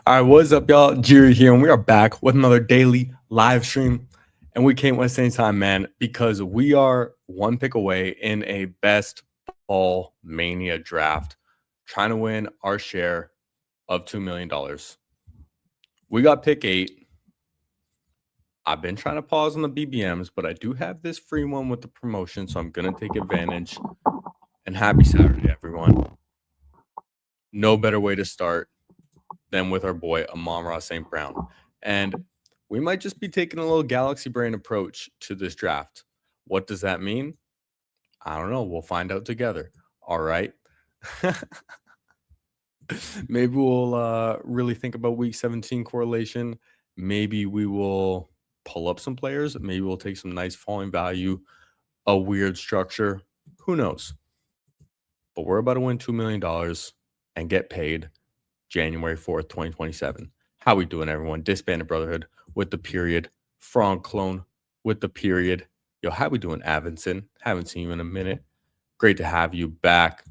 All right, what's up, y'all? Jerry here, and we are back with another daily live stream. And we can't waste any time, man, because we are one pick away in a best ball mania draft, trying to win our share of $2 million. We got pick 8. I've been trying to pause on the BBMs, but I do have this free one with the promotion, so I'm going to take advantage. And happy Saturday, everyone. No better way to start than with our boy Amon-Ra St. Brown. And we might just be taking a little galaxy brain approach to this draft. What does that mean? I don't know. We'll find out together. All right. Maybe we'll really think about week 17 correlation. Maybe we will pull up some players. Maybe we'll take some nice falling value, a weird structure. Who knows? But we're about to win $2 million and get paid January 4th, 2027. How we doing, everyone? Disbanded Brotherhood with the period. Frog Clone with the period. Yo, how we doing, Avinson? Haven't seen you in a minute. Great to have you back.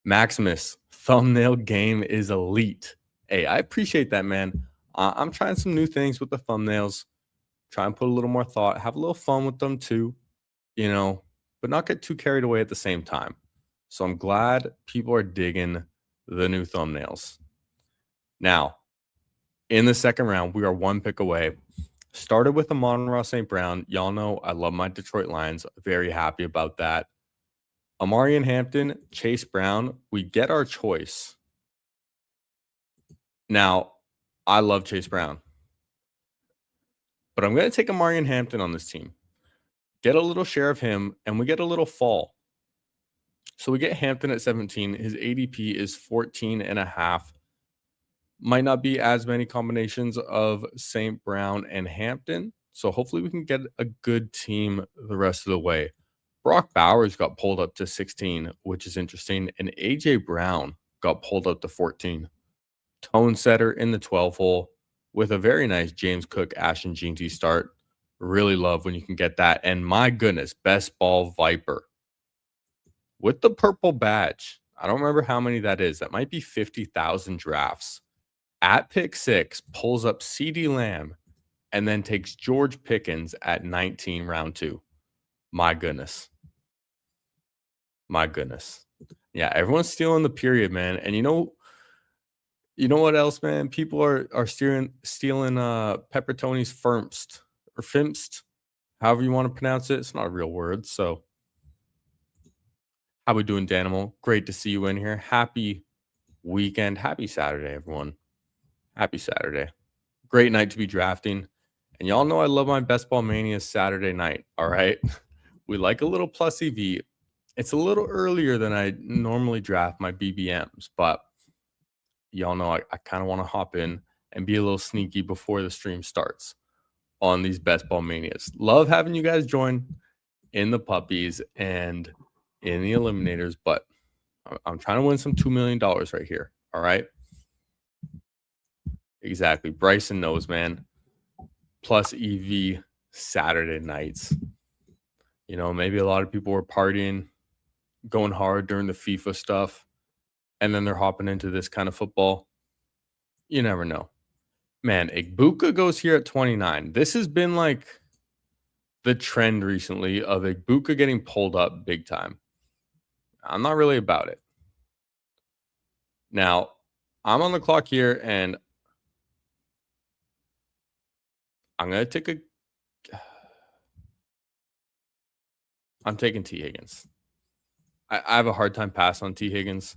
Maximus, thumbnail game is elite. Hey, I appreciate that, man. I'm trying some new things with the thumbnails. Try and put a little more thought. Have a little fun with them too, but not get too carried away at the same time. So I'm glad people are digging the new thumbnails. Now, in the second round, we are one pick away. Started with Amon-Ra St. Brown. Y'all know I love my Detroit Lions. Very happy about that. Omarion Hampton, Chase Brown. We get our choice. Now, I love Chase Brown. But I'm going to take Omarion Hampton on this team. Get a little share of him, and we get a little fall. So we get Hampton at 17. His ADP is 14.5. Might not be as many combinations of St. Brown and Hampton. So hopefully we can get a good team the rest of the way. Brock Bowers got pulled up to 16, which is interesting. And A.J. Brown got pulled up to 14. Tone setter in the 12 hole with a very nice James Cook, Ashton Jeanty start. Really love when you can get that. And my goodness, best ball Viper with the purple badge. I don't remember how many that is. That might be 50,000 drafts. At pick 6, pulls up CeeDee Lamb and then takes George Pickens at 19, round 2. My goodness. My goodness. Yeah, everyone's stealing the period, man. And you know what else, man? People are stealing Pepper Tony's Firmst or Fimst, however you want to pronounce it. It's not a real word. So how we doing, Danimal? Great to see you in here. Happy weekend. Happy Saturday, everyone. Happy Saturday. Great night to be drafting. And y'all know I love my Best Ball Mania Saturday night, all right? We like a little plus EV. It's a little earlier than I normally draft my BBMs, but y'all know I kind of want to hop in and be a little sneaky before the stream starts on these Best Ball Manias. Love having you guys join in the puppies and in the eliminators, but I'm trying to win some $2 million right here, all right? Exactly. Bryson knows, man. Plus EV Saturday nights. Maybe a lot of people were partying, going hard during the FIFA stuff, and then they're hopping into this kind of football. You never know. Man, Igbuka goes here at 29. This has been like the trend recently of Igbuka getting pulled up big time. I'm not really about it. Now, I'm on the clock here, and I'm going to take I'm taking T. Higgins. I have a hard time passing on T. Higgins.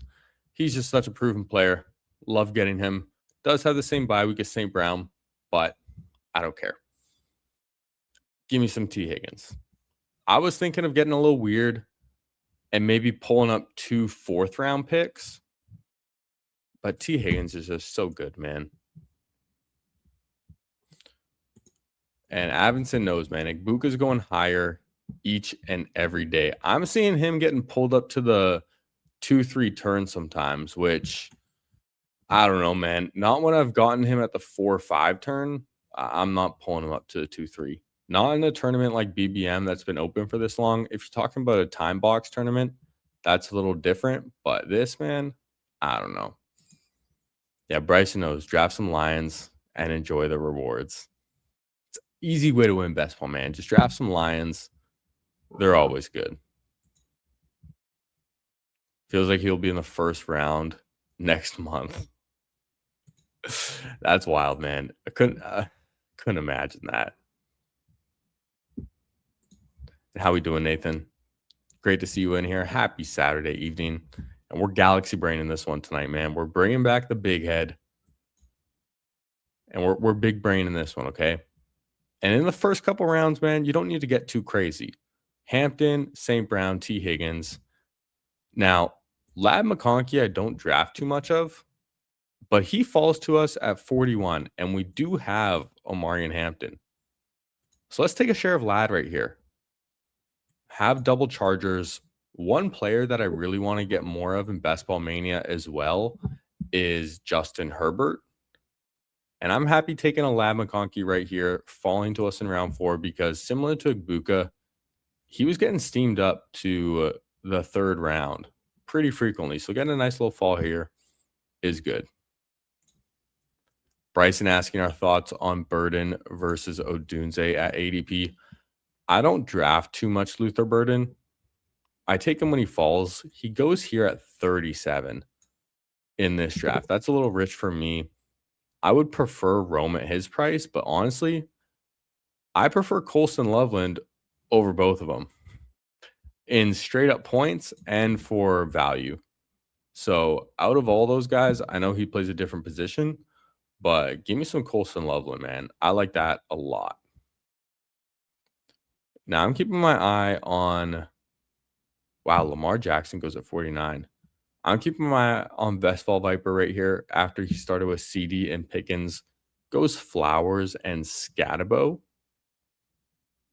He's just such a proven player. Love getting him. Does have the same bye week as St. Brown, but I don't care. Give me some T. Higgins. I was thinking of getting a little weird and maybe pulling up 2 4th-round picks, but T. Higgins is just so good, man. And Avinson knows, man. Igbuka's going higher each and every day. I'm seeing him getting pulled up to the 2-3 turn sometimes, which I don't know, man. Not when I've gotten him at the 4-5 turn. I'm not pulling him up to the 2-3. Not in a tournament like BBM that's been open for this long. If you're talking about a time box tournament, that's a little different. But this, man, I don't know. Yeah, Bryson knows. Draft some Lions and enjoy the rewards. It's an easy way to win best ball, man. Just draft some Lions. They're always good. Feels like he'll be in the first round next month. That's wild, man. I couldn't imagine that. How we doing, Nathan? Great to see you in here. Happy Saturday evening. And we're Galaxy Braining this one tonight, man. We're bringing back the big head. And we're big braining this one, okay? And in the first couple rounds, man, you don't need to get too crazy. Hampton, St. Brown, T. Higgins. Now, Ladd McConkey, I don't draft too much of, but he falls to us at 41, and we do have Omari and Hampton. So let's take a share of Ladd right here. Have double chargers. One player that I really want to get more of in Best Ball Mania as well is Justin Herbert. And I'm happy taking a Ladd McConkey right here, falling to us in round 4, because similar to Igbokwe, he was getting steamed up to the 3rd round pretty frequently. So getting a nice little fall here is good. Bryson asking our thoughts on Burden versus Odunze at ADP. I don't draft too much Luther Burden. I take him when he falls. He goes here at 37 in this draft. That's a little rich for me. I would prefer Rome at his price, but honestly, I prefer Colston Loveland over both of them in straight up points and for value. So out of all those guys, I know he plays a different position, but give me some Colston Loveland, man. I like that a lot. Now I'm keeping my eye on, wow, Lamar Jackson goes at 49. I'm keeping my eye on Vestfall Viper right here after he started with CD and Pickens. Goes Flowers and Scatabo.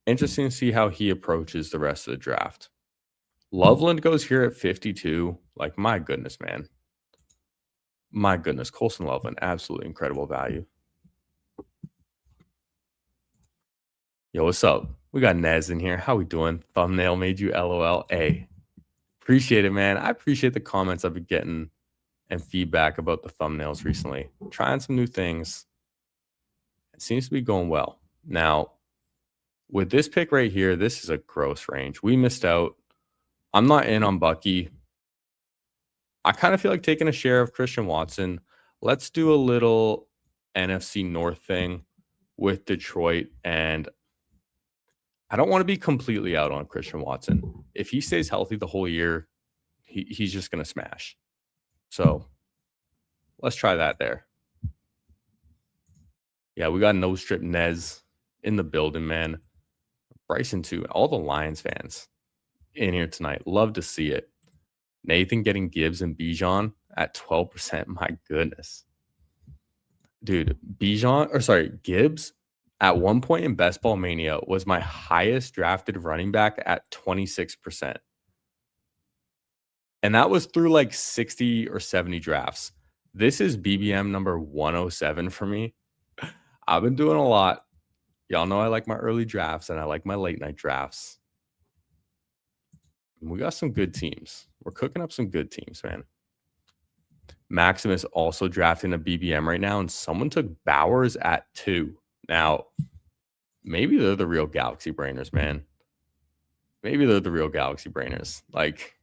Interesting to see how he approaches the rest of the draft. Loveland goes here at 52. Like, my goodness, man. My goodness. Colston Loveland, absolutely incredible value. Yo, what's up? We got Nez in here. How we doing? Thumbnail made you LOL. Hey, appreciate it, man. I appreciate the comments I've been getting and feedback about the thumbnails recently. Trying some new things. It seems to be going well. Now, with this pick right here, this is a gross range. We missed out. I'm not in on Bucky. I kind of feel like taking a share of Christian Watson. Let's do a little NFC North thing with Detroit. And I don't want to be completely out on Christian Watson. If he stays healthy the whole year, he's just going to smash. So let's try that there. Yeah, we got No Strip Nez in the building, man. Bryson too. All the Lions fans in here tonight. Love to see it. Nathan getting Gibbs and Bijan at 12%. My goodness. Dude, Gibbs at one point in Best Ball Mania was my highest drafted running back at 26%. And that was through like 60 or 70 drafts. This is BBM number 107 for me. I've been doing a lot. Y'all know I like my early drafts and I like my late night drafts. We got some good teams. We're cooking up some good teams, man. Maximus also drafting a BBM right now, and someone took Bowers at 2. Now, maybe they're the real Galaxy Brainers, man. Maybe they're the real Galaxy Brainers. Like,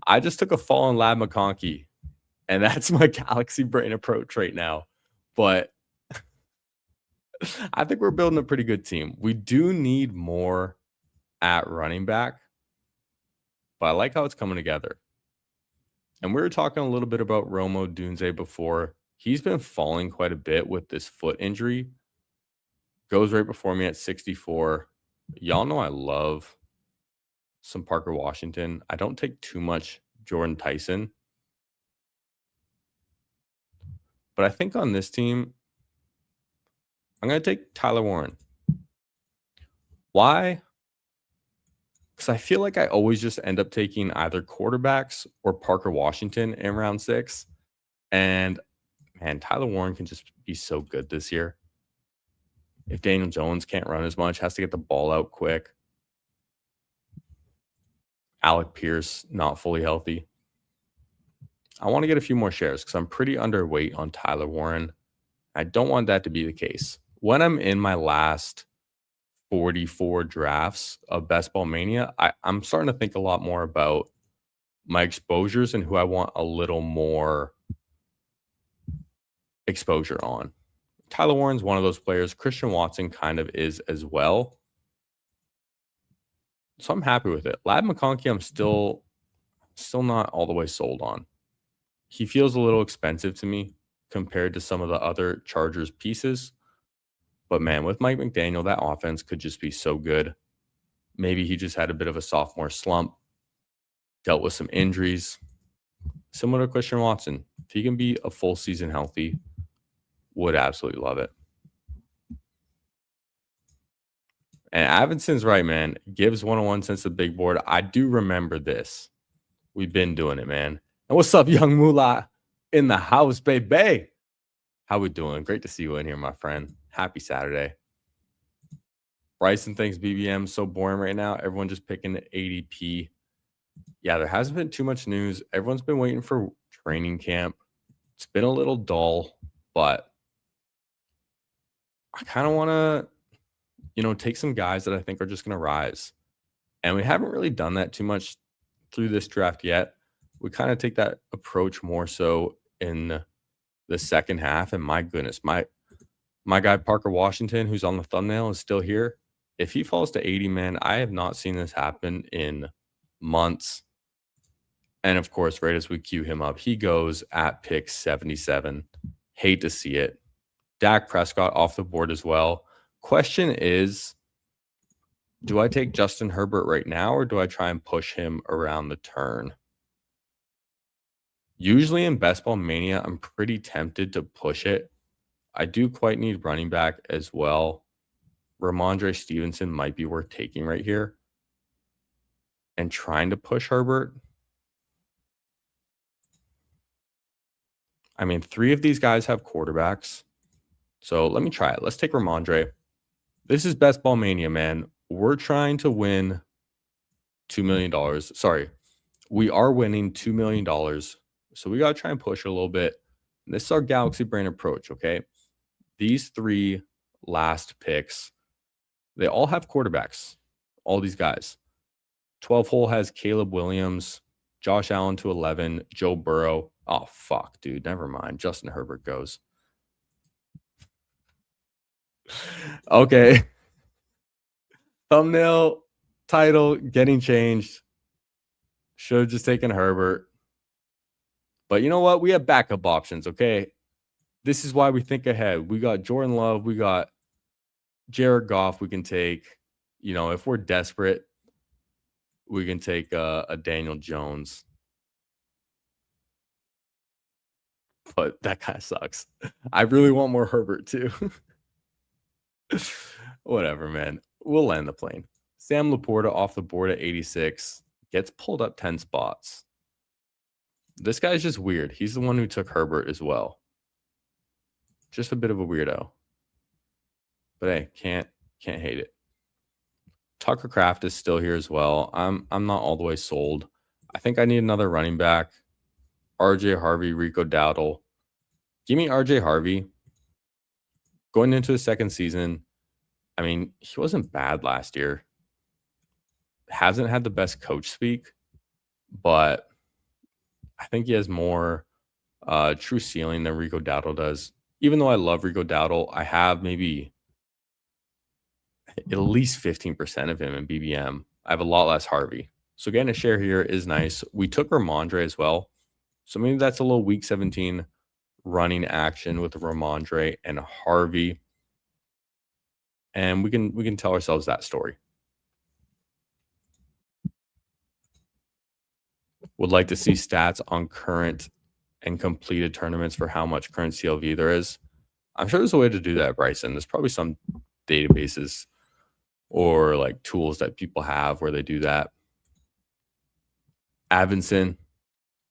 I just took a fall on Ladd McConkey, and that's my Galaxy Brain approach right now. But I think we're building a pretty good team. We do need more at running back, but I like how it's coming together. And we were talking a little bit about Rome Odunze before. He's been falling quite a bit with this foot injury. Goes right before me at 64. Y'all know I love some Parker Washington. I don't take too much Jordan Tyson. But I think on this team, I'm going to take Tyler Warren. Why? Because I feel like I always just end up taking either quarterbacks or Parker Washington in round 6. And, man, Tyler Warren can just be so good this year. If Daniel Jones can't run as much, has to get the ball out quick. Alec Pierce, not fully healthy. I want to get a few more shares because I'm pretty underweight on Tyler Warren. I don't want that to be the case. When I'm in my last 44 drafts of Best Ball Mania, I'm starting to think a lot more about my exposures and who I want a little more exposure on. Tyler Warren's one of those players. Christian Watson kind of is as well. So I'm happy with it. Ladd McConkey, I'm still not all the way sold on. He feels a little expensive to me compared to some of the other Chargers pieces. But man, with Mike McDaniel, that offense could just be so good. Maybe he just had a bit of a sophomore slump, dealt with some injuries. Similar to Christian Watson. If he can be a full season healthy, would absolutely love it. And Avinson's right, man. Gibbs 101 since the big board. I do remember this. We've been doing it, man. And what's up, young Moolah in the house, baby? How we doing? Great to see you in here, my friend. Happy Saturday. Bryson thinks BBM so boring right now. Everyone just picking ADP. Yeah, there hasn't been too much news. Everyone's been waiting for training camp. It's been a little dull, but I kind of want to, take some guys that I think are just going to rise. And we haven't really done that too much through this draft yet. We kind of take that approach more so in the second half. And my goodness, my guy Parker Washington, who's on the thumbnail, is still here. If he falls to 80, man, I have not seen this happen in months. And of course, right as we cue him up, he goes at pick 77. Hate to see it. Dak Prescott off the board as well. Question is, do I take Justin Herbert right now or do I try and push him around the turn? Usually in Best Ball Mania, I'm pretty tempted to push it. I do quite need running back as well. Ramondre Stevenson might be worth taking right here and trying to push Herbert. I mean, 3 of these guys have quarterbacks. So let me try it. Let's take Ramondre. This is Best Ball Mania, man. We're trying to win $2 million. Sorry, we are winning $2 million. So we got to try and push it a little bit. And this is our Galaxy Brain approach, okay? These 3 last picks, they all have quarterbacks, all these guys. 12 hole has Caleb Williams, Josh Allen to 11, Joe Burrow. Oh, fuck, dude. Never mind. Justin Herbert goes. Okay. Thumbnail, title, getting changed. Should have just taken Herbert. But you know what? We have backup options, okay? This is why we think ahead. We got Jordan Love. We got Jared Goff we can take. If we're desperate, we can take a Daniel Jones. But that kind of sucks. I really want more Herbert too. Whatever, man. We'll land the plane. Sam Laporta off the board at 86. Gets pulled up 10 spots. This guy's just weird. He's the one who took Herbert as well. Just a bit of a weirdo. But hey, can't hate it. Tucker Kraft is still here as well. I'm not all the way sold. I think I need another running back. RJ Harvey, Rico Dowdle. Give me RJ Harvey. Going into his second season, I mean, he wasn't bad last year. Hasn't had the best coach speak, but I think he has more true ceiling than Rico Dowdle does. Even though I love Rico Dowdle, I have maybe at least 15% of him in BBM. I have a lot less Harvey. So getting a share here is nice. We took Ramondre as well. So maybe that's a little week 17 running action with Ramondre and Harvey. And we can tell ourselves that story. Would like to see stats on current and completed tournaments for how much current CLV there is. I'm sure there's a way to do that, Bryson. There's probably some databases or like tools that people have where they do that. Avinson.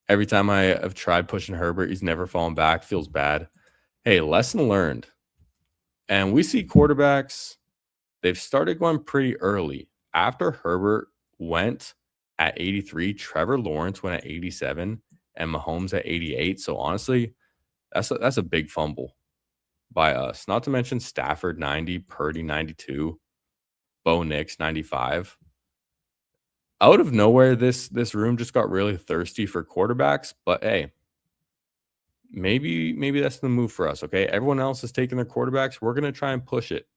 Every time I have tried pushing Herbert, he's never fallen back. Feels bad. Hey, lesson learned. And we see quarterbacks, they've started going pretty early. After Herbert went at 83, Trevor Lawrence went at 87, and Mahomes at 88. So honestly, that's a big fumble by us. Not to mention Stafford 90, Purdy 92, Bo Nix 95. Out of nowhere, this room just got really thirsty for quarterbacks. But hey, maybe that's the move for us. Okay, everyone else is taking their quarterbacks. We're gonna try and push it.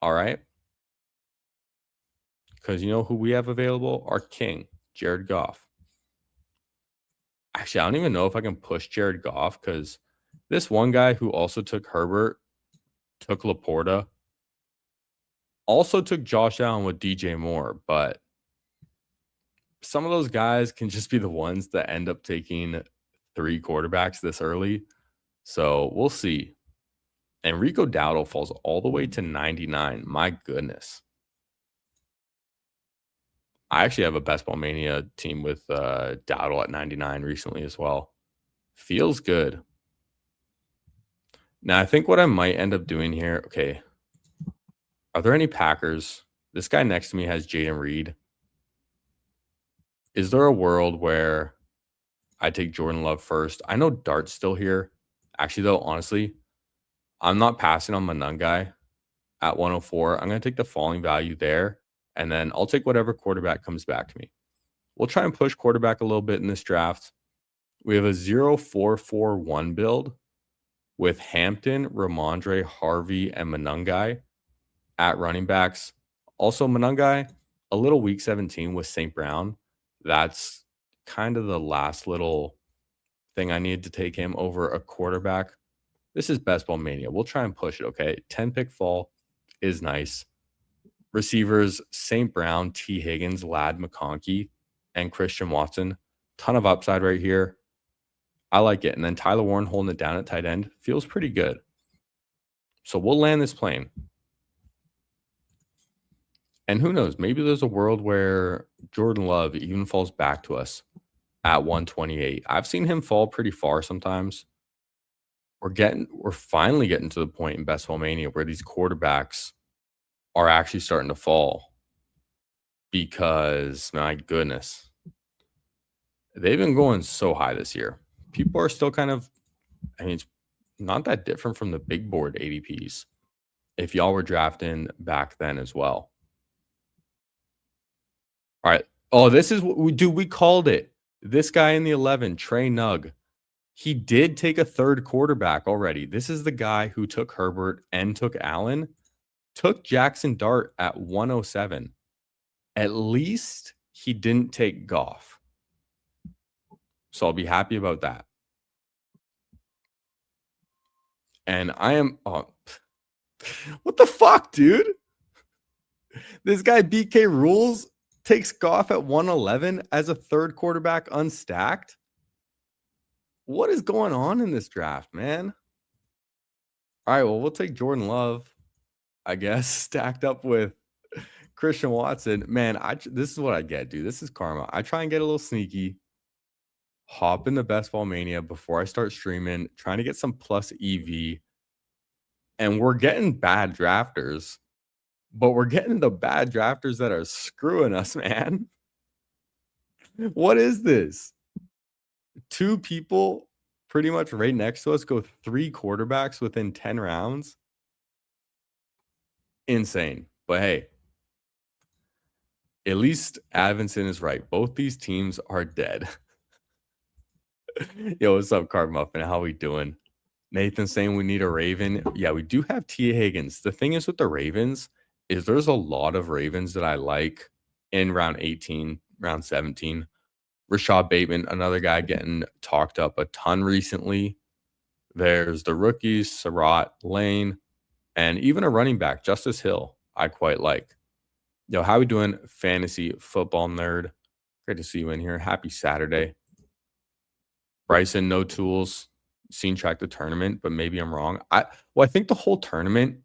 All right, because you know who we have available? Our king, Jared Goff. Actually, I don't even know if I can push Jared Goff because this one guy who also took Herbert, took Laporta, also took Josh Allen with DJ Moore, but some of those guys can just be the ones that end up taking 3 quarterbacks this early. So we'll see. And Rico Dowdle falls all the way to 99. My goodness. I actually have a Best Ball Mania team with Dowdle at 99 recently as well. Feels good. Now, I think what I might end up doing here, okay, are there any Packers? This guy next to me has Jaden Reed. Is there a world where I take Jordan Love first? I know Dart's still here. Actually, though, honestly, I'm not passing on Monangai at 104. I'm going to take the falling value there, and then I'll take whatever quarterback comes back to me. We'll try and push quarterback a little bit in this draft. We have a 0-4-4-1 build with Hampton, Ramondre, Harvey, and Monangai at running backs. Also, Monangai, a little week 17 with St. Brown. That's kind of the last little thing I need to take him over a quarterback. This is Best Ball Mania. We'll try and push it, okay? 10-pick fall is nice. Receivers, St. Brown, T. Higgins, Ladd McConkey, and Christian Watson. Ton of upside right here. I like it. And then Tyler Warren holding it down at tight end feels pretty good. So we'll land this plane. And who knows? Maybe there's a world where Jordan Love even falls back to us at 128. I've seen him fall pretty far sometimes. We're finally getting to the point in Best Ball Mania where these quarterbacks are actually starting to fall because, my goodness, they've been going so high this year. People are still kind of, I mean, it's not that different from the big board ADPs if y'all were drafting back then as well. All right. Oh, this is what we do. We called it. This guy in the 11, Trey Nugg. He did take a third quarterback already. This is the guy who took Herbert and took Allen, took Jackson Dart at 107. At least he didn't take Goff. So I'll be happy about that. And I am, what the fuck, dude? This guy BK Rules takes Goff at 111 as a third quarterback unstacked. What is going on in this draft, man? All right, well, we'll take Jordan Love, I guess, stacked up with Christian Watson. Man, this is what I get, dude. This is karma. I try and get a little sneaky, hop in the Best Ball Mania before I start streaming, trying to get some plus EV. And we're getting bad drafters, but we're getting the bad drafters that are screwing us, man. What is this? 2 people pretty much right next to us go 3 quarterbacks within 10 rounds. Insane. But hey, at least Advinson is right. Both these teams are dead. Yo, what's up, Carb Muffin? How we doing? Nathan saying we need a Raven. Yeah, we do have T. Higgins. The thing is with the Ravens is there's a lot of Ravens that I like in round 18, round 17. Rashad Bateman, another guy getting talked up a ton recently. There's the rookies, Surratt, Lane, and even a running back, Justice Hill, I quite like. Yo, how we doing, fantasy football nerd? Great to see you in here. Happy Saturday. Bryson, no tools. Seen track the tournament, but maybe I'm wrong. I think the whole tournament,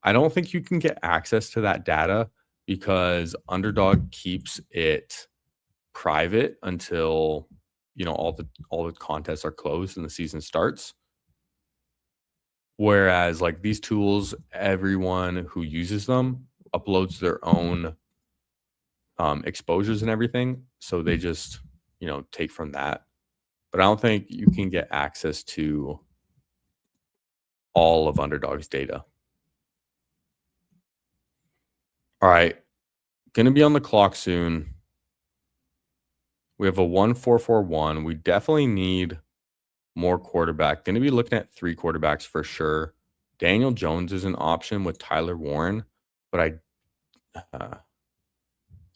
I don't think you can get access to that data because Underdog keeps it private until all the contests are closed and the season starts. Whereas like these tools, everyone who uses them uploads their own exposures and everything, so they just take from that. but I don't think you can get access to all of Underdog's data. All right, gonna be on the clock soon. We have a 1-4-4-1. We definitely need more quarterback. Gonna be looking at 3 quarterbacks for sure. Daniel Jones is an option with Tyler Warren, but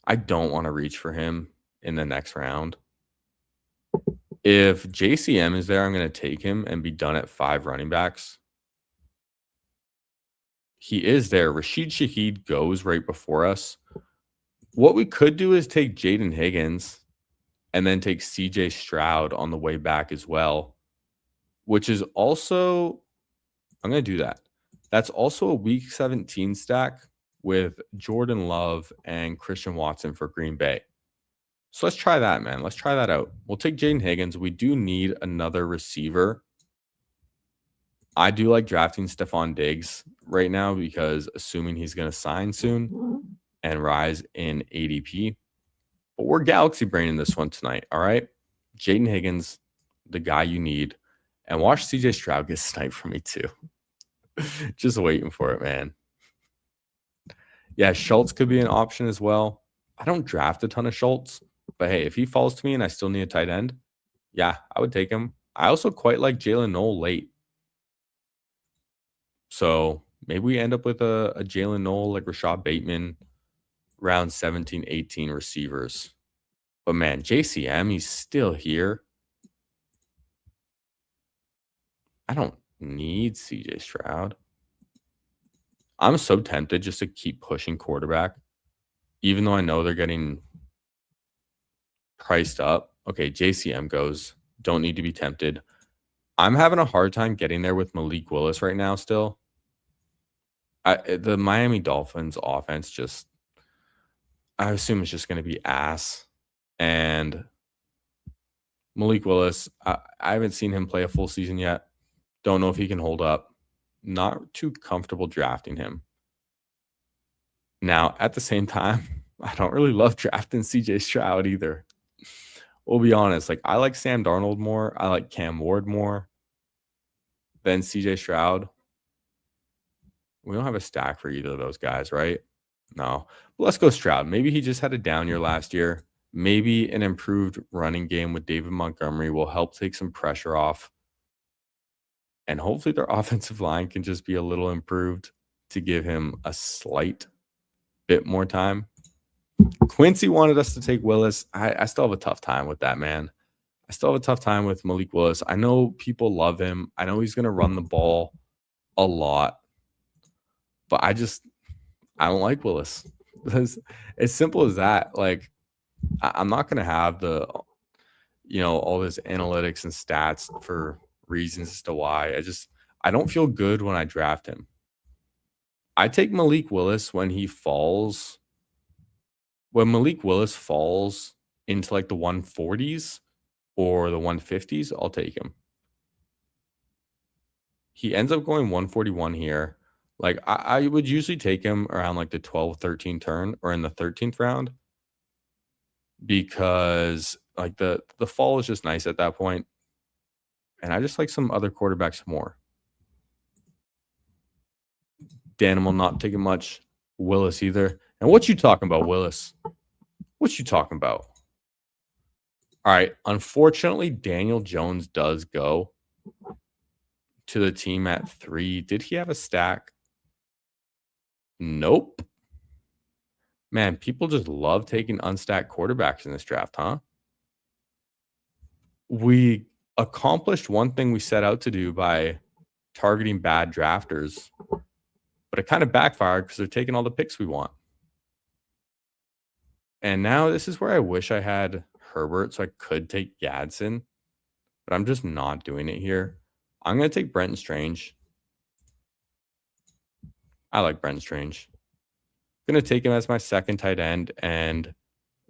I don't want to reach for him in the next round. If JCM is there, I'm going to take him and be done at 5 running backs. He is there. Rashid Shaheed goes right before us. What we could do is take Jaden Higgins and then take CJ Stroud on the way back as well, which is also, I'm going to do that. That's also a week 17 stack with Jordan Love and Christian Watson for Green Bay. So let's try that, man. Let's try that out. We'll take Jaden Higgins. We do need another receiver. I do like drafting Stephon Diggs right now because assuming he's going to sign soon and rise in ADP. But we're galaxy braining this one tonight, all right? Jaden Higgins, the guy you need. And watch CJ Stroud get sniped for me too. Just waiting for it, man. Yeah, Schultz could be an option as well. I don't draft a ton of Schultz. But hey, if he falls to me and I still need a tight end, yeah, I would take him. I also quite like Jalen Noel late. So maybe we end up with a Jalen Noel, like Rashad Bateman, round 17, 18 receivers. But man, JCM, he's still here. I don't need CJ Stroud. I'm so tempted just to keep pushing quarterback, even though I know they're getting priced up. Okay, JCM goes. Don't need to be tempted. I'm having a hard time getting there with Malik Willis right now still. The Miami Dolphins offense just, I assume it's just going to be ass. And Malik Willis, I haven't seen him play a full season yet. Don't know if he can hold up. Not too comfortable drafting him. Now, at the same time, I don't really love drafting CJ Stroud either. We'll be honest. Like, I like Sam Darnold more. I like Cam Ward more than CJ Stroud. We don't have a stack for either of those guys, right? No. But let's go Stroud. Maybe he just had a down year last year. Maybe an improved running game with David Montgomery will help take some pressure off. And hopefully their offensive line can just be a little improved to give him a slight bit more time. Quincy wanted us to take Willis. I still have a tough time with that, man. I still have a tough time with Malik Willis. I know people love him. I know he's going to run the ball a lot. But I don't like Willis. It's as simple as that. Like, I'm not going to have the, all this analytics and stats for reasons as to why. I don't feel good when I draft him. I take Malik Willis when he falls. When Malik Willis falls into like the 140s or the 150s, I'll take him. He ends up going 141 here. Like, I would usually take him around like the 12, 13 turn or in the 13th round because like the fall is just nice at that point. And I just like some other quarterbacks more. Danimal not taking much. Willis either. And what you talking about, Willis? What you talking about? All right. Unfortunately, Daniel Jones does go to the team at 3. Did he have a stack? Nope. Man, people just love taking unstacked quarterbacks in this draft, huh? We accomplished one thing we set out to do by targeting bad drafters, but it kind of backfired because they're taking all the picks we want. And now this is where I wish I had Herbert so I could take Gadsden, but I'm just not doing it here. I'm going to take Brenton Strange. I like Brenton Strange. I'm going to take him as my second tight end and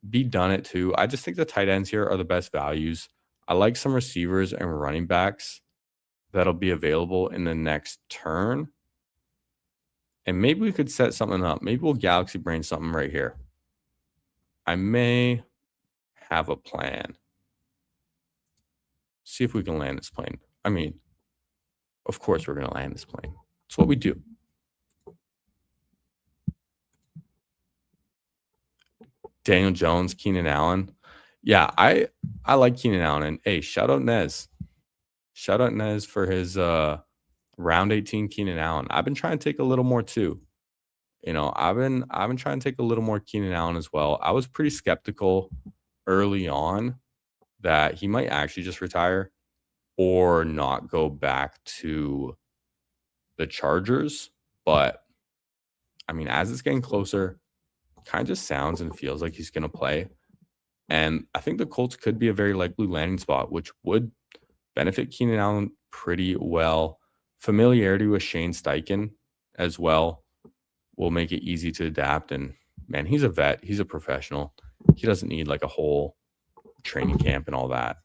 be done at 2. I just think the tight ends here are the best values. I like some receivers and running backs that'll be available in the next turn. And maybe we could set something up. Maybe we'll galaxy brain something right here. I may have a plan. See if we can land this plane. I mean, of course we're going to land this plane. It's what we do. Daniel Jones, Keenan Allen. Yeah, I like Keenan Allen. And hey, shout out Nez. Shout out Nez for his round 18 Keenan Allen. I've been trying to take a little more too. You know, I've been trying to take a little more Keenan Allen as well. I was pretty skeptical early on that he might actually just retire or not go back to the Chargers. But I mean, as it's getting closer, kind of just sounds and feels like he's going to play. And I think the Colts could be a very likely landing spot, which would benefit Keenan Allen pretty well. Familiarity with Shane Steichen as well will make it easy to adapt. And man, he's a vet. He's a professional. He doesn't need like a whole training camp and all that.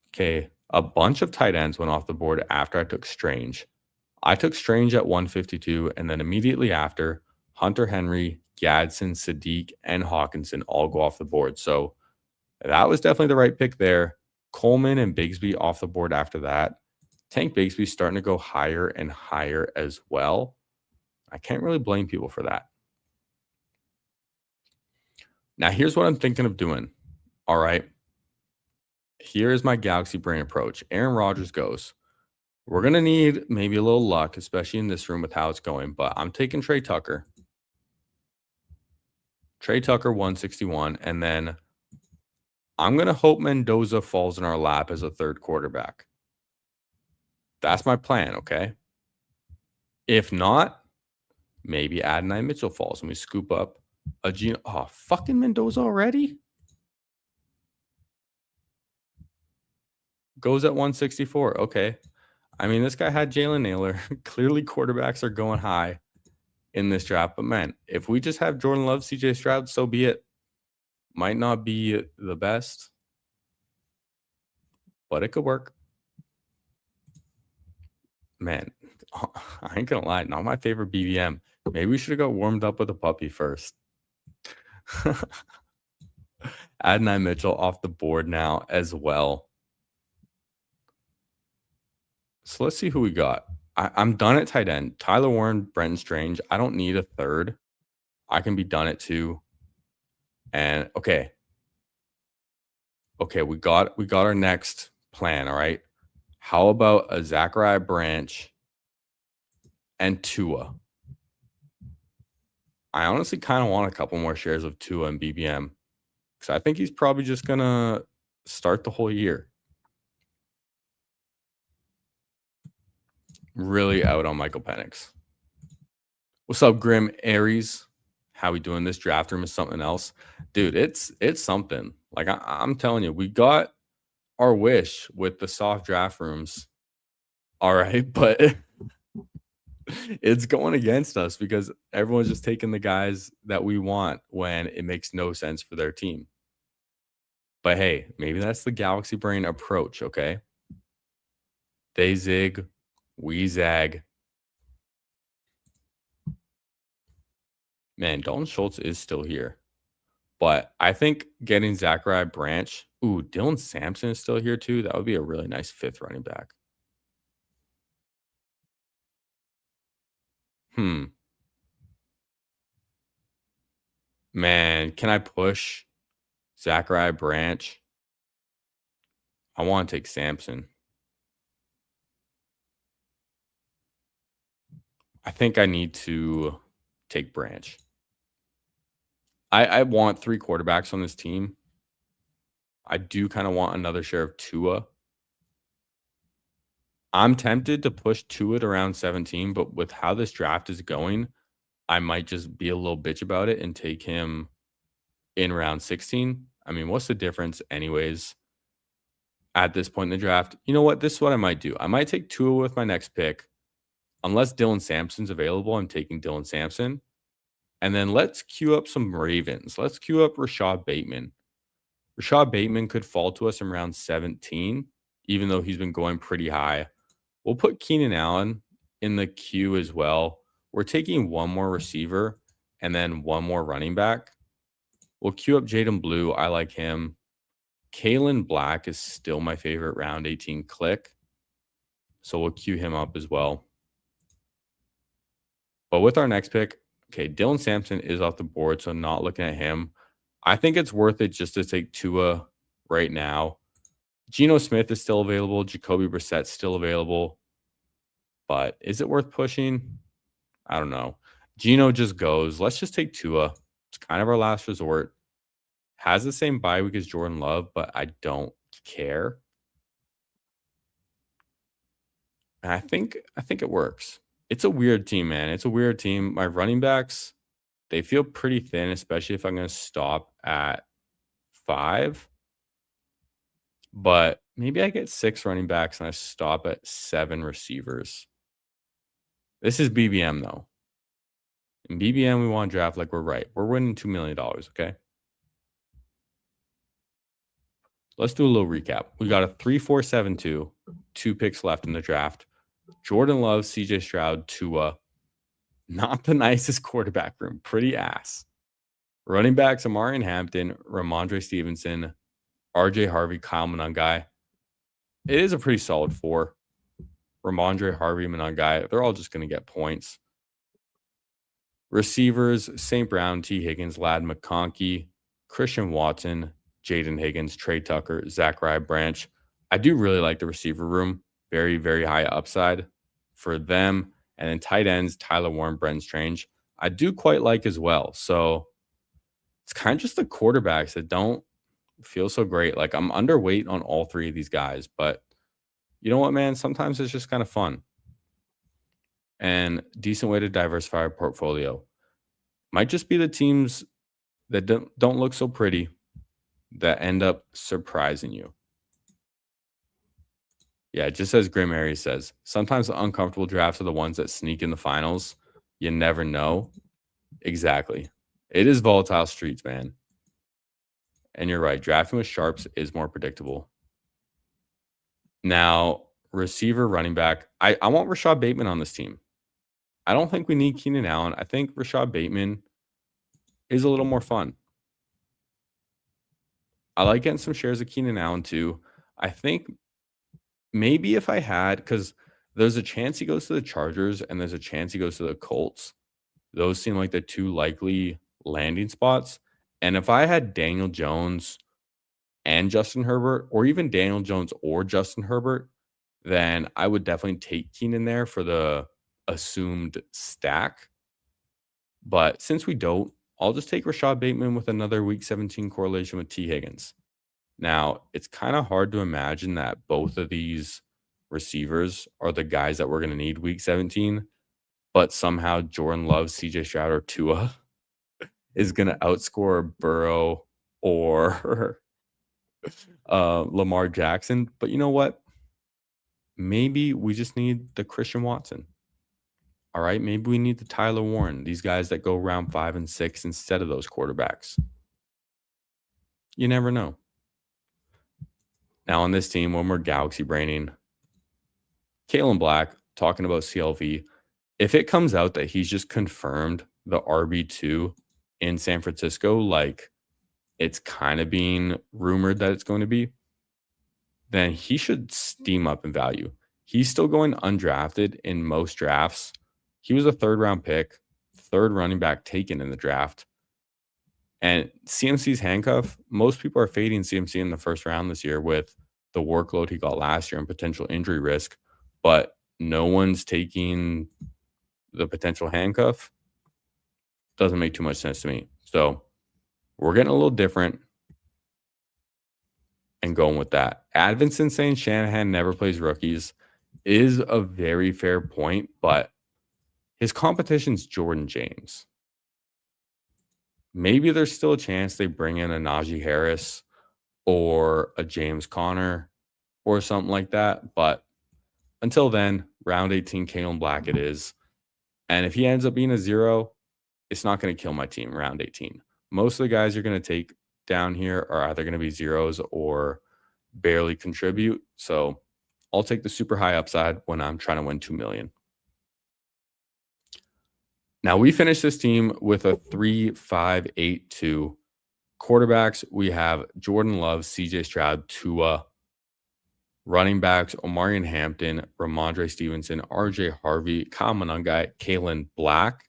Okay, a bunch of tight ends went off the board after I took Strange. I took Strange at 152, and then immediately after, Hunter Henry, Gadsden, Sadiq, and Hawkinson all go off the board. So that was definitely the right pick there. Coleman and Bigsby off the board after that. Tank Bigsby starting to go higher and higher as well. I can't really blame people for that. Now, here's what I'm thinking of doing. All right. Here is my Galaxy Brain approach. Aaron Rodgers goes. We're going to need maybe a little luck, especially in this room with how it's going, but I'm taking Trey Tucker. Trey Tucker, 161, and then I'm going to hope Mendoza falls in our lap as a third quarterback. That's my plan, okay? If not, maybe Adonai Mitchell falls and we scoop up a Geno. Oh, fucking Mendoza already? Goes at 164. Okay. I mean, this guy had Jalen Naylor. Clearly, quarterbacks are going high in this draft. But, man, if we just have Jordan Love, CJ Stroud, so be it. Might not be the best, but it could work. Man, I ain't gonna lie, not my favorite BBM. Maybe we should have got warmed up with a puppy first. Adonai Mitchell off the board now as well. So let's see who we got. I'm done at tight end. Tyler Warren, Brenton Strange. I don't need a third. I can be done at 2. And okay, we got our next plan. All right. How about a Zachariah Branch and Tua? I honestly kind of want a couple more shares of Tua and BBM because I think he's probably just gonna start the whole year. Really out on Michael Penix. What's up, Grim Aries? How we doing? This draft room is something else. Dude, it's something. Like I'm telling you, we got our wish with the soft draft rooms. All right, but it's going against us because everyone's just taking the guys that we want when it makes no sense for their team. But hey, maybe that's the Galaxy Brain approach, okay? They zig, we zag. Man, Dalton Schultz is still here. But I think getting Zachariah Branch, Dylan Sampson is still here too. That would be a really nice 5th running back. Man, can I push Zachariah Branch? I want to take Sampson. I think I need to take Branch. I want 3 quarterbacks on this team. I do kind of want another share of Tua. I'm tempted to push Tua at around 17, but with how this draft is going, I might just be a little bitch about it and take him in round 16. I mean, what's the difference anyways at this point in the draft? You know what? This is what I might do. I might take Tua with my next pick. Unless Dylan Sampson's available, I'm taking Dylan Sampson. And then let's queue up some Ravens. Let's queue up Rashad Bateman. Rashad Bateman could fall to us in round 17, even though he's been going pretty high. We'll put Keenan Allen in the queue as well. We're taking one more receiver and then one more running back. We'll queue up Jaden Blue. I like him. Kalen Black is still my favorite round 18 click. So we'll queue him up as well. But with our next pick, okay, Dylan Sampson is off the board, so not looking at him. I think it's worth it just to take Tua right now. Geno Smith is still available. Jacoby Brissett's still available. But is it worth pushing? I don't know. Geno just goes. Let's just take Tua. It's kind of our last resort. Has the same bye week as Jordan Love, but I don't care. And I think it works. It's a weird team, man. It's a weird team. My running backs, they feel pretty thin, especially if I'm going to stop at 5. But maybe I get 6 running backs and I stop at 7 receivers. This is BBM, though. In BBM, we want to draft like we're right. We're winning $2 million, okay? Let's do a little recap. We got a 3-4-7-2, 2 picks left in the draft. Jordan Love, CJ Stroud, Tua. Not the nicest quarterback room. Pretty ass. Running backs, Amari Hampton, Ramondre Stevenson, RJ Harvey, Kyle Monangai. It is a pretty solid 4. Ramondre, Harvey, Monangai. They're all just going to get points. Receivers, St. Brown, T. Higgins, Ladd McConkey, Christian Watson, Jaden Higgins, Trey Tucker, Zachariah Branch. I do really like the receiver room. Very, very high upside for them. And then tight ends, Tyler Warren, Brenton Strange. I do quite like as well. So it's kind of just the quarterbacks that don't feel so great. Like I'm underweight on all 3 of these guys. But you know what, man? Sometimes it's just kind of fun. And decent way to diversify our portfolio. Might just be the teams that don't look so pretty that end up surprising you. Yeah, just as Grim Aries says, sometimes the uncomfortable drafts are the ones that sneak in the finals. You never know. Exactly. It is volatile streets, man. And you're right. Drafting with sharps is more predictable. Now, receiver, running back. I want Rashad Bateman on this team. I don't think we need Keenan Allen. I think Rashad Bateman is a little more fun. I like getting some shares of Keenan Allen too. I think maybe if I had, because there's a chance he goes to the Chargers and there's a chance he goes to the Colts. Those seem like the 2 likely landing spots. And if I had Daniel Jones and Justin Herbert, or even Daniel Jones or Justin Herbert, then I would definitely take Keenan there for the assumed stack. But since we don't, I'll just take Rashad Bateman with another week 17 correlation with T. Higgins. Now, it's kind of hard to imagine that both of these receivers are the guys that we're going to need week 17, but somehow Jordan Love, CJ Stroud, or Tua is going to outscore Burrow or Lamar Jackson. But you know what? Maybe we just need the Christian Watson. All right, maybe we need the Tyler Warren, these guys that go round 5 and 6 instead of those quarterbacks. You never know. Now on this team, when we're galaxy braining, Kalen Black talking about CLV. If it comes out that he's just confirmed the RB2 in San Francisco, like it's kind of being rumored that it's going to be, then he should steam up in value. He's still going undrafted in most drafts. He was a 3rd round pick, 3rd running back taken in the draft. And CMC's handcuff, most people are fading CMC in the 1st round this year with the workload he got last year and potential injury risk, but no one's taking the potential handcuff. Doesn't make too much sense to me. So we're getting a little different and going with that. Advinson saying Shanahan never plays rookies is a very fair point, but his competition's Jordan James. Maybe there's still a chance they bring in a Najee Harris or a James Conner or something like that. But until then, round 18, Kalen Black it is. And if he ends up being a 0, it's not going to kill my team round 18. Most of the guys you're going to take down here are either going to be 0s or barely contribute. So I'll take the super high upside when I'm trying to win 2 million. Now we finished this team with a 3-5-8-2 Quarterbacks, we have Jordan Love, CJ Stroud, Tua. Running backs, Omarion Hampton, Ramondre Stevenson, RJ Harvey, Kyle Monangai, Kalen Black.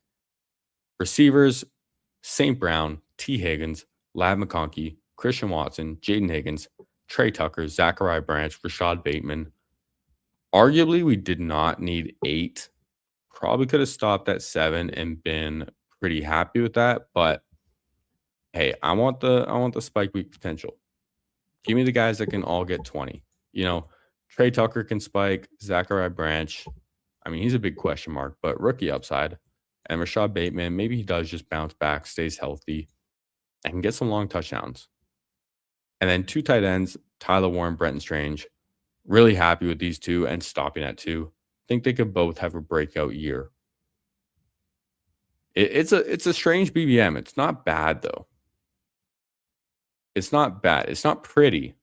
Receivers, St. Brown, T. Higgins, Ladd McConkey, Christian Watson, Jaden Higgins, Trey Tucker, Zachariah Branch, Rashad Bateman. Arguably, we did not need 8. Probably could have stopped at 7 and been pretty happy with that. But hey, I want the spike week potential. Give me the guys that can all get 20. Trey Tucker can spike, Zachariah Branch. I mean, he's a big question mark, but rookie upside. And Rashad Bateman, maybe he does just bounce back, stays healthy, and can get some long touchdowns. And then 2 tight ends, Tyler Warren, Brenton Strange. Really happy with these 2 and stopping at 2. Think they could both have a breakout year. It's a strange BBM. It's not bad, though. It's not bad. It's not pretty.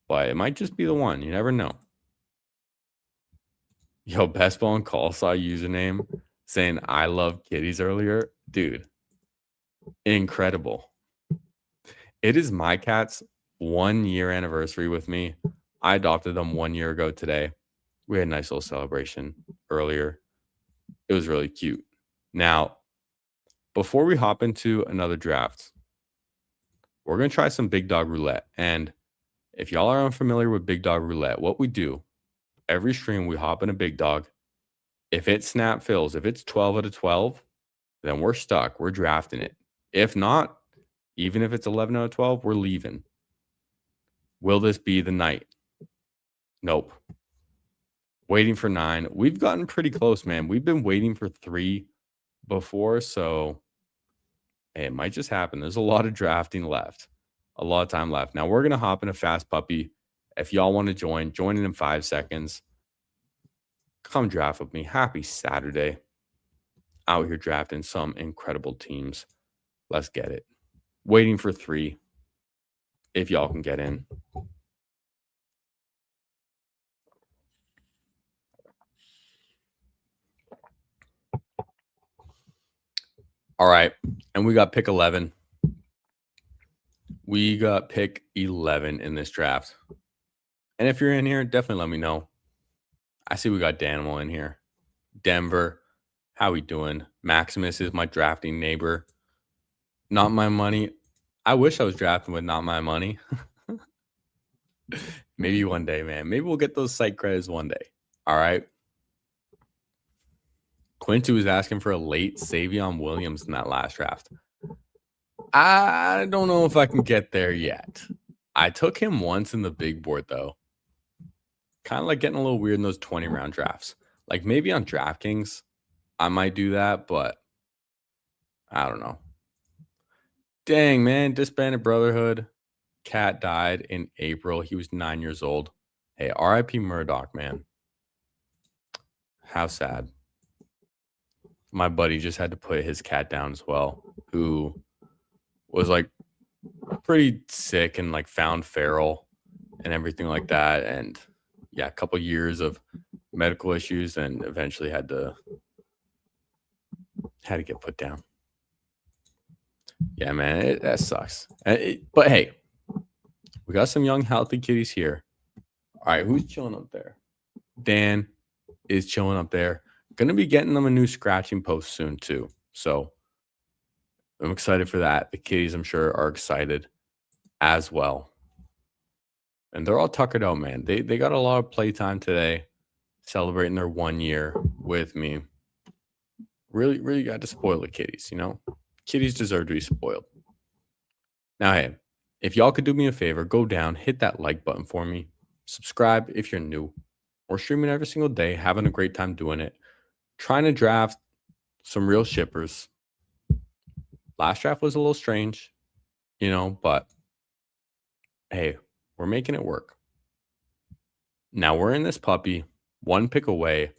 But it might just be the one. You never know. Yo, Best Ball and Call saw username saying I love kitties earlier. Dude, incredible. It is my cat's 1-year anniversary with me. I adopted them 1 year ago today. We had a nice little celebration earlier. It was really cute. Now, before we hop into another draft, we're going to try some Big Dog Roulette. And if y'all are unfamiliar with Big Dog Roulette, what we do, every stream we hop in a Big Dog. If it snap fills, if it's 12 out of 12, then we're stuck. We're drafting it. If not, even if it's 11 out of 12, we're leaving. Will this be the night? Nope. Waiting for 9. We've gotten pretty close, man. We've been waiting for 3 before, so hey, it might just happen. There's a lot of drafting left. A lot of time left. Now we're going to hop in a fast puppy. If y'all want to join in 5 seconds. Come draft with me. Happy Saturday. Out here drafting some incredible teams. Let's get it. Waiting for 3. If y'all can get in. All right. And we got pick 11. We got pick 11 in this draft. And if you're in here, definitely let me know. I see we got Danimal in here. Denver, how we doing? Maximus is my drafting neighbor. Not my money. I wish I was drafting with not my money. Maybe one day, man. Maybe we'll get those site credits one day. All right. Quintu was asking for a late Savion Williams in that last draft. I don't know if I can get there yet. I took him once in the big board, though. Kind of like getting a little weird in those 20-round drafts. Like maybe on DraftKings, I might do that, but I don't know. Dang, man. Disbanded Brotherhood. Cat died in April. He was 9 years old. Hey, R.I.P. Murdoch, man. How sad. My buddy just had to put his cat down as well, who was like pretty sick and like found feral and everything like that. And yeah, a couple years of medical issues and eventually had to get put down. Yeah, man, that sucks. But hey, we got some young, healthy kitties here. All right, who's chilling up there? Dan is chilling up there. Going to be getting them a new scratching post soon, too. So I'm excited for that. The kitties, I'm sure, are excited as well. And they're all tuckered out, man. They got a lot of playtime today, celebrating their 1 year with me. Really, really got to spoil the kitties, you know? Kitties deserve to be spoiled. Now, hey, if y'all could do me a favor, go down, hit that like button for me. Subscribe if you're new. We're streaming every single day, having a great time doing it. Trying to draft some real shippers. Last draft was a little strange, you know, but hey, we're making it work. Now we're in this puppy, 1 pick away.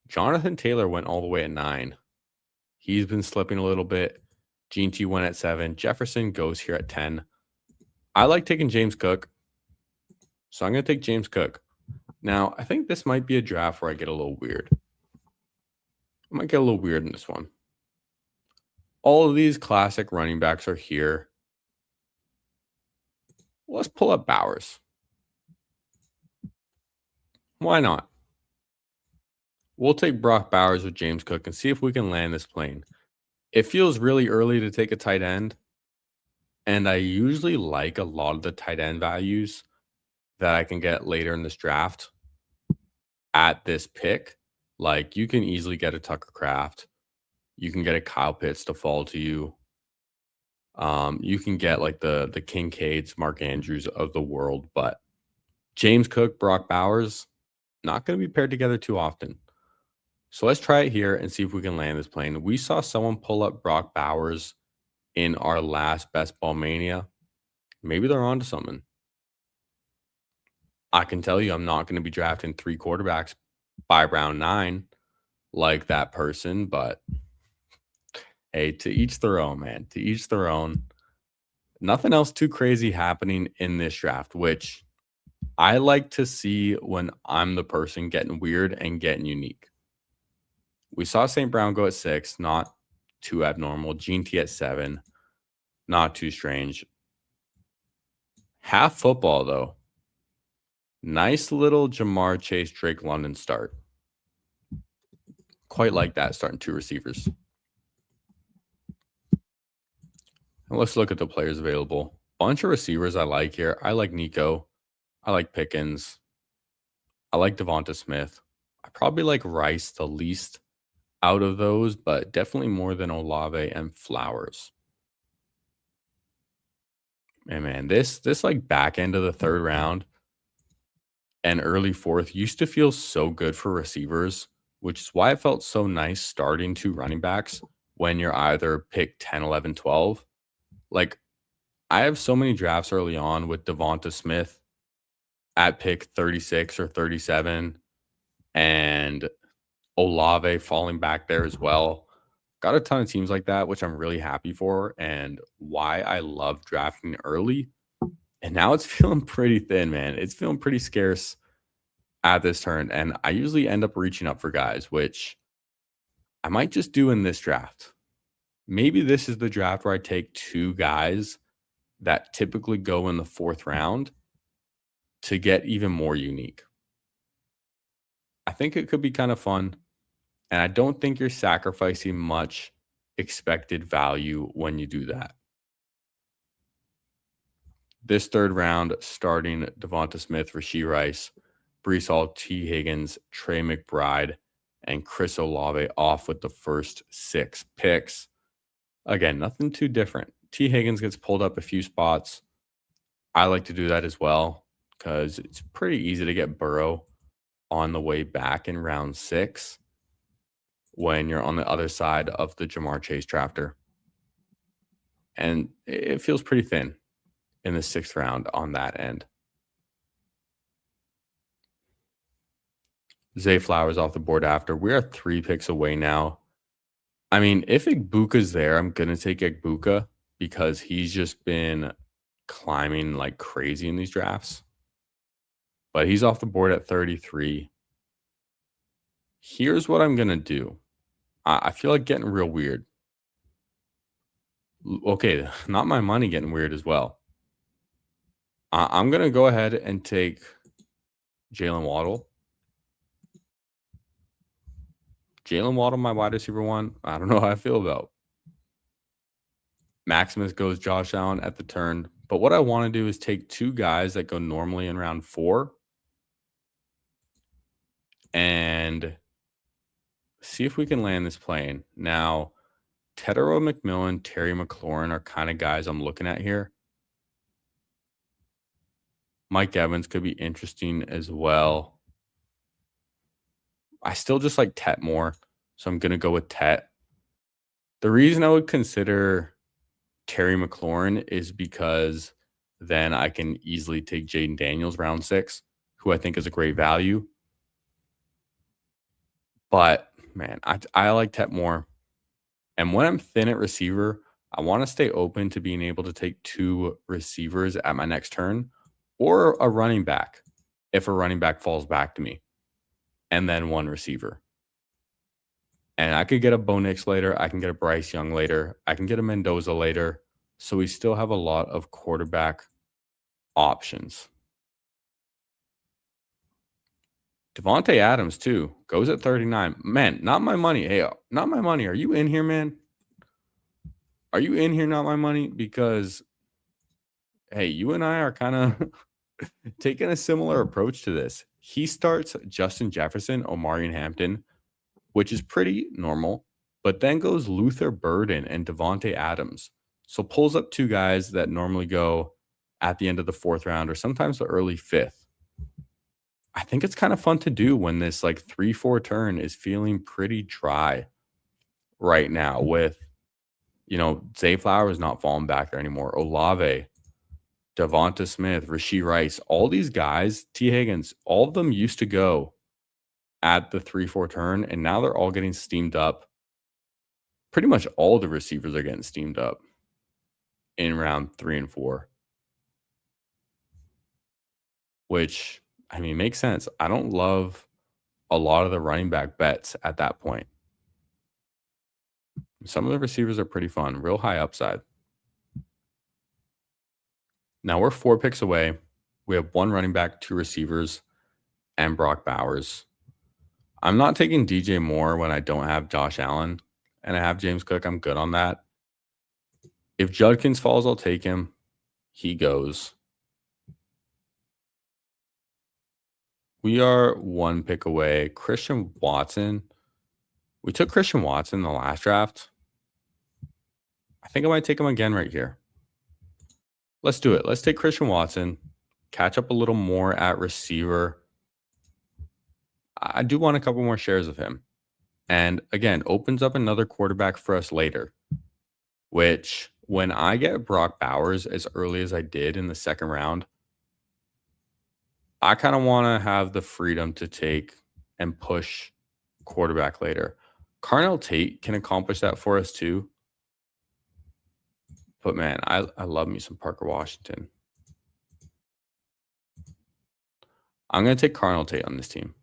Jonathan Taylor went all the way at 9. He's been slipping a little bit. Gene T went at 7. Jefferson goes here at 10. I like taking James Cook, so I'm going to take James Cook. Now, I think this might be a draft where I get a little weird. I might get a little weird in this one. All of these classic running backs are here. let's pull up Bowers. Why not? We'll take Brock Bowers with James Cook and see if we can land this plane. It feels really early to take a tight end, and I usually like a lot of the tight end values that I can get later in this draft at this pick. Like, you can easily get a Tucker Kraft. You can get a Kyle Pitts to fall to you. You can get like the Kincaids, Mark Andrews of the world, but James Cook, Brock Bowers, not going to be paired together too often. So let's try it here and see if we can land this plane. We saw someone pull up Brock Bowers in our last Best Ball Mania. Maybe they're onto something. I can tell you I'm not going to be drafting 3 quarterbacks by round 9 like that person, but hey, to each their own, man. To each their own. Nothing else too crazy happening in this draft, which I like to see when I'm the person getting weird and getting unique. We saw St. Brown go at 6, not too abnormal. Gene T at 7, not too strange. Half football, though. Nice little Jamar Chase, Drake London start. Quite like that, starting 2 receivers. And let's look at the players available. Bunch of receivers I like here. I like Nico. I like Pickens. I like Devonta Smith. I probably like Rice the least out of those, but definitely more than Olave and Flowers. And man, this like back end of the 3rd round and early 4th used to feel so good for receivers, which is why it felt so nice starting 2 running backs when you're either pick 10, 11, 12. Like, I have so many drafts early on with Devonta Smith at pick 36 or 37 and Olave falling back there as well. Got a ton of teams like that, which I'm really happy for and why I love drafting early. And now it's feeling pretty thin, man. It's feeling pretty scarce at this turn. And I usually end up reaching up for guys, which I might just do in this draft. Maybe this is the draft where I take 2 guys that typically go in the 4th round to get even more unique. I think it could be kind of fun. And I don't think you're sacrificing much expected value when you do that. This 3rd round, starting Devonta Smith, Rashee Rice, Breece Hall, T. Higgins, Trey McBride, and Chris Olave off with the first 6 picks. Again, nothing too different. T. Higgins gets pulled up a few spots. I like to do that as well because it's pretty easy to get Burrow on the way back in round 6 when you're on the other side of the Jamar Chase drafter. And it feels pretty thin in the 6th round on that end. Zay Flowers off the board after. We are 3 picks away now. I mean, if Igbuka's there, I'm going to take Igbuka because he's just been climbing like crazy in these drafts. But he's off the board at 33. Here's what I'm going to do. I feel like getting real weird. Okay, not my money getting weird as well. I'm going to go ahead and take Jalen Waddle. Jalen Waddle, my wide receiver 1. I don't know how I feel about. Maximus goes Josh Allen at the turn. But what I want to do is take 2 guys that go normally in round 4 and see if we can land this plane. Now, Tetero McMillan, Terry McLaurin are kind of guys I'm looking at here. Mike Evans could be interesting as well. I still just like Tet more, so I'm going to go with Tet. The reason I would consider Terry McLaurin is because then I can easily take Jaden Daniels round 6, who I think is a great value. But, man, I like Tet more. And when I'm thin at receiver, I want to stay open to being able to take 2 receivers at my next turn or a running back if a running back falls back to me, and then 1 receiver. And I could get a Bo Nix later. I can get a Bryce Young later. I can get a Mendoza later. So we still have a lot of quarterback options. Devontae Adams, too, goes at 39. Man, not my money. Hey, not my money. Are you in here, man? Are you in here, not my money? Because, hey, you and I are kind of taking a similar approach to this. He starts Justin Jefferson, Omarion Hampton, which is pretty normal, but then goes Luther Burden and Devontae Adams. So pulls up two guys that normally go at the end of the 4th round or sometimes the early 5th. I think it's kind of fun to do when this like 3-4 turn is feeling pretty dry right now with, Zay Flowers not falling back there anymore. Olave, Devonta Smith, Rashee Rice, all these guys, T. Higgins, all of them used to go at the 3-4 turn, and now they're all getting steamed up. Pretty much all the receivers are getting steamed up in round 3 and 4, which, I mean, makes sense. I don't love a lot of the running back bets at that point. Some of the receivers are pretty fun, real high upside. Now we're 4 picks away. We have 1 running back, 2 receivers, and Brock Bowers. I'm not taking DJ Moore when I don't have Josh Allen and I have James Cook. I'm good on that. If Judkins falls, I'll take him. He goes. We are 1 pick away. Christian Watson. We took Christian Watson in the last draft. I think I might take him again right here. Let's do it. Let's take Christian Watson, catch up a little more at receiver. I do want a couple more shares of him. And again, opens up another quarterback for us later, which when I get Brock Bowers as early as I did in the 2nd round, I kind of want to have the freedom to take and push quarterback later. Carnell Tate can accomplish that for us too. But man, I love me some Parker Washington. I'm going to take Carnell Tate on this team.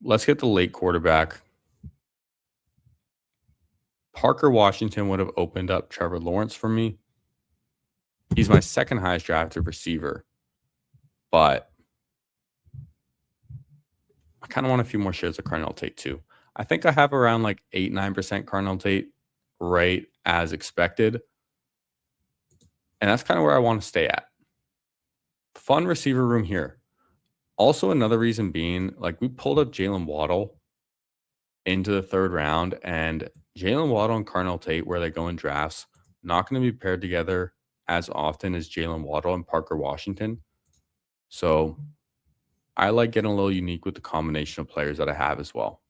Let's get the late quarterback. Parker Washington would have opened up Trevor Lawrence for me. He's my 2nd highest drafted receiver. But I kind of want a few more shares of Carnell Tate too. I think I have around like 8-9% Carnell Tate right as expected. And that's kind of where I want to stay at. Fun receiver room here. Also, another reason being, like, we pulled up Jalen Waddle into the 3rd round, and Jalen Waddle and Carnell Tate, where they go in drafts, not going to be paired together as often as Jalen Waddle and Parker Washington. So I like getting a little unique with the combination of players that I have as well.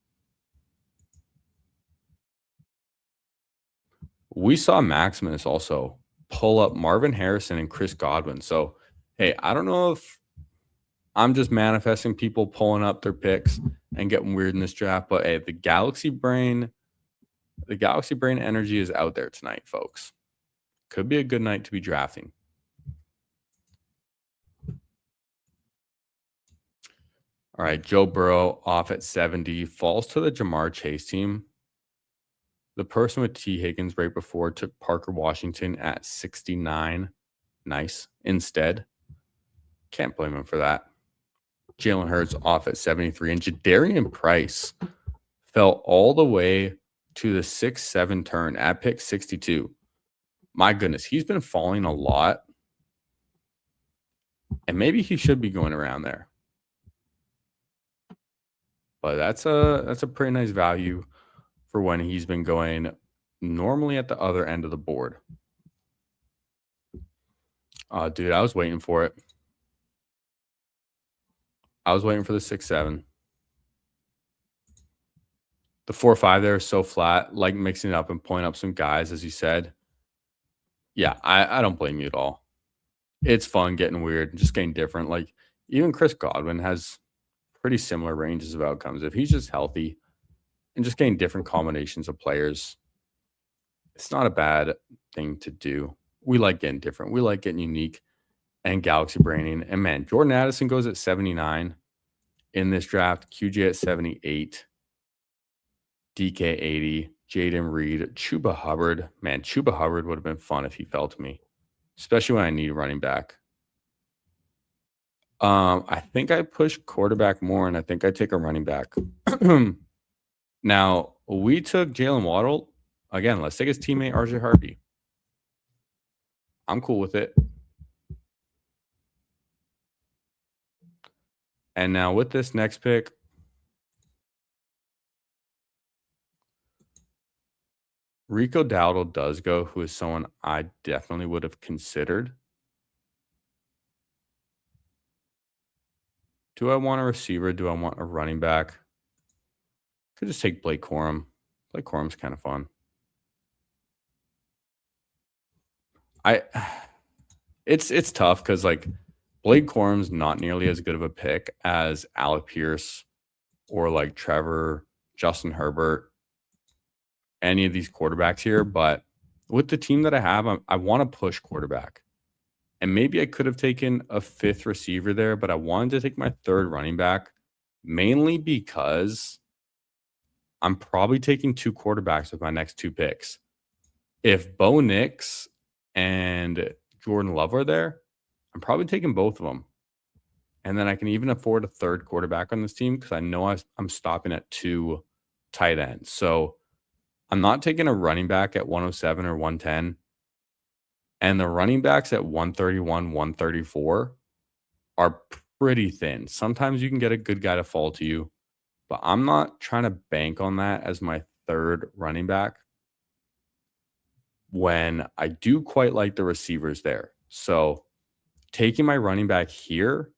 We saw Maximus also pull up Marvin Harrison and Chris Godwin. So, hey, I don't know if I'm just manifesting people pulling up their picks and getting weird in this draft, but hey, the Galaxy Brain energy is out there tonight, folks. Could be a good night to be drafting. All right, Joe Burrow off at 70, falls to the Jamar Chase team. The person with T. Higgins right before took Parker Washington at 69. Nice. Instead, can't blame him for that. Jalen Hurts off at 73. And Jadarian Price fell all the way to the 6-7 turn at pick 62. My goodness, he's been falling a lot. And maybe he should be going around there. But that's a pretty nice value for when he's been going normally at the other end of the board. Dude, I was waiting for it. I was waiting for the 6-7. The 4-5 there is so flat, like mixing it up and pulling up some guys, as you said. Yeah, I don't blame you at all. It's fun getting weird and just getting different. Like, even Chris Godwin has pretty similar ranges of outcomes. If he's just healthy and just getting different combinations of players, it's not a bad thing to do. We like getting different. We like getting unique and galaxy braining. And man, Jordan Addison goes at 79 in this draft. QJ at 78. DK 80. Jaden Reed. Chuba Hubbard. Man, Chuba Hubbard would have been fun if he fell to me. especially when I need a running back. I think I push quarterback more, and I think I take a running back. Now, we took Jalen Waddle. Again, let's take his teammate, RJ Harvey. I'm cool with it. And now with this next pick, Rico Dowdle does go, who is someone I definitely would have considered. Do I want a receiver? Do I want a running back? Could just take Blake Corum. Blake Corum's kind of fun. It's tough because like Blake Corum's not nearly as good of a pick as Alec Pierce or like Trevor, Justin Herbert, any of these quarterbacks here. But with the team that I have, I want to push quarterback. And maybe I could have taken a 5th receiver there, but I wanted to take my 3rd running back mainly because I'm probably taking 2 quarterbacks with my next 2 picks. If Bo Nix and Jordan Love are there, I'm probably taking both of them. And then I can even afford a 3rd quarterback on this team because I know I'm stopping at 2 tight ends. So I'm not taking a running back at 107 or 110. And the running backs at 131, 134 are pretty thin. Sometimes you can get a good guy to fall to you, but I'm not trying to bank on that as my 3rd running back when I do quite like the receivers there. So taking my running back here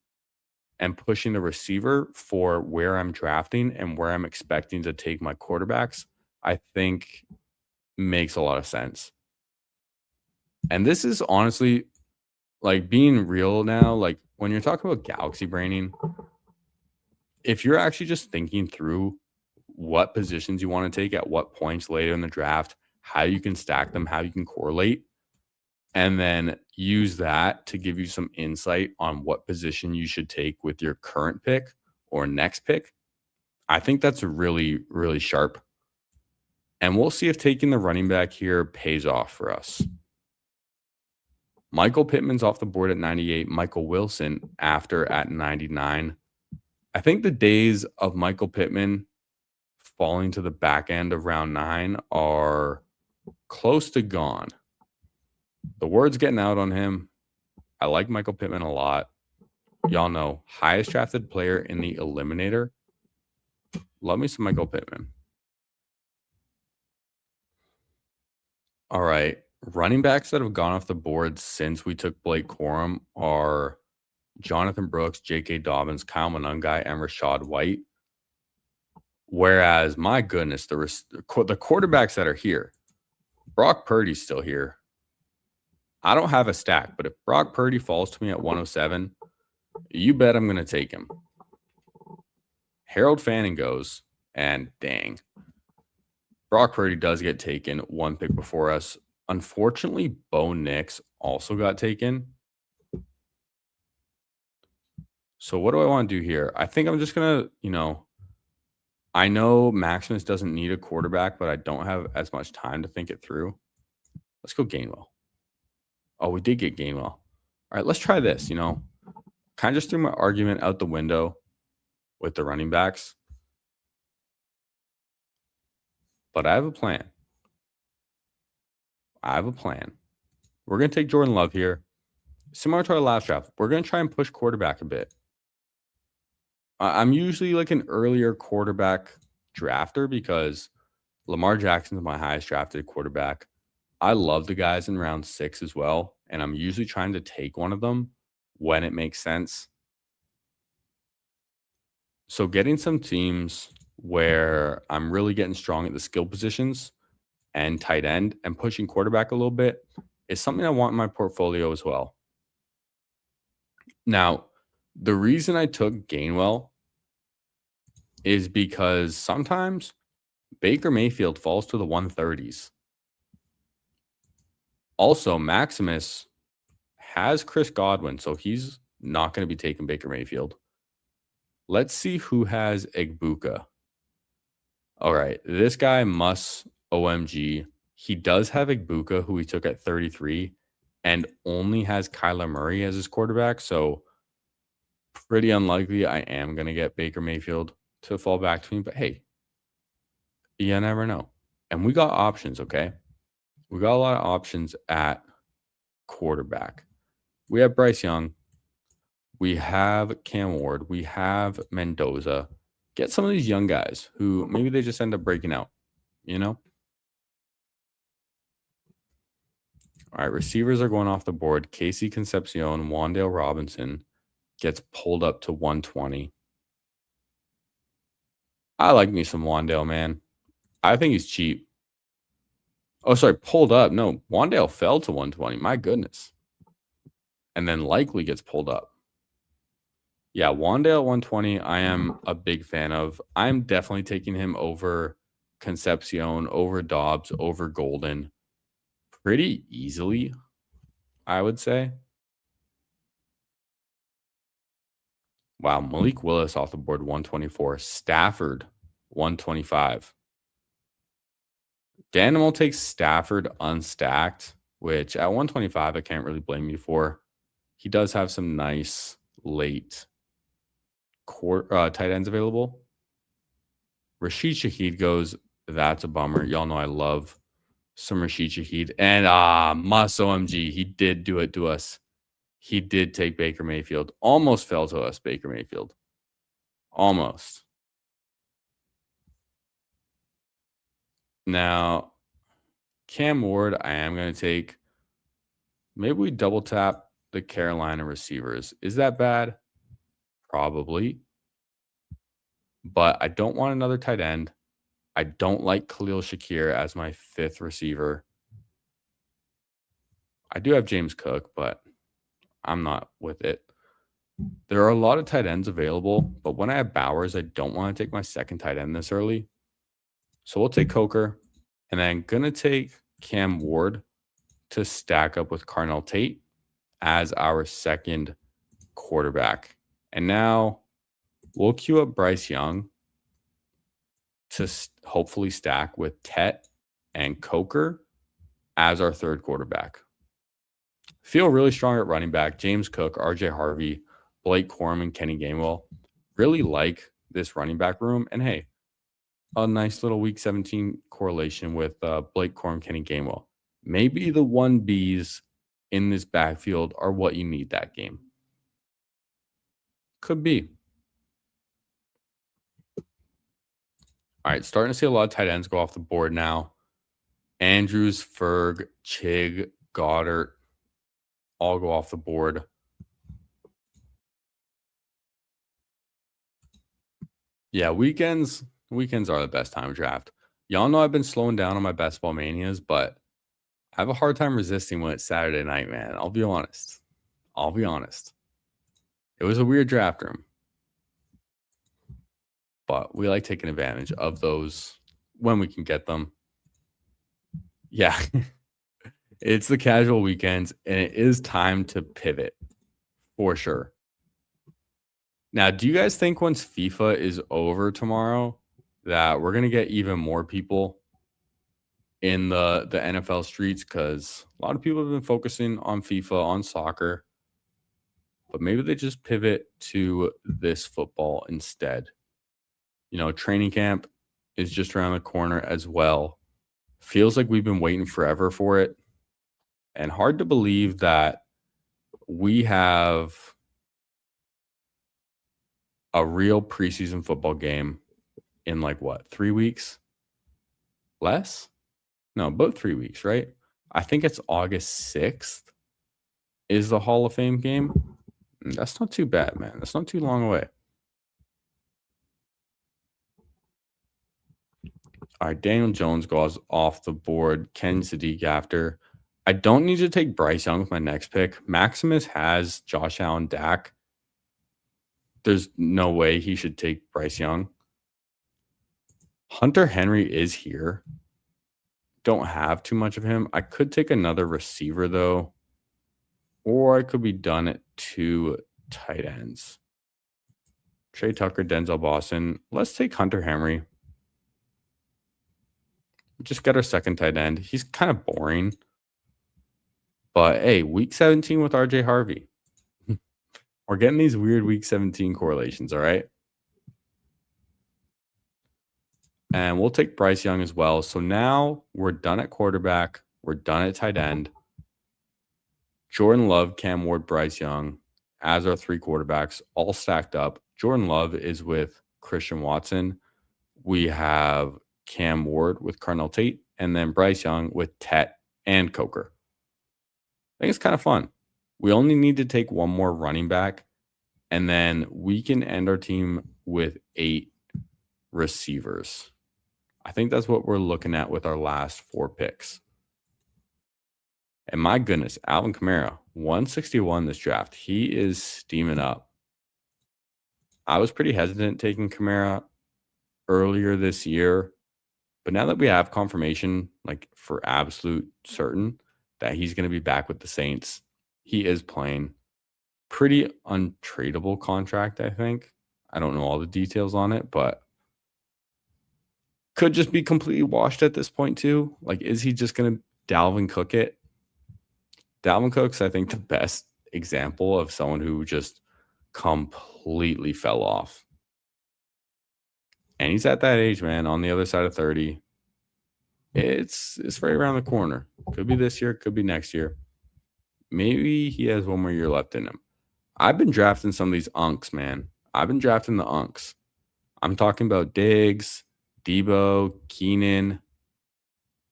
and pushing the receiver for where I'm drafting and where I'm expecting to take my quarterbacks, I think makes a lot of sense. And this is honestly like being real now, like when you're talking about galaxy braining, if you're actually just thinking through what positions you want to take at what points later in the draft, how you can stack them, how you can correlate, and then use that to give you some insight on what position you should take with your current pick or next pick, I think that's really, really sharp. And we'll see if taking the running back here pays off for us. Michael Pittman's off the board at 98. Michael Wilson after at 99. I think the days of Michael Pittman falling to the back end of round 9 are close to gone. The word's getting out on him. I like Michael Pittman a lot. Y'all know, highest drafted player in the Eliminator. Love me some Michael Pittman. All right. Running backs that have gone off the board since we took Blake Corum are Jonathan Brooks, J.K. Dobbins, Kyle Monangai, and Rachaad White. Whereas, my goodness, the quarterbacks that are here, Brock Purdy's still here. I don't have a stack, but if Brock Purdy falls to me at 107, you bet I'm going to take him. Harold Fanning goes, and dang. Brock Purdy does get taken 1 pick before us. Unfortunately, Bo Nix also got taken. So what do I want to do here? I think I'm just going to, I know Maximus doesn't need a quarterback, but I don't have as much time to think it through. Let's go Gainwell. Oh, we did get Gainwell. All right, let's try this, Kind of just threw my argument out the window with the running backs. But I have a plan. We're going to take Jordan Love here. Similar to our last draft, we're going to try and push quarterback a bit. I'm usually like an earlier quarterback drafter because Lamar Jackson's my highest drafted quarterback. I love the guys in round 6 as well, and I'm usually trying to take one of them when it makes sense. So getting some teams where I'm really getting strong at the skill positions and tight end and pushing quarterback a little bit is something I want in my portfolio as well. Now, the reason I took Gainwell is because sometimes Baker Mayfield falls to the 130s. Also, Maximus has Chris Godwin, so he's not going to be taking Baker Mayfield. Let's see who has Egbuka. All right, this guy must OMG. He does have Egbuka, who he took at 33. and only has Kyler Murray as his quarterback. So pretty unlikely I am going to get Baker Mayfield to fall back to me. But hey, you never know. And we got options, okay? We got a lot of options at quarterback. We have Bryce Young. We have Cam Ward. We have Mendoza. Get some of these young guys who maybe they just end up breaking out, you know? All right, receivers are going off the board. Casey Concepcion, Wan'Dale Robinson gets pulled up to 120. I like me some Wan'Dale, man. I think he's cheap. Oh, sorry, pulled up. No, Wan'Dale fell to 120. My goodness. And then likely gets pulled up. Yeah, Wan'Dale 120, I am a big fan of. I'm definitely taking him over Concepcion, over Dobbs, over Golden pretty easily, I would say. Wow, Malik Willis off the board 124. Stafford 125. Danimal takes Stafford unstacked, which at 125 I can't really blame you for. He does have some nice late tight ends available. Rashid Shaheed goes, that's a bummer. Y'all know I love some Rashid Shaheed. And Mus OMG, he did do it to us. He did take Baker Mayfield. Almost fell to us, Baker Mayfield. Almost. Now, Cam Ward, I am going to take. Maybe we double tap the Carolina receivers. Is that bad? Probably. But I don't want another tight end. I don't like Khalil Shakir as my fifth receiver. I do have James Cook, but I'm not with it. There are a lot of tight ends available, but when I have Bowers, I don't want to take my second tight end this early. So we'll take Coker, and then going to take Cam Ward to stack up with Carnell Tate as our second quarterback. And now we'll queue up Bryce Young to hopefully stack with Tet and Coker as our third quarterback. Feel really strong at running back. James Cook, RJ Harvey, Blake Corum, and Kenny Gainwell. Really like this running back room. And hey, a nice little week 17 correlation with Blake Corum, Kenny Gainwell. Maybe the 1Bs in this backfield are what you need that game. Could be. All right, starting to see a lot of tight ends go off the board now. Andrews, Ferg, Chig, Goddard all go off the board. Yeah, weekends are the best time to draft. Y'all know I've been slowing down on my best ball manias, but I have a hard time resisting when it's Saturday night, man. I'll be honest. It was a weird draft room. But we like taking advantage of those when we can get them. Yeah. It's the casual weekends, and it is time to pivot for sure. Now, do you guys think once FIFA is over tomorrow that we're going to get even more people in the NFL streets? Because a lot of people have been focusing on FIFA, on soccer, but maybe they just pivot to this football instead. You know, training camp is just around the corner as well. Feels like we've been waiting forever for it. And hard to believe that we have a real preseason football game in like what, 3 weeks? Less? No, about 3 weeks, right? I think it's August 6th is the Hall of Fame game. That's not too bad, man. That's not too long away. All right, Daniel Jones goes off the board. Ken Sadiq after. I don't need to take Bryce Young with my next pick. Maximus has Josh Allen, Dak. There's no way he should take Bryce Young. Hunter Henry is here. Don't have too much of him. I could take another receiver, though. Or I could be done at 2 tight ends. Trey Tucker, Denzel Boston. Let's take Hunter Henry. Just get our second tight end. He's kind of boring. But hey, week 17 with RJ Harvey. We're getting these weird week 17 correlations, all right? And we'll take Bryce Young as well. So now we're done at quarterback. We're done at tight end. Jordan Love, Cam Ward, Bryce Young as our 3 quarterbacks, all stacked up. Jordan Love is with Christian Watson. We have Cam Ward with Carnell Tate, and then Bryce Young with Tet and Coker. I think it's kind of fun. We only need to take one more running back, and then we can end our team with 8 receivers. I think that's what we're looking at with our last 4 picks. And my goodness, Alvin Kamara, 161 this draft. He is steaming up. I was pretty hesitant taking Kamara earlier this year, but now that we have confirmation, like for absolute certain, that he's going to be back with the Saints, he is playing. Pretty untradeable contract, I think. I don't know all the details on it, but could just be completely washed at this point too. Like, is he just going to Dalvin Cook it? Dalvin Cook's, I think, the best example of someone who just completely fell off. And he's at that age, man, on the other side of 30. It's right around the corner. Could be this year, could be next year. Maybe he has one more year left in him. I've been drafting some of these unks, man. I've been drafting the unks. I'm talking about Diggs, Debo, Keenan.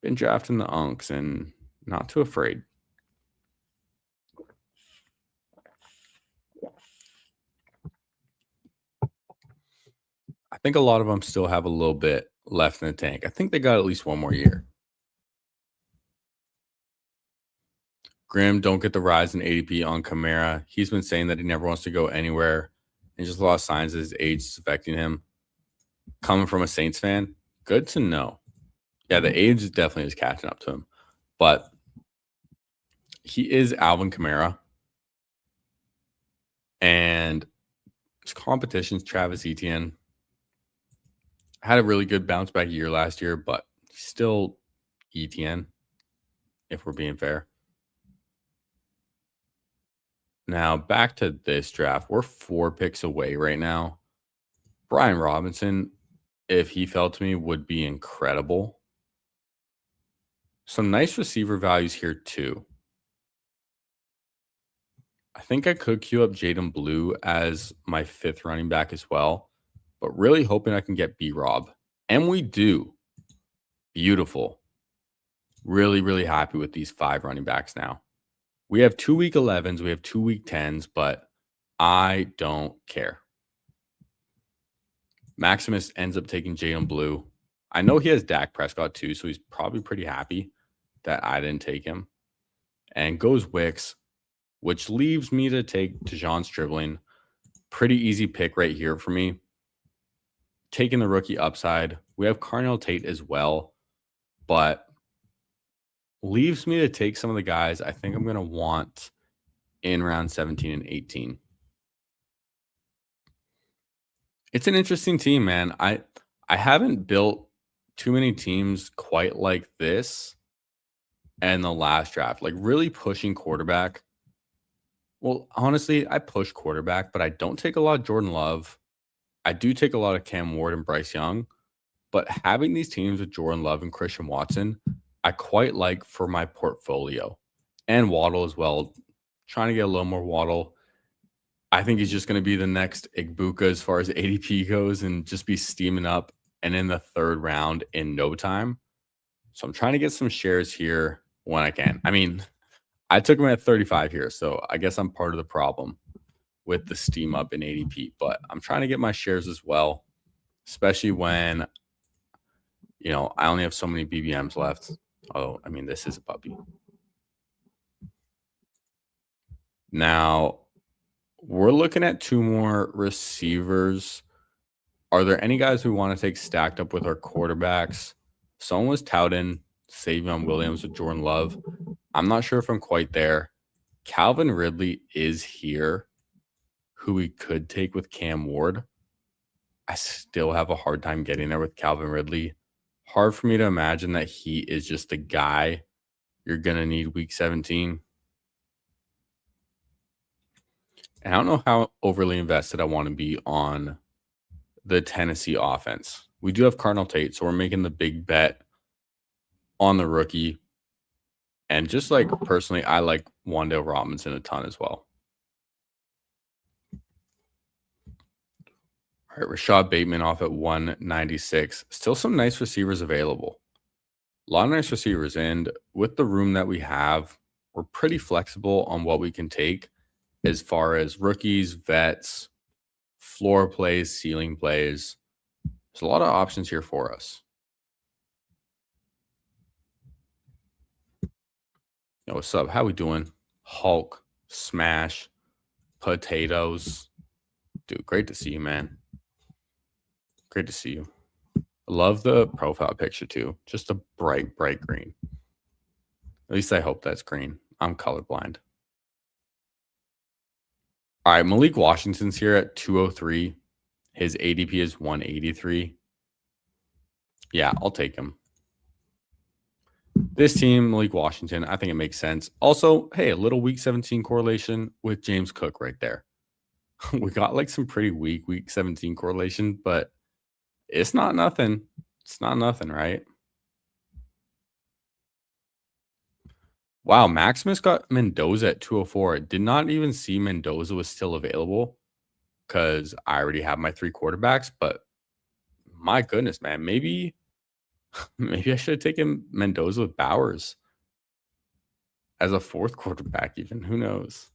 Been drafting the unks and not too afraid. I think a lot of them still have a little bit left in the tank. I think they got at least one more year. Grim, don't get the rise in ADP on Kamara. He's been saying that he never wants to go anywhere and just a lot of signs that his age is affecting him. Coming from a Saints fan, good to know. Yeah, the age definitely is catching up to him. But he is Alvin Kamara. And his competition's Travis Etienne. Had a really good bounce back year last year, but still Etienne, if we're being fair. Now, back to this draft. We're 4 picks away right now. Brian Robinson, if he fell to me, would be incredible. Some nice receiver values here, too. I think I could queue up Jaden Blue as my 5th running back as well, but really hoping I can get B-Rob. And we do. Beautiful. Really, really happy with these 5 running backs now. We have 2 week 11s, we have 2 week 10s, but I don't care. Maximus ends up taking Jaden Blue. I know he has Dak Prescott too, so he's probably pretty happy that I didn't take him. And goes Wicks, which leaves me to take DeJon Stribling. Pretty easy pick right here for me. Taking the rookie upside. We have Carnell Tate as well, but leaves me to take some of the guys I think I'm going to want in round 17 and 18. It's an interesting team, man. I haven't built too many teams quite like this and the last draft, like really pushing quarterback. Well, honestly, I push quarterback, but I don't take a lot of Jordan Love. I do take a lot of Cam Ward and Bryce Young, but having these teams with Jordan Love and Christian Watson, I quite like for my portfolio. And Waddle as well. Trying to get a little more Waddle. I think he's just going to be the next Igbuka as far as ADP goes and just be steaming up and in the 3rd round in no time. So I'm trying to get some shares here when I can. I mean, I took him at 35 here, so I guess I'm part of the problem with the steam up in ADP. But I'm trying to get my shares as well, especially when, I only have so many BBMs left. Oh, I mean, this is a puppy. Now, we're looking at 2 more receivers. Are there any guys we want to take stacked up with our quarterbacks? Someone was touting Savion Williams with Jordan Love. I'm not sure if I'm quite there. Calvin Ridley is here, who we could take with Cam Ward. I still have a hard time getting there with Calvin Ridley. Hard for me to imagine that he is just the guy you're going to need week 17. And I don't know how overly invested I want to be on the Tennessee offense. We do have Cardinal Tate, so we're making the big bet on the rookie. And just like personally, I like Wan'Dale Robinson a ton as well. All right, Rashad Bateman off at 196. Still some nice receivers available. A lot of nice receivers. And with the room that we have, we're pretty flexible on what we can take as far as rookies, vets, floor plays, ceiling plays. There's a lot of options here for us. Yo, what's up? How we doing? Hulk, Smash, Potatoes. Dude, great to see you, man. Great to see you. Love the profile picture too. Just a bright, bright green. At least I hope that's green. I'm colorblind. All right, Malik Washington's here at 203. His ADP is 183. Yeah, I'll take him. This team, Malik Washington, I think it makes sense. Also, hey, a little week 17 correlation with James Cook right there. We got like some pretty weak week 17 correlation, but it's not nothing. It's not nothing, right? Wow, Maximus got Mendoza at 204. I did not even see Mendoza was still available because I already have my 3 quarterbacks, but my goodness, man, maybe I should have taken Mendoza with Bowers as a 4th quarterback even. Who knows?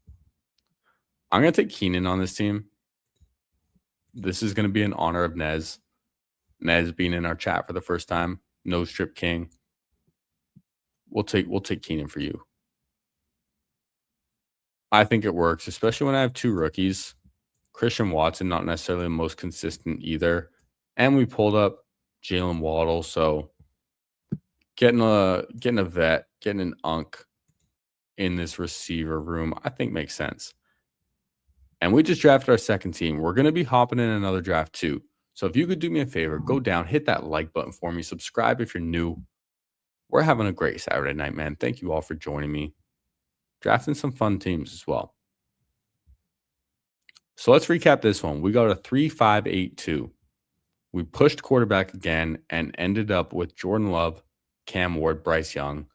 I'm going to take Keenan on this team. This is going to be in honor of Nez. Nez being in our chat for the first time. No strip king. We'll take Keenan for you. I think it works, especially when I have 2 rookies. Christian Watson, not necessarily the most consistent either. And we pulled up Jalen Waddle, so getting a vet, getting an unk in this receiver room, I think makes sense. And we just drafted our 2nd team. We're going to be hopping in another draft too. So if you could do me a favor, go down, hit that like button for me, subscribe if you're new. We're having a great Saturday night, man. Thank you all for joining me. Drafting some fun teams as well. So let's recap this one. We got a 3-5-8-2. We pushed quarterback again and ended up with Jordan Love, Cam Ward, Bryce Young.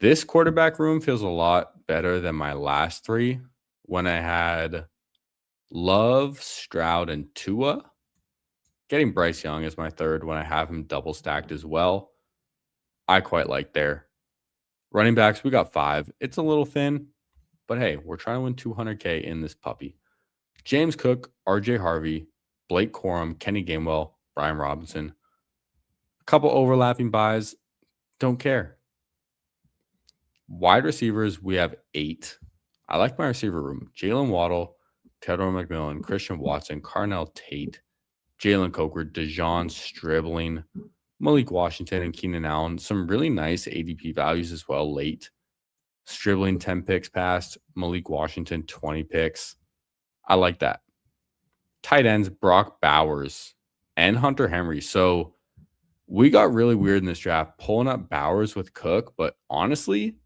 This quarterback room feels a lot better than my last 3 when I had Love, Stroud, and Tua. Getting Bryce Young as my 3rd when I have him double stacked as well. I quite like there. Running backs, we got 5. It's a little thin, but hey, we're trying to win $200K in this puppy. James Cook, RJ Harvey, Blake Corum, Kenny Gainwell, Brian Robinson. A couple overlapping buys. Don't care. Wide receivers, we have 8. I like my receiver room. Jalen Waddle, Theodore McMillan, Christian Watson, Carnell Tate, Jalen Coker, Dejon Stribling, Malik Washington, and Keenan Allen. Some really nice ADP values as well late. Stribling 10 picks past, Malik Washington 20 picks. I like that. Tight ends, Brock Bowers and Hunter Henry. So we got really weird in this draft, pulling up Bowers with Cook, but honestly,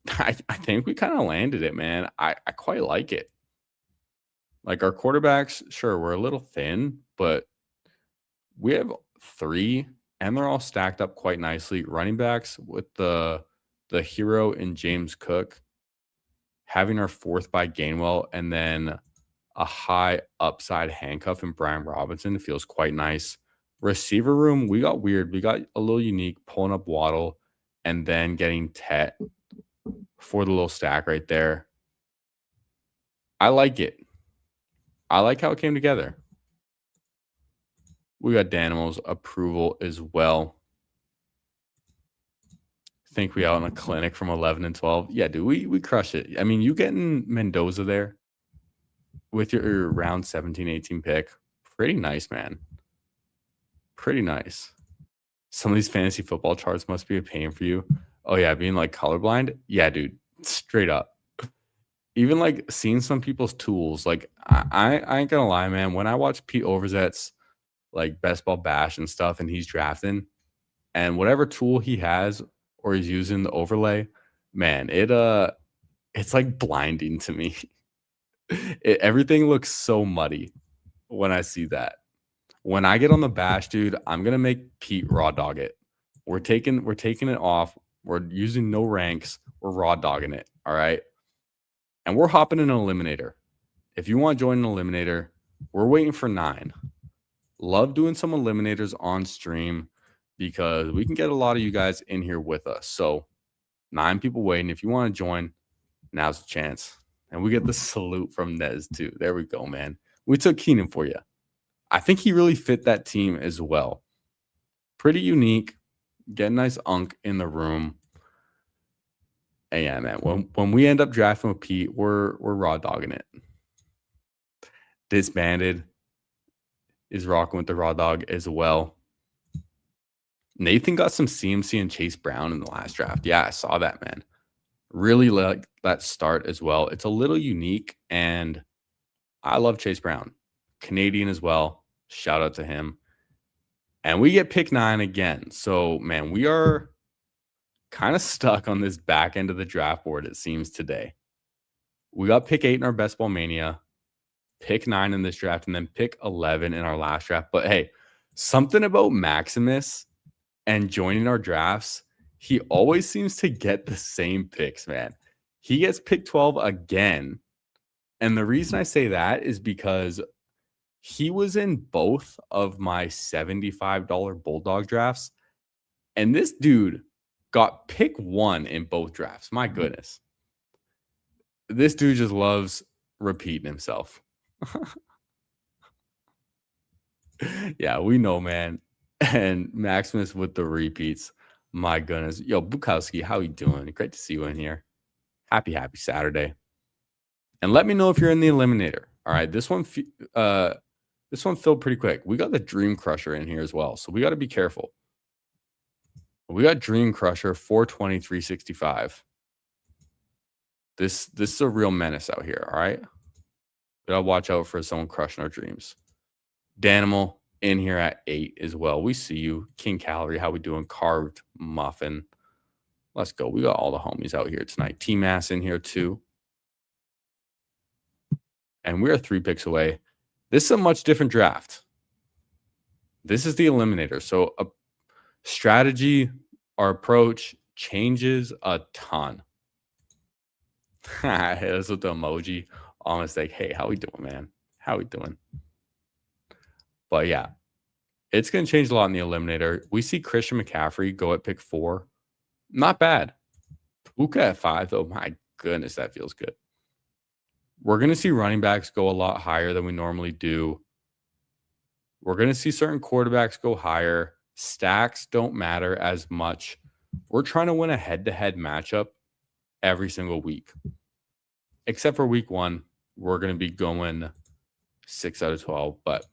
I think we kind of landed it, man. I quite like it. Like our quarterbacks, sure, we're a little thin, but we have 3, and they're all stacked up quite nicely. Running backs with the hero in James Cook, having our 4th by Gainwell, and then a high upside handcuff in Brian Robinson feels quite nice. Receiver room, we got weird. We got a little unique, pulling up Waddle and then getting Tet for the little stack right there. I like it. I like how it came together. We got Danimal's approval as well. Think we out in a clinic from 11 and 12. Yeah, dude, we crush it. I mean, you getting Mendoza there with your round 17, 18 pick. Pretty nice, man. Pretty nice. Some of these fantasy football charts must be a pain for you. Oh, yeah, being like colorblind. Yeah, dude, straight up. Even like seeing some people's tools. Like, I ain't gonna lie, man. When I watch Pete Overzet's like Best Ball Bash and stuff, and he's drafting, and whatever tool he has or he's using the overlay, man, it's like blinding to me. Everything looks so muddy when I see that. When I get on the bash, dude, I'm gonna make Pete raw dog it. We're taking it off. We're using no ranks. We're raw dogging it. All right. And we're hopping in an eliminator. If you want to join an eliminator, we're waiting for 9. Love doing some eliminators on stream because we can get a lot of you guys in here with us. So 9 people waiting. If you want to join, now's the chance. And we get the salute from Nez too. There we go, man. We took Keenan for you. I think he really fit that team as well. Pretty unique. Get a nice unk in the room. And yeah, man. When we end up drafting with Pete, we're raw dogging it. Disbanded is rocking with the raw dog as well. Nathan got some CMC and Chase Brown in the last draft. Yeah, I saw that, man. Really like that start as well. It's a little unique, and I love Chase Brown. Canadian as well. Shout out to him. And we get pick 9 again. So, man, we are kind of stuck on this back end of the draft board, it seems, today. We got pick 8 in our Best Ball Mania, pick 9 in this draft, and then pick 11 in our last draft. But hey, something about Maximus and joining our drafts, he always seems to get the same picks, man. He gets pick 12 again. And the reason I say that is because he was in both of my $75 Bulldog drafts. And this dude got pick 1 in both drafts. My goodness. This dude just loves repeating himself. Yeah, we know, man. And Maximus with the repeats. My goodness. Yo, Bukowski, how you doing? Great to see you in here. Happy Saturday. And let me know if you're in the eliminator. All right. This one filled pretty quick. We got the Dream Crusher in here as well. So we got to be careful. We got Dream Crusher 420, 365. This is a real menace out here. All right. We gotta watch out for someone crushing our dreams. Danimal in here at 8 as well. We see you. King Calorie, how we doing? Carved Muffin. Let's go. We got all the homies out here tonight. T-Mass in here too. And we're 3 picks away. This is a much different draft. This is the eliminator. So a strategy, our approach changes a ton. That's with the emoji. Almost like, hey, how we doing, man? How we doing? But yeah, it's going to change a lot in the eliminator. We see Christian McCaffrey go at pick 4. Not bad. Puka at 5, though. My goodness, that feels good. We're going to see running backs go a lot higher than we normally do. We're going to see certain quarterbacks go higher. Stacks don't matter as much. We're trying to win a head-to-head matchup every single week. Except for week 1, we're going to be going 6 out of 12. But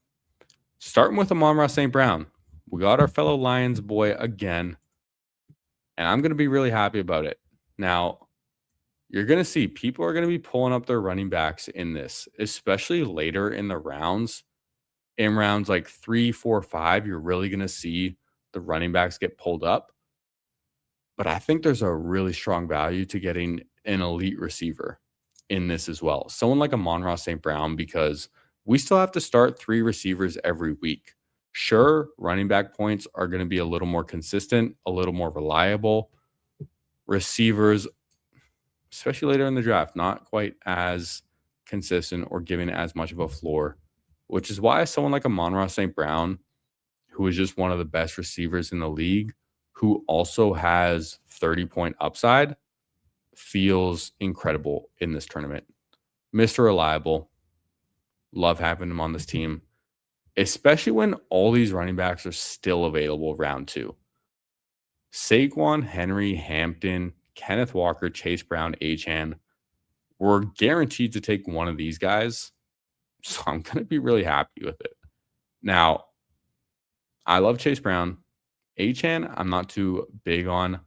starting with Amon-Ra St. Brown, we got our fellow Lions boy again. And I'm going to be really happy about it. Now, you're going to see people are going to be pulling up their running backs in this, especially later in the rounds. In rounds like 3, 4, 5, you're really going to see the running backs get pulled up. But I think there's a really strong value to getting an elite receiver in this as well. Someone like Amon-Ra St. Brown, because we still have to start 3 receivers every week. Sure, running back points are going to be a little more consistent, a little more reliable. Receivers, especially later in the draft, not quite as consistent or giving as much of a floor, which is why someone like Amon-Ra St. Brown, who is just one of the best receivers in the league, who also has 30-point upside, feels incredible in this tournament. Mr. Reliable. Love having him on this team, especially when all these running backs are still available round 2. Saquon, Henry, Hampton, Kenneth Walker, Chase Brown, Achane. We're guaranteed to take one of these guys. So I'm going to be really happy with it. Now, I love Chase Brown. Achane, I'm not too big on.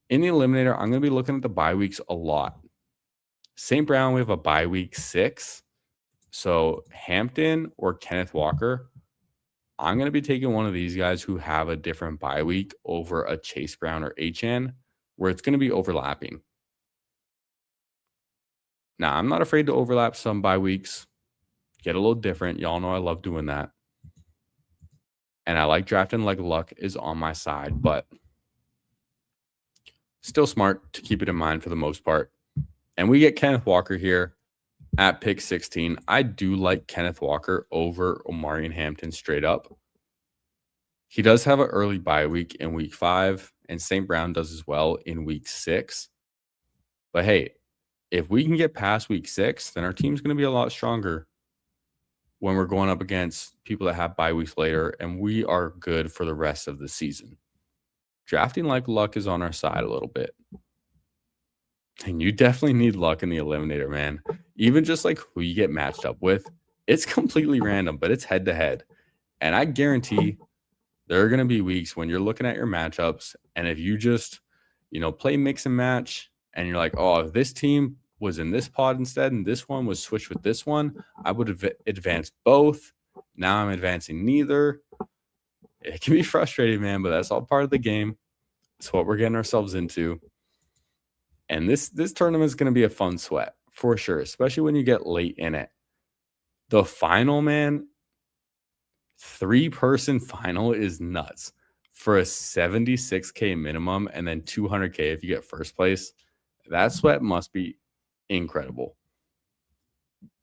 In the eliminator, I'm going to be looking at the bye weeks a lot. St. Brown, we have a bye week 6. So Hampton or Kenneth Walker, I'm going to be taking one of these guys who have a different bye week over a Chase Brown or Achane, where it's going to be overlapping. Now, I'm not afraid to overlap some bye weeks, get a little different. Y'all know I love doing that. And I like drafting like luck is on my side, but still smart to keep it in mind for the most part. And we get Kenneth Walker here at pick 16. I do like Kenneth Walker over Omarion Hampton straight up. He does have an early bye week in week 5, and St. Brown does as well in week 6. But hey, if we can get past week 6, then our team's going to be a lot stronger when we're going up against people that have bye weeks later, and we are good for the rest of the season. Drafting like luck is on our side a little bit. And you definitely need luck in the eliminator, man. Even just like who you get matched up with, it's completely random, but it's head to head. And I guarantee there are going to be weeks when you're looking at your matchups, and if you just, play mix and match, and you're like, oh, if this team was in this pod instead, and this one was switched with this one, I would have advanced both. Now I'm advancing neither. It can be frustrating, man, but that's all part of the game. It's what we're getting ourselves into. And this tournament is going to be a fun sweat for sure, especially when you get late in it. The final, man, 3-person final is nuts for a 76K minimum and then 200K if you get first place. That sweat must be incredible.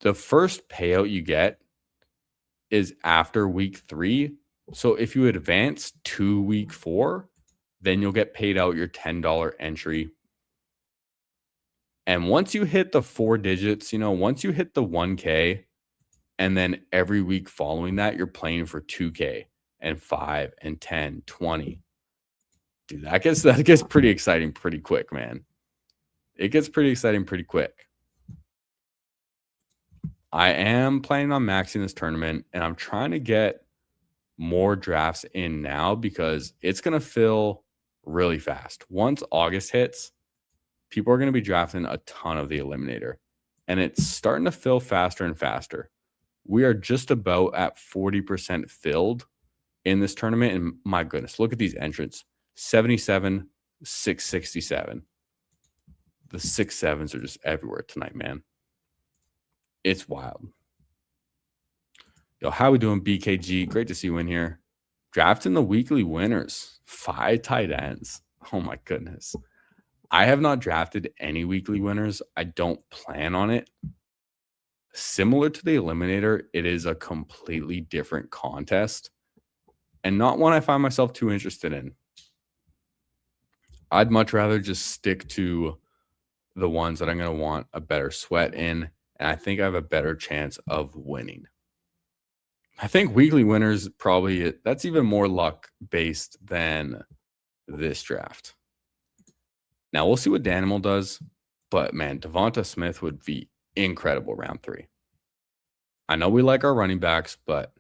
The first payout you get is after week 3. So if you advance to week 4, then you'll get paid out your $10 entry. And once you hit the 4 digits, once you hit the 1K, and then every week following that, you're playing for 2K and 5 and 10, 20. Dude, that gets pretty exciting pretty quick, man. It gets pretty exciting pretty quick. I am planning on maxing this tournament, and I'm trying to get more drafts in now because it's going to fill really fast. Once August hits, people are going to be drafting a ton of the eliminator, and it's starting to fill faster and faster. We are just about at 40% filled in this tournament. And my goodness, look at these entrants. 77, 667. The 6-7s are just everywhere tonight, man. It's wild. Yo, how we doing, BKG? Great to see you in here. Drafting the weekly winners. 5 tight ends. Oh, my goodness. I have not drafted any weekly winners. I don't plan on it. Similar to the eliminator, it is a completely different contest and not one I find myself too interested in. I'd much rather just stick to the ones that I'm going to want a better sweat in, and I think I have a better chance of winning. I think weekly winners probably, that's even more luck based than this draft. Now we'll see what Danimal does, but man, Devonta Smith would be incredible round 3. I know we like our running backs, but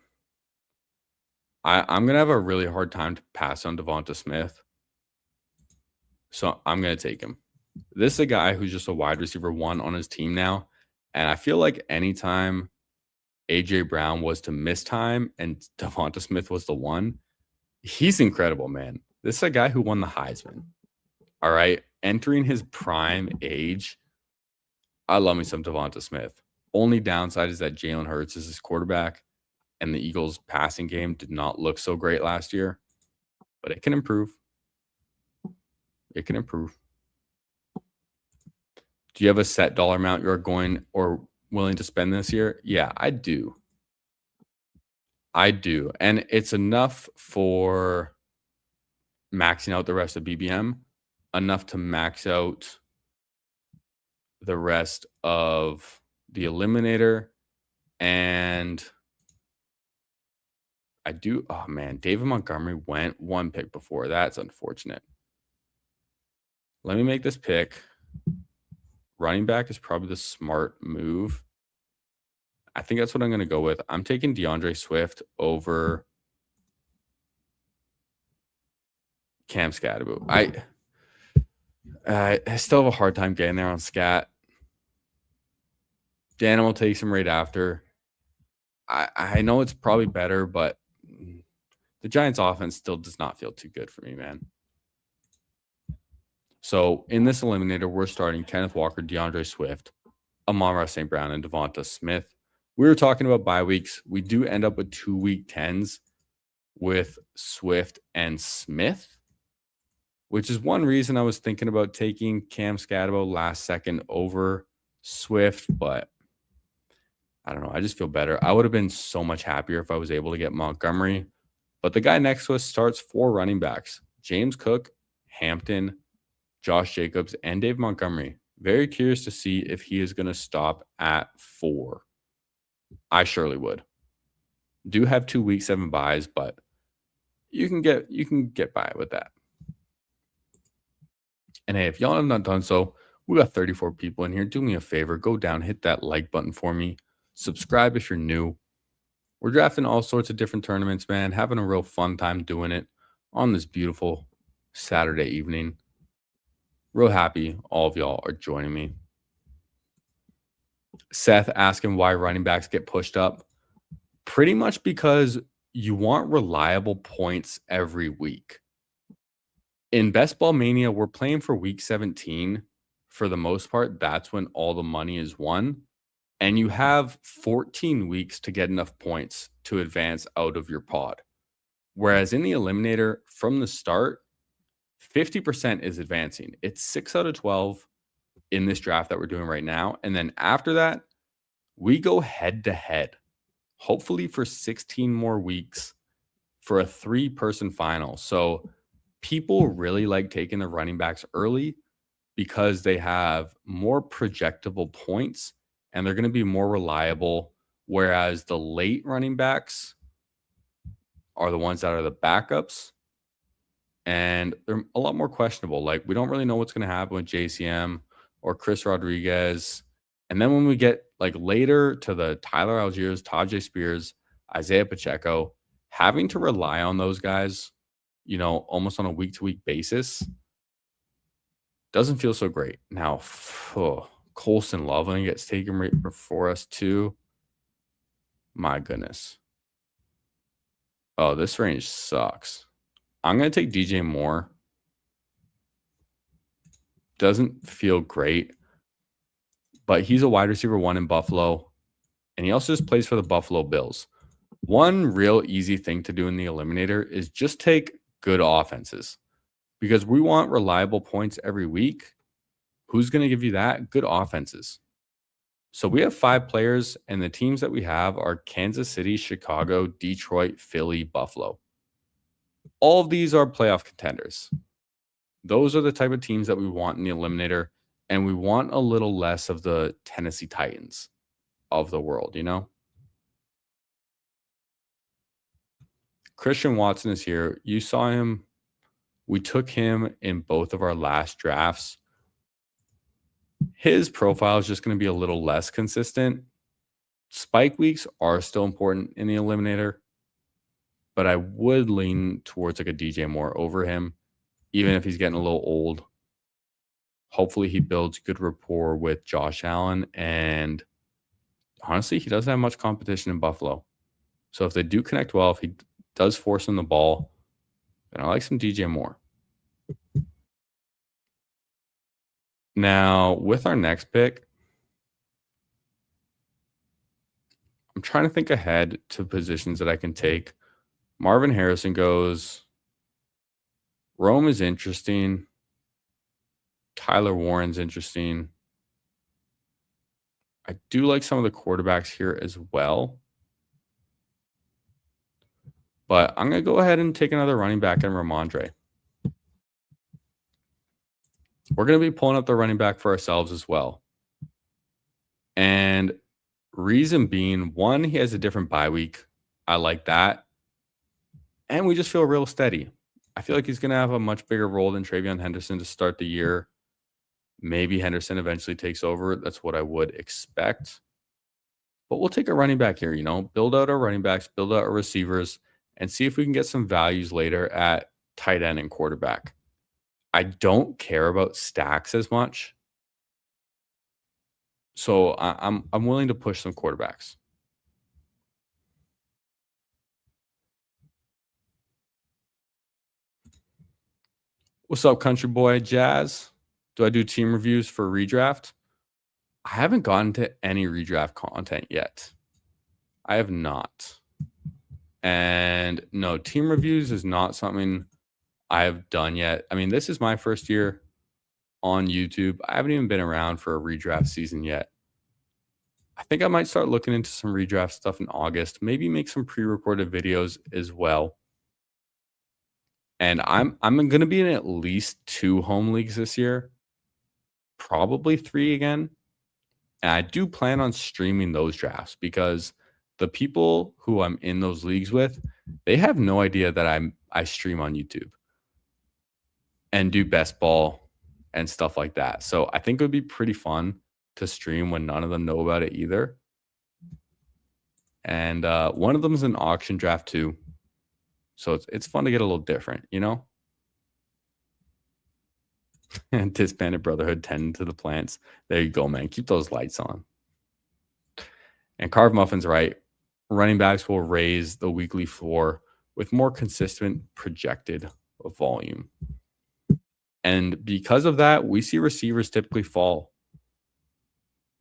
I'm going to have a really hard time to pass on Devonta Smith. So I'm going to take him. This is a guy who's just a wide receiver 1 on his team now. And I feel like anytime A.J. Brown was to miss time and Devonta Smith was the one, he's incredible, man. This is a guy who won the Heisman. All right. Entering his prime age, I love me some Devonta Smith. Only downside is that Jalen Hurts is his quarterback, and the Eagles' passing game did not look so great last year, but it can improve. It can improve. Do you have a set dollar amount you're going or willing to spend this year? Yeah, I do. I do. And it's enough for maxing out the rest of BBM, enough to max out the rest of the eliminator. And I do. Oh, man. David Montgomery went 1 pick before. That's unfortunate. Let me make this pick. Running back is probably the smart move. I think that's what I'm going to go with. I'm taking DeAndre Swift over Cam Scatterbo. I still have a hard time getting there on Scat. Danimal takes him right after. I know it's probably better, but the Giants' offense still does not feel too good for me, man. So in this eliminator, we're starting Kenneth Walker, DeAndre Swift, Amon-Ra St. Brown and Devonta Smith. We were talking about bye weeks. We do end up with 2 week 10s with Swift and Smith, which is one reason I was thinking about taking Cam Scatabo last second over Swift, but I don't know. I just feel better. I would have been so much happier if I was able to get Montgomery, but the guy next to us starts 4 running backs: James Cook, Hampton, Josh Jacobs, and Dave Montgomery. Very curious to see if he is going to stop at 4. I surely would. Do have 2 week 7 buys, but you can get by with that. And hey, if y'all have not done so, we got 34 people in here. Do me a favor, go down, hit that like button for me. Subscribe if you're new. We're drafting all sorts of different tournaments, man. Having a real fun time doing it on this beautiful Saturday evening. Real happy all of y'all are joining me. Seth asking why running backs get pushed up. Pretty much because you want reliable points every week. In Best Ball Mania, we're playing for week 17 for the most part. That's when all the money is won. And you have 14 weeks to get enough points to advance out of your pod. Whereas in the Eliminator, from the start, 50% is advancing. It's 6 out of 12 in this draft that we're doing right now. And then after that, we go head to head, hopefully for 16 more weeks for a 3-person final. So people really like taking the running backs early because they have more projectable points and they're going to be more reliable. Whereas the late running backs are the ones that are the backups, and they're a lot more questionable. Like, we don't really know what's going to happen with JCM or Chris Rodriguez. And then when we get like later to the Tyler Algiers, Tajay Spears, Isaiah Pacheco, having to rely on those guys, almost on a week-to-week basis doesn't feel so great. Now, Colson Loveland gets taken right before us too. My goodness. Oh, this range sucks. I'm going to take DJ Moore. Doesn't feel great, but he's a wide receiver 1 in Buffalo, and he also just plays for the Buffalo Bills. One real easy thing to do in the Eliminator is just take good offenses, because we want reliable points every week. Who's going to give you that? Good offenses. So we have 5 players, and the teams that we have are Kansas City, Chicago, Detroit, Philly, Buffalo. All of these are playoff contenders. Those are the type of teams that we want in the Eliminator, and we want a little less of the Tennessee Titans of the world, Christian Watson is here. You saw him. We took him in both of our last drafts. His profile is just going to be a little less consistent. Spike weeks are still important in the Eliminator, but I would lean towards like a DJ Moore over him, even if he's getting a little old. Hopefully he builds good rapport with Josh Allen, and honestly, he doesn't have much competition in Buffalo. So if they do connect well, if he does force him the ball, then I like some DJ Moore. Now, with our next pick, I'm trying to think ahead to positions that I can take. Marvin Harrison goes. Rome is interesting. Tyler Warren's interesting. I do like some of the quarterbacks here as well. But I'm going to go ahead and take another running back in Ramondre. We're going to be pulling up the running back for ourselves as well. And reason being, 1, he has a different bye week. I like that. And we just feel real steady. I feel like he's going to have a much bigger role than TreVeyon Henderson to start the year. Maybe Henderson eventually takes over. That's what I would expect. But we'll take a running back here, build out our running backs, build out our receivers, and see if we can get some values later at tight end and quarterback. I don't care about stacks as much. So I'm willing to push some quarterbacks. What's up, country boy? Jazz? Do I do team reviews for redraft? I haven't gotten to any redraft content yet. I have not. And no, team reviews is not something I have done yet. I mean, this is my first year on YouTube. I haven't even been around for a redraft season yet. I think I might start looking into some redraft stuff in August, maybe make some pre-recorded videos as well. And I'm going to be in at least 2 home leagues this year, probably 3 again. And I do plan on streaming those drafts because the people who I'm in those leagues with, they have no idea that I stream on YouTube and do best ball and stuff like that. So I think it would be pretty fun to stream when none of them know about it either. And one of them is an auction draft too. So it's fun to get a little different, you know? And Disbanded Brotherhood, tend to the plants. There you go, man. Keep those lights on. And Carved Muffin's right. Running backs will raise the weekly floor with more consistent projected volume. And because of that, we see receivers typically fall.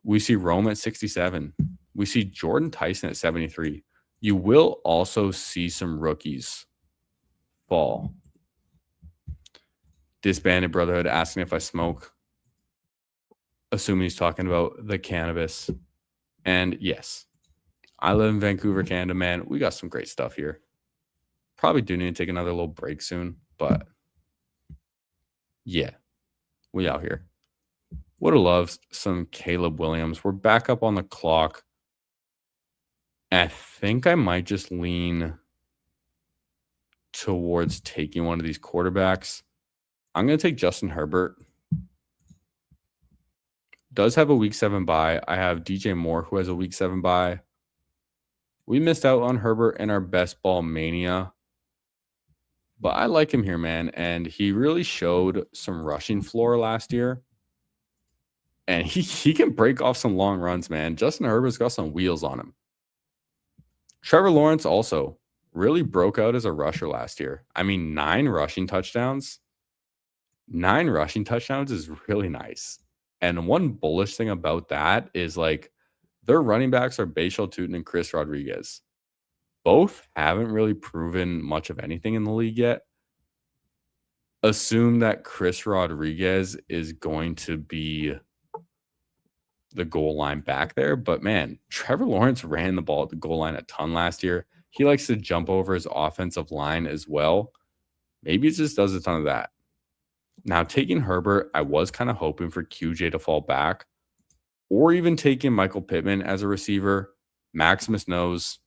We see Rome at 67. We see Jordan Tyson at 73. You will also see some rookies fall. Disbanded Brotherhood asking if I smoke, assuming he's talking about the cannabis. And yes, I live in Vancouver, Canada, man. We got some great stuff here. Probably do need to take another little break soon, but yeah, we out here. Would have loved some Caleb Williams. We're back up on the clock. And I think I might just lean towards taking one of these quarterbacks. I'm going to take Justin Herbert. Does have a week 7 bye. I have DJ Moore, who has a week 7 bye. We missed out on Herbert in our best ball mania. But I like him here, man. And he really showed some rushing floor last year. And he can break off some long runs, man. Justin Herbert's got some wheels on him. Trevor Lawrence also really broke out as a rusher last year. I mean, 9 rushing touchdowns. 9 rushing touchdowns is really nice. And one bullish thing about that is like their running backs are Bashal Tutin and Chris Rodriguez. Both haven't really proven much of anything in the league yet. Assume that Chris Rodriguez is going to be the goal line back there. But man, Trevor Lawrence ran the ball at the goal line a ton last year. He likes to jump over his offensive line as well. Maybe it just does a ton of that. Now, taking Herbert, I was kind of hoping for QJ to fall back, or even taking Michael Pittman as a receiver. Maximus knows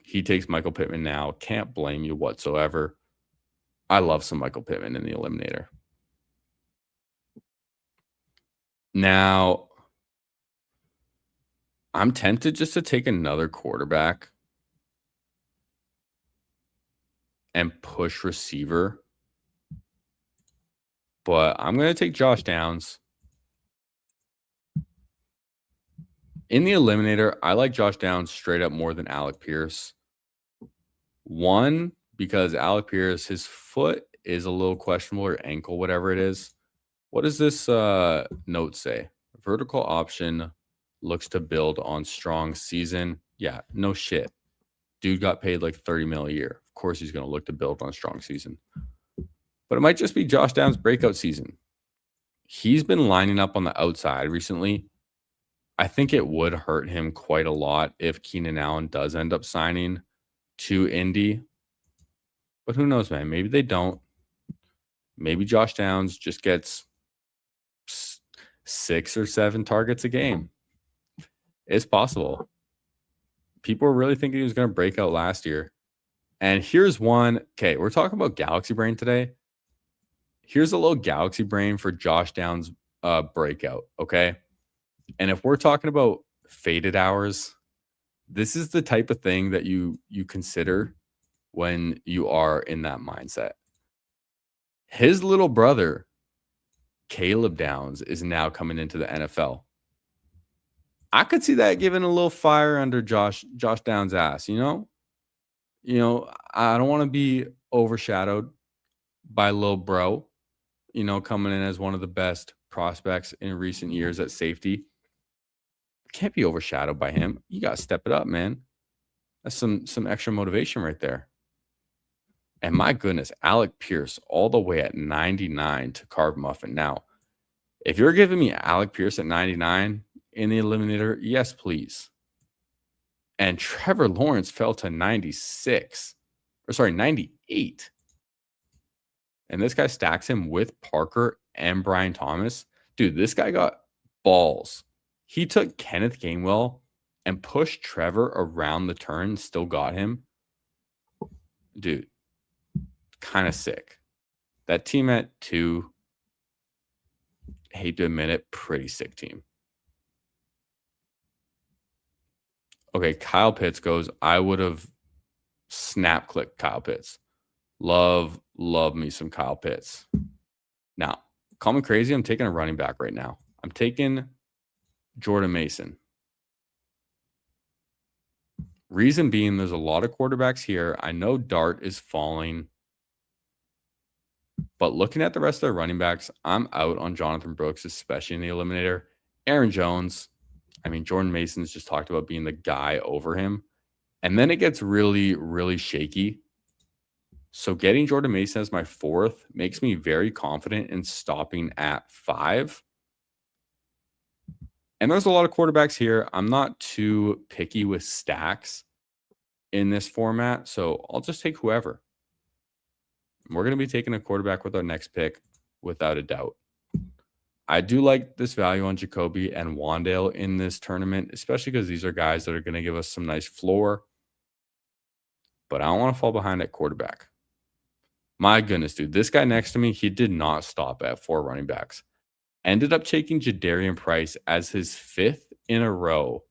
he takes Michael Pittman now. Can't blame you whatsoever. I love some Michael Pittman in the Eliminator. Now, I'm tempted just to take another quarterback and push receiver. But I'm going to take Josh Downs. In the Eliminator, I like Josh Downs straight up more than Alec Pierce. One, because Alec Pierce, his foot is a little questionable, or ankle, whatever it is. What does this note say? Vertical option looks to build on strong season. Yeah, no shit. Dude got paid like $30 million a year. Of course he's going to look to build on a strong season. But it might just be Josh Downs' breakout season. He's been lining up on the outside recently. I think it would hurt him quite a lot if Keenan Allen does end up signing to Indy. But who knows, man? Maybe they don't. Maybe Josh Downs just gets 6 or 7 targets a game. It's possible. People were really thinking he was going to break out last year. And here's one. Okay, we're talking about Galaxy Brain today. Here's a little Galaxy Brain for Josh Downs' breakout, okay? And if we're talking about faded hours, this is the type of thing that you consider when you are in that mindset. His little brother, Caleb Downs, is now coming into the NFL. I could see that giving a little fire under Josh Downs' ass, you know? I don't want to be overshadowed by Lil Bro, coming in as one of the best prospects in recent years at safety. Can't be overshadowed by him. You got to step it up, man. That's some extra motivation right there. And my goodness, Alec Pierce all the way at 99 to Carve Muffin. Now, if you're giving me Alec Pierce at 99 in the eliminator, yes, please. And Trevor Lawrence fell to 96. Or sorry, 98. And this guy stacks him with Parker and Brian Thomas. Dude, this guy got balls. He took Kenneth Gainwell and pushed Trevor around the turn, still got him. Dude, kind of sick. That team at 2, hate to admit it, pretty sick team. Okay, Kyle Pitts goes. I would have snap clicked Kyle Pitts. Love me some Kyle Pitts. Now, call me crazy. I'm taking a running back right now. I'm taking Jordan Mason. Reason being, there's a lot of quarterbacks here. I know Dart is falling. But looking at the rest of the running backs, I'm out on Jonathan Brooks, especially in the eliminator. Aaron Jones. I mean, Jordan Mason's just talked about being the guy over him. And then it gets really, really shaky. So getting Jordan Mason as my 4th makes me very confident in stopping at 5. And there's a lot of quarterbacks here. I'm not too picky with stacks in this format, so I'll just take whoever. We're going to be taking a quarterback with our next pick, without a doubt. I do like this value on Jacoby and Wandale in this tournament, especially because these are guys that are going to give us some nice floor. But I don't want to fall behind at quarterback. My goodness, dude. This guy next to me, he did not stop at 4 running backs. Ended up taking Jadarian Price as his 5th in a row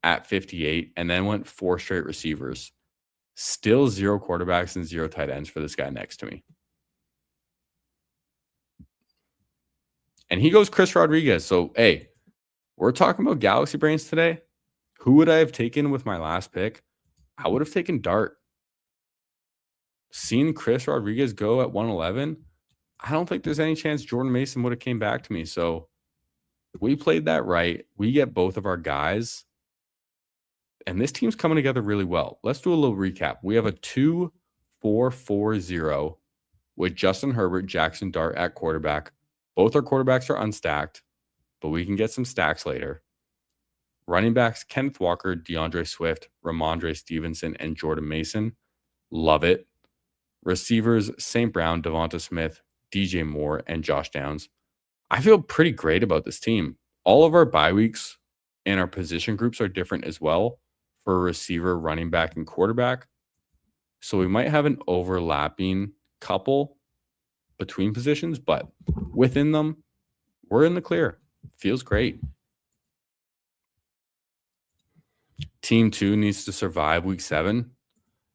at 58, and then went 4 straight receivers. Still 0 quarterbacks and 0 tight ends for this guy next to me. And he goes Chris Rodriguez. So, hey, we're talking about Galaxy Brains today. Who would I have taken with my last pick? I would have taken Dart. Seeing Chris Rodriguez go at 111, I don't think there's any chance Jordan Mason would have came back to me. So we played that right. We get both of our guys. And this team's coming together really well. Let's do a little recap. We have a 2-4-4-0 with Justin Herbert, Jackson Dart at quarterback. Both our quarterbacks are unstacked, but we can get some stacks later. Running backs, Kenneth Walker, DeAndre Swift, Ramondre Stevenson, and Jordan Mason. Love it. Receivers, St. Brown, Devonta Smith, DJ Moore, and Josh Downs. I feel pretty great about this team. All of our bye weeks and our position groups are different as well for receiver, running back, and quarterback. So we might have an overlapping couple between positions, but within them, we're in the clear. Feels great. Team 2 needs to survive week 7.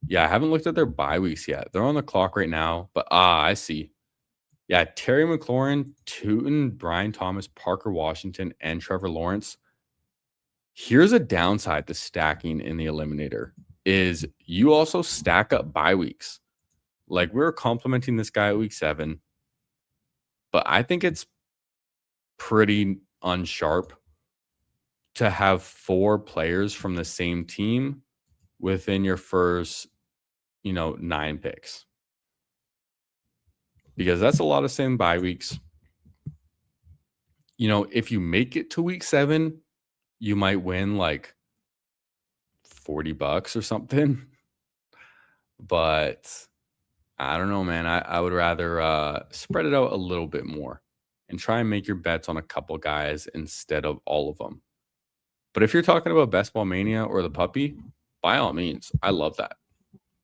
Yeah, I haven't looked at their bye weeks yet. They're on the clock right now, but I see. Yeah, Terry McLaurin, Tootin, Brian Thomas, Parker Washington, and Trevor Lawrence. Here's a downside to stacking in the eliminator is you also stack up bye weeks. Like we're complimenting this guy at week 7, but I think it's pretty unsharp to have 4 players from the same team within your first, 9 picks. Because that's a lot of same bye weeks. If you make it to week 7, you might win like $40 or something. But I don't know, man. I would rather spread it out a little bit more and try and make your bets on a couple guys instead of all of them. But if you're talking about Best Ball Mania or the puppy, by all means, I love that.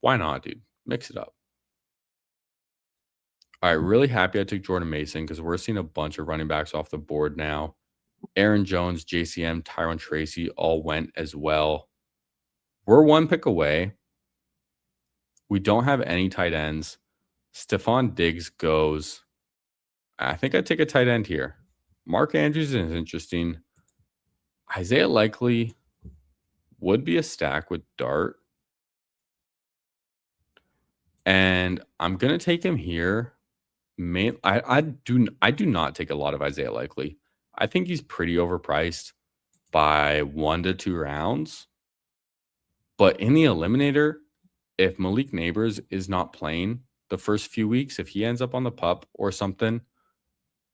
Why not, dude? Mix it up. All right, really happy I took Jordan Mason because we're seeing a bunch of running backs off the board now. Aaron Jones, JCM, Tyron Tracy all went as well. We're 1 pick away. We don't have any tight ends. Stephon Diggs goes. I think I'd take a tight end here. Mark Andrews is interesting. Isaiah Likely would be a stack with Dart. And I'm going to take him here. I do not take a lot of Isaiah Likely. I think he's pretty overpriced. by 1 to 2 rounds. But in the eliminator, if Malik Neighbors is not playing the first few weeks, if he ends up on the pup or something,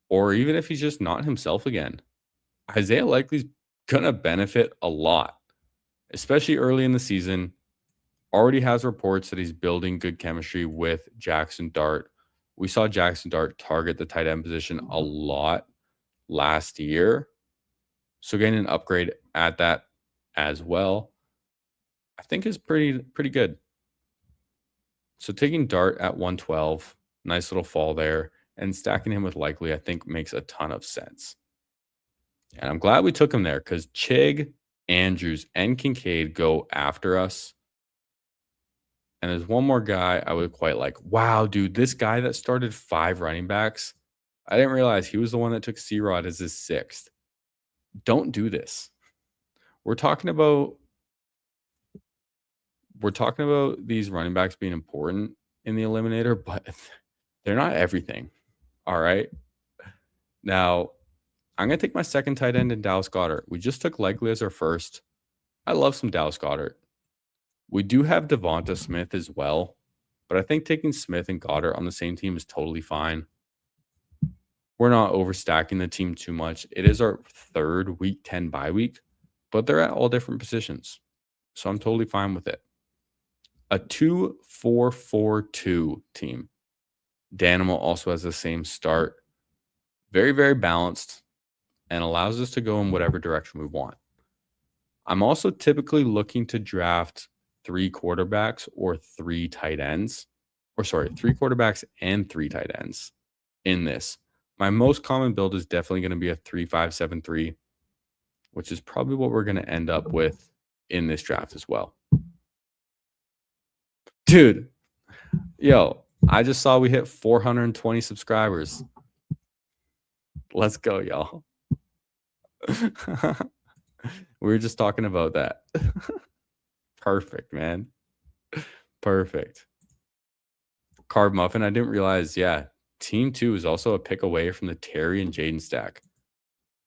or even if he's just not himself again, Isaiah Likely's going to benefit a lot, especially early in the season. Already has reports that he's building good chemistry with Jackson Dart. We saw Jackson Dart target the tight end position a lot last year. So getting an upgrade at that as well, I think is pretty good. So taking Dart at 112, nice little fall there, and stacking him with Likely, I think makes a ton of sense. And I'm glad we took him there because Chig, Andrews, and Kincaid go after us. And there's one more guy I would quite like. Wow, dude, this guy that started 5 running backs, I didn't realize he was the one that took C-Rod as his 6th. Don't do this. We're talking about these running backs being important in the eliminator, but they're not everything. All right. Now, I'm going to take my second tight end in Dallas Goedert. We just took Likely as our first. I love some Dallas Goedert. We do have Devonta Smith as well, but I think taking Smith and Goddard on the same team is totally fine. We're not overstacking the team too much. It is our 3rd week 10 bye week, but they're at all different positions. So I'm totally fine with it. A 2-4-4-2 team. Danimal also has the same start. Very, very balanced and allows us to go in whatever direction we want. I'm also typically looking to draft 3 quarterbacks or 3 tight ends. 3 quarterbacks and 3 tight ends in this. My most common build is definitely going to be a 3-5-7-3, which is probably what we're going to end up with in this draft as well. Dude, yo, I just saw we hit 420 subscribers. Let's go, y'all. We were just talking about that. Perfect, man. Perfect. Carb Muffin, I didn't realize, yeah, Team 2 is also a pick away from the Terry and Jaden stack.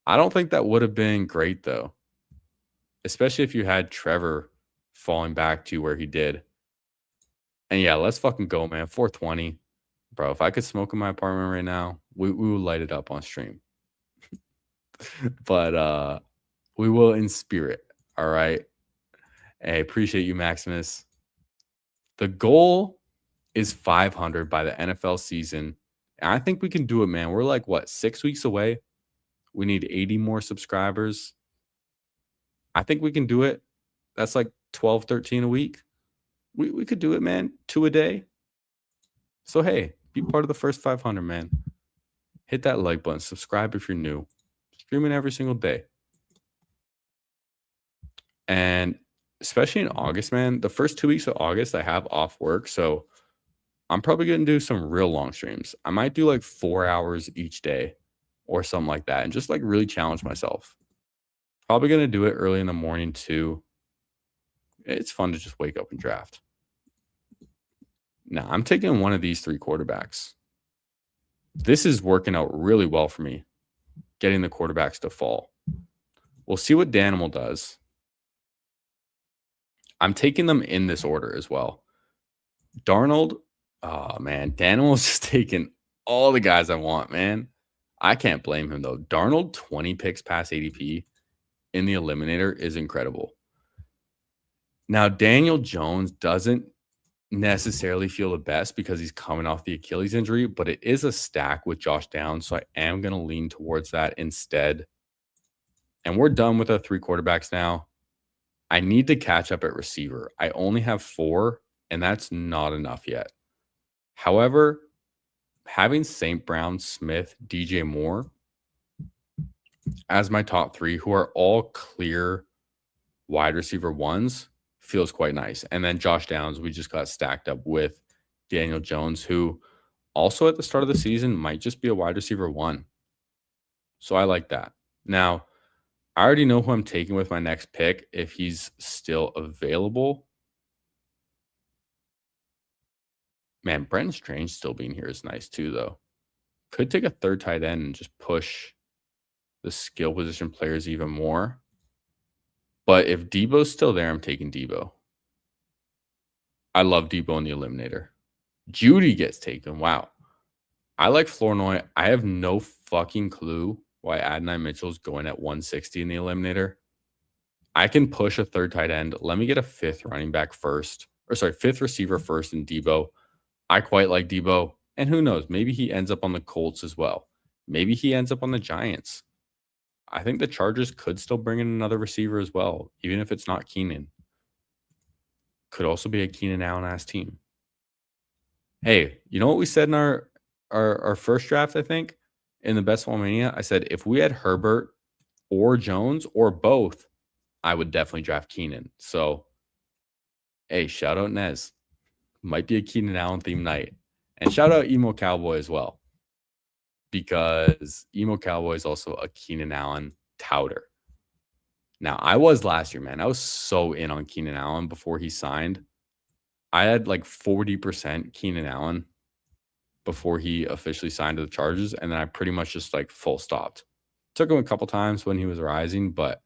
I don't think that would have been great, though, especially if you had Trevor falling back to where he did. And yeah, let's fucking go, man. 420. Bro, if I could smoke in my apartment right now, we would light it up on stream. But we will in spirit. All right. Hey, appreciate you, Maximus. The goal is 500 by the NFL season. And I think we can do it, man. We're like, 6 weeks away? We need 80 more subscribers. I think we can do it. That's like 12, 13 a week. We could do it, man. 2 a day. So, hey, be part of the first 500, man. Hit that like button. Subscribe if you're new. Streaming every single day. And especially in August, man, the first 2 weeks of August, I have off work. So I'm probably going to do some real long streams. I might do like 4 hours each day or something like that and just like really challenge myself. Probably going to do it early in the morning too. It's fun to just wake up and draft. Now, I'm taking one of these 3 quarterbacks. This is working out really well for me, getting the quarterbacks to fall. We'll see what Danimal does. I'm taking them in this order as well. Darnold, oh, man. Danimal's just taking all the guys I want, man. I can't blame him, though. Darnold, 20 picks past ADP in the eliminator is incredible. Now, Daniel Jones doesn't necessarily feel the best because he's coming off the Achilles injury, but it is a stack with Josh Downs, so I am going to lean towards that instead. And we're done with our 3 quarterbacks now. I need to catch up at receiver. I only have 4, and that's not enough yet. However, having St. Brown, Smith, DJ Moore as my top 3, who are all clear wide receiver 1s, feels quite nice. And then Josh Downs, we just got stacked up with Daniel Jones, who also at the start of the season might just be a wide receiver 1. So I like that. Now, I already know who I'm taking with my next pick if he's still available. Man, Brenton Strange still being here is nice too, though. Could take a 3rd tight end and just push the skill position players even more. But if Debo's still there, I'm taking Debo. I love Debo in the eliminator. Judy gets taken. Wow. I like Flournoy. I have no fucking clue why Adonai Mitchell's going at 160 in the eliminator. I can push a third tight end. Let me get a fifth running back first. Or sorry, fifth receiver first in Debo. I quite like Debo. And who knows? Maybe he ends up on the Colts as well. Maybe he ends up on the Giants. I think the Chargers could still bring in another receiver as well, even if it's not Keenan. Could also be a Keenan Allen-ass team. Hey, you know what we said in our first draft, I think, in the Best Ball Mania? I said if we had Herbert or Jones or both, I would definitely draft Keenan. So, hey, shout out Nez. Might be a Keenan Allen themed night. And shout out Emo Cowboy as well. Because Emo Cowboy is also a Keenan Allen touter. Now, I was last year, man. I was so in on Keenan Allen before he signed. I had like 40% Keenan Allen before he officially signed to the Chargers, and then I pretty much just like full stopped. Took him a couple times when he was rising, but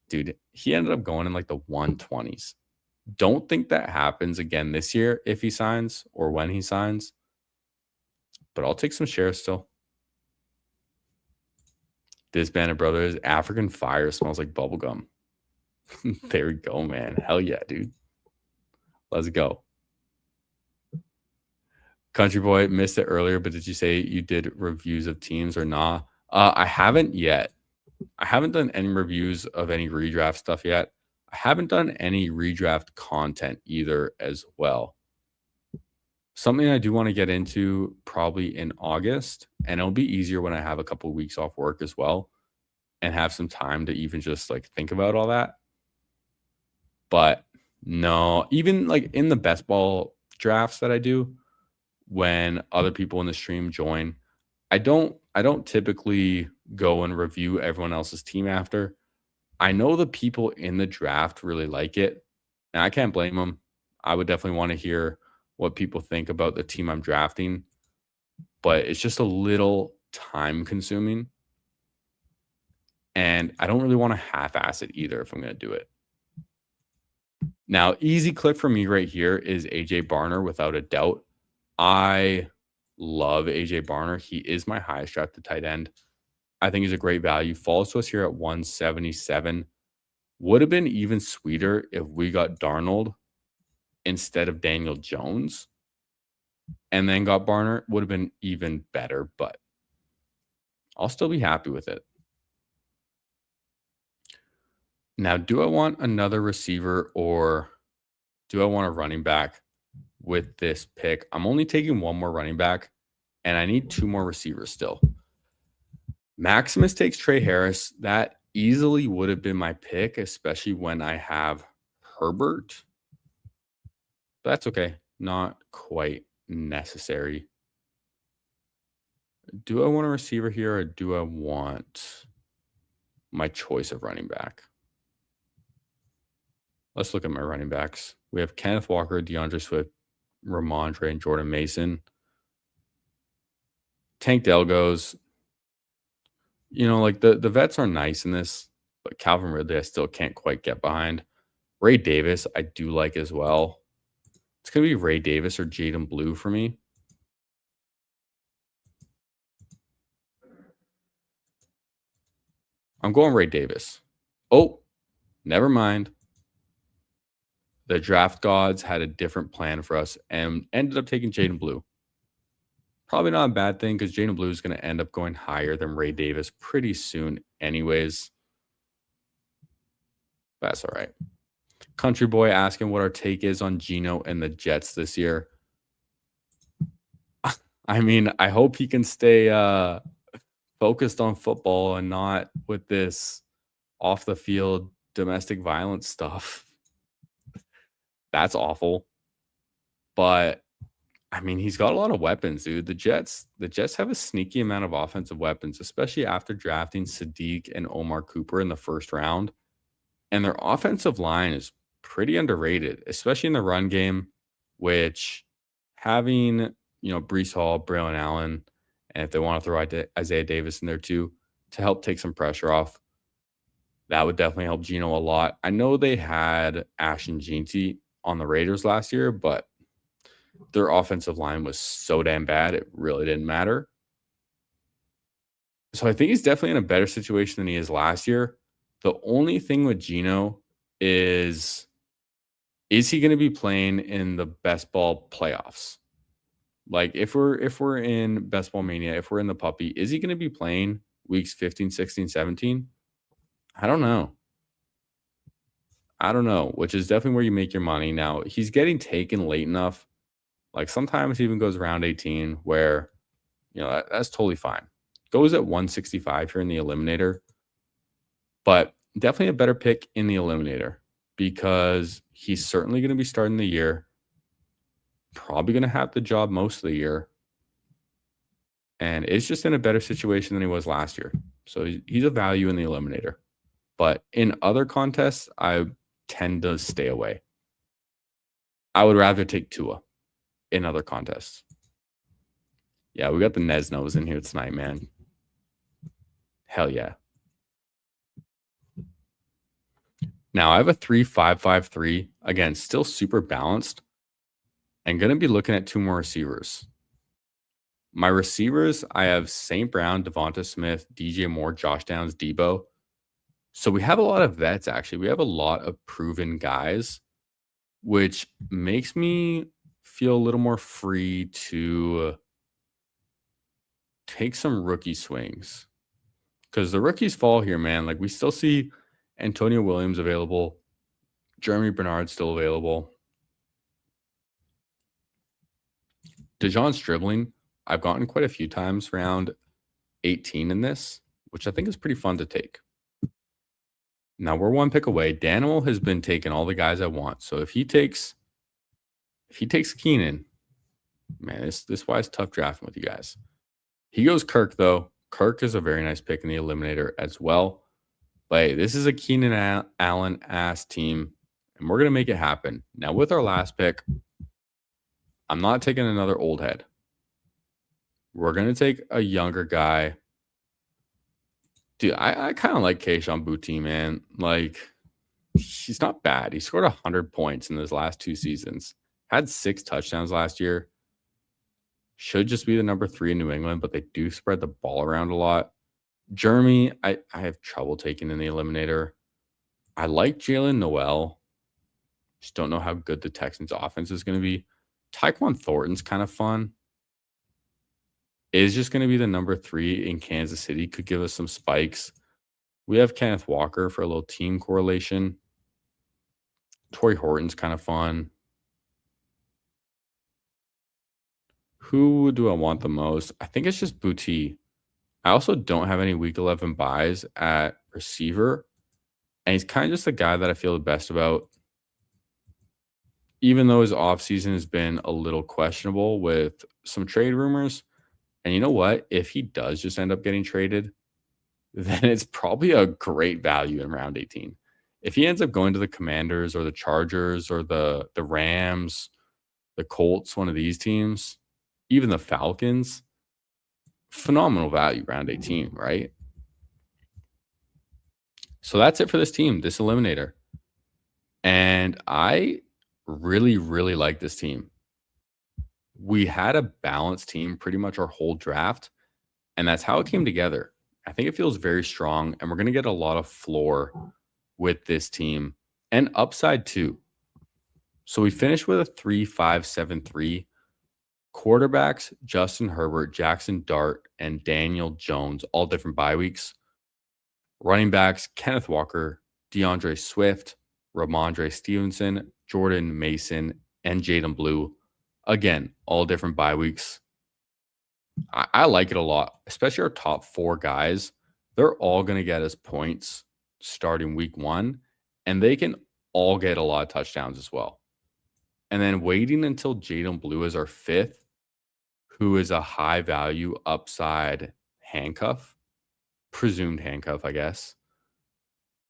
dude, he ended up going in like the 120s. Don't think that happens again this year if he signs or when he signs, but I'll take some shares still. This Band of Brothers, African Fire smells like bubblegum. There we go, man. Hell yeah, dude. Let's go. Country Boy missed it earlier, but did you say you did reviews of teams or not? I haven't yet. I haven't done any reviews of any redraft stuff yet. I haven't done any redraft content either as well. Something I do want to get into probably in August, and it'll be easier when I have a couple of weeks off work as well and have some time to even just like think about all that. But no, even like in the best ball drafts that I do, when other people in the stream join, I don't typically go and review everyone else's team after. I know the people in the draft really like it, and I can't blame them. I would definitely want to hear what people think about the team I'm drafting, but it's just a little time consuming. And I don't really want to half-ass it either if I'm going to do it. Now, easy click for me right here is AJ Barner, without a doubt. I love AJ Barner. He is my highest drafted tight end. I think he's a great value. Falls to us here at 177. Would have been even sweeter if we got Darnold instead of Daniel Jones and then got Barner. Would have been even better, but I'll still be happy with it. Now, do I want another receiver or do I want a running back with this pick? I'm only taking one more running back, and I need two more receivers still. Maximus takes Trey Harris. That easily would have been my pick, especially when I have Herbert. But that's okay. Not quite necessary. Do I want a receiver here or do I want my choice of running back? Let's look at my running backs. We have Kenneth Walker, DeAndre Swift, Ramondre, and Jordan Mason. Tank Dell goes. You know, like the vets are nice in this, but Calvin Ridley I still can't quite get behind. Ray Davis I do like as well. It's going to be Ray Davis or Jaden Blue for me. I'm going Ray Davis. Oh, never mind. The draft gods had a different plan for us and ended up taking Jaden Blue. Probably not a bad thing because Jaden Blue is going to end up going higher than Ray Davis pretty soon anyways. That's all right. Country Boy asking what our take is on Geno and the Jets this year. I mean, I hope he can stay focused on football and not with this off the field domestic violence stuff. That's awful. But I mean, he's got a lot of weapons, dude. The Jets have a sneaky amount of offensive weapons, especially after drafting Sadiq and Omar Cooper in the first round. And their offensive line is pretty underrated, especially in the run game, which having, Breece Hall, Braylon Allen, and if they want to throw Isaiah Davis in there too, to help take some pressure off, That would definitely help Geno a lot. I know they had Ashton Jeanty on the Raiders last year, but their offensive line was so damn bad, it really didn't matter. So I think he's definitely in a better situation than he is last year. The only thing with Geno is he going to be playing in the best ball playoffs? Like if we're in best ball mania, if we're in the puppy, is he going to be playing weeks 15, 16, 17? I don't know. I don't know, which is definitely where you make your money. Now, he's getting taken late enough. Like sometimes he even goes around 18 where, that's totally fine. Goes at 165 here in the eliminator, but definitely a better pick in the eliminator because he's certainly going to be starting the year, probably going to have the job most of the year, and is just in a better situation than he was last year. So he's a value in the eliminator. But in other contests, I tend to stay away. I would rather take Tua in other contests. Yeah, we got the Nesnos in here tonight, man. Hell yeah. Now I have a 3-5-5-3. Again, still super balanced. And going to be looking at two more receivers. My receivers, I have St. Brown, Devonta Smith, DJ Moore, Josh Downs, Debo. So we have a lot of vets, actually. We have a lot of proven guys, which makes me feel a little more free to take some rookie swings. Because the rookies fall here, man. Like we still see Antonio Williams available. Jeremy Bernard still available. Dejon Stribling, I've gotten quite a few times around 18 in this, which I think is pretty fun to take. Now we're one pick away. Daniel has been taking all the guys I want. So if he takes Keenan, man, this why it's tough drafting with you guys. He goes Kirk though. Kirk is a very nice pick in the eliminator as well. But hey, this is a Keenan Allen ass team, and we're gonna make it happen. Now with our last pick, I'm not taking another old head. We're gonna take a younger guy. Dude, I kind of like Kayshon Boutte, man. Like, he's not bad. He scored 100 points in his last 2 seasons. Had 6 touchdowns last year. Should just be the number 3 in New England, but they do spread the ball around a lot. Jeremy, I have trouble taking in the eliminator. I like Jalen Noel. Just don't know how good the Texans offense is going to be. Tyquan Thornton's kind of fun. Is just going to be the number 3 in Kansas City. Could give us some spikes. We have Kenneth Walker for a little team correlation. Torrey Horton's kind of fun. Who do I want the most? I think it's just Boutte. I also don't have any week 11 buys at receiver. And he's kind of just the guy that I feel the best about. Even though his offseason has been a little questionable with some trade rumors. And you know what? If he does just end up getting traded, then it's probably a great value in round 18. If he ends up going to the Commanders or the Chargers or the Rams, the Colts, one of these teams, even the Falcons, phenomenal value round 18, right? So that's it for this team, this eliminator. And I really, really like this team. We had a balanced team pretty much our whole draft, and that's how it came together. I think it feels very strong, and we're going to get a lot of floor with this team and upside too. So we finished with a 3-5-7-3. Quarterbacks, Justin Herbert, Jackson Dart, and Daniel Jones, all different bye weeks. Running backs, Kenneth Walker, DeAndre Swift, Ramondre Stevenson, Jordan Mason, and Jaden Blue. Again, all different bye weeks. I like it a lot, especially our top 4 guys. They're all going to get us points starting week 1, and they can all get a lot of touchdowns as well. And then waiting until Jaden Blue is our 5th, who is a high value upside handcuff, presumed handcuff, I guess,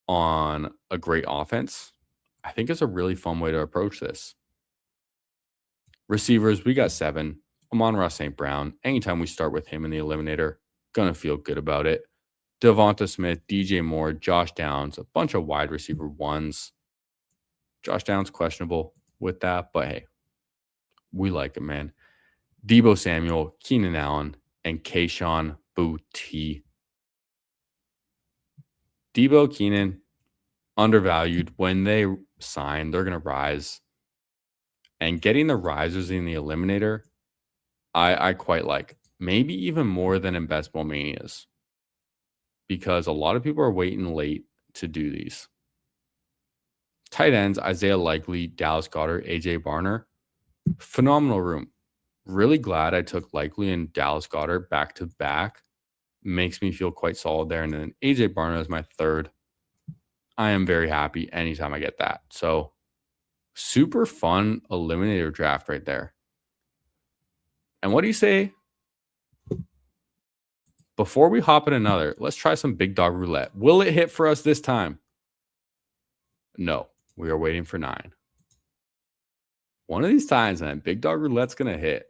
on a great offense. I think it's a really fun way to approach this. Receivers, we got 7. Amon-Ra St. Brown. Anytime we start with him in the eliminator, gonna feel good about it. Devonta Smith, DJ Moore, Josh Downs, a bunch of wide receiver ones. Josh Downs questionable with that, but hey, we like him, man. Deebo Samuel, Keenan Allen, and Kayshon Boutte. Deebo, Keenan, undervalued. When they sign, they're going to rise. And getting the risers in the eliminator, I quite like. Maybe even more than in Best Ball Manias. Because a lot of people are waiting late to do these. Tight ends, Isaiah Likely, Dallas Goedert, AJ Barner. Phenomenal room. Really glad I took Likely and Dallas Goedert back to back. Makes me feel quite solid there. And then AJ Barner is my third. I am very happy anytime I get that. So super fun eliminator draft right there. And what do you say? Before we hop in another, let's try some big dog roulette. Will it hit for us this time? No, we are waiting for 9. One of these times, man, big dog roulette's going to hit.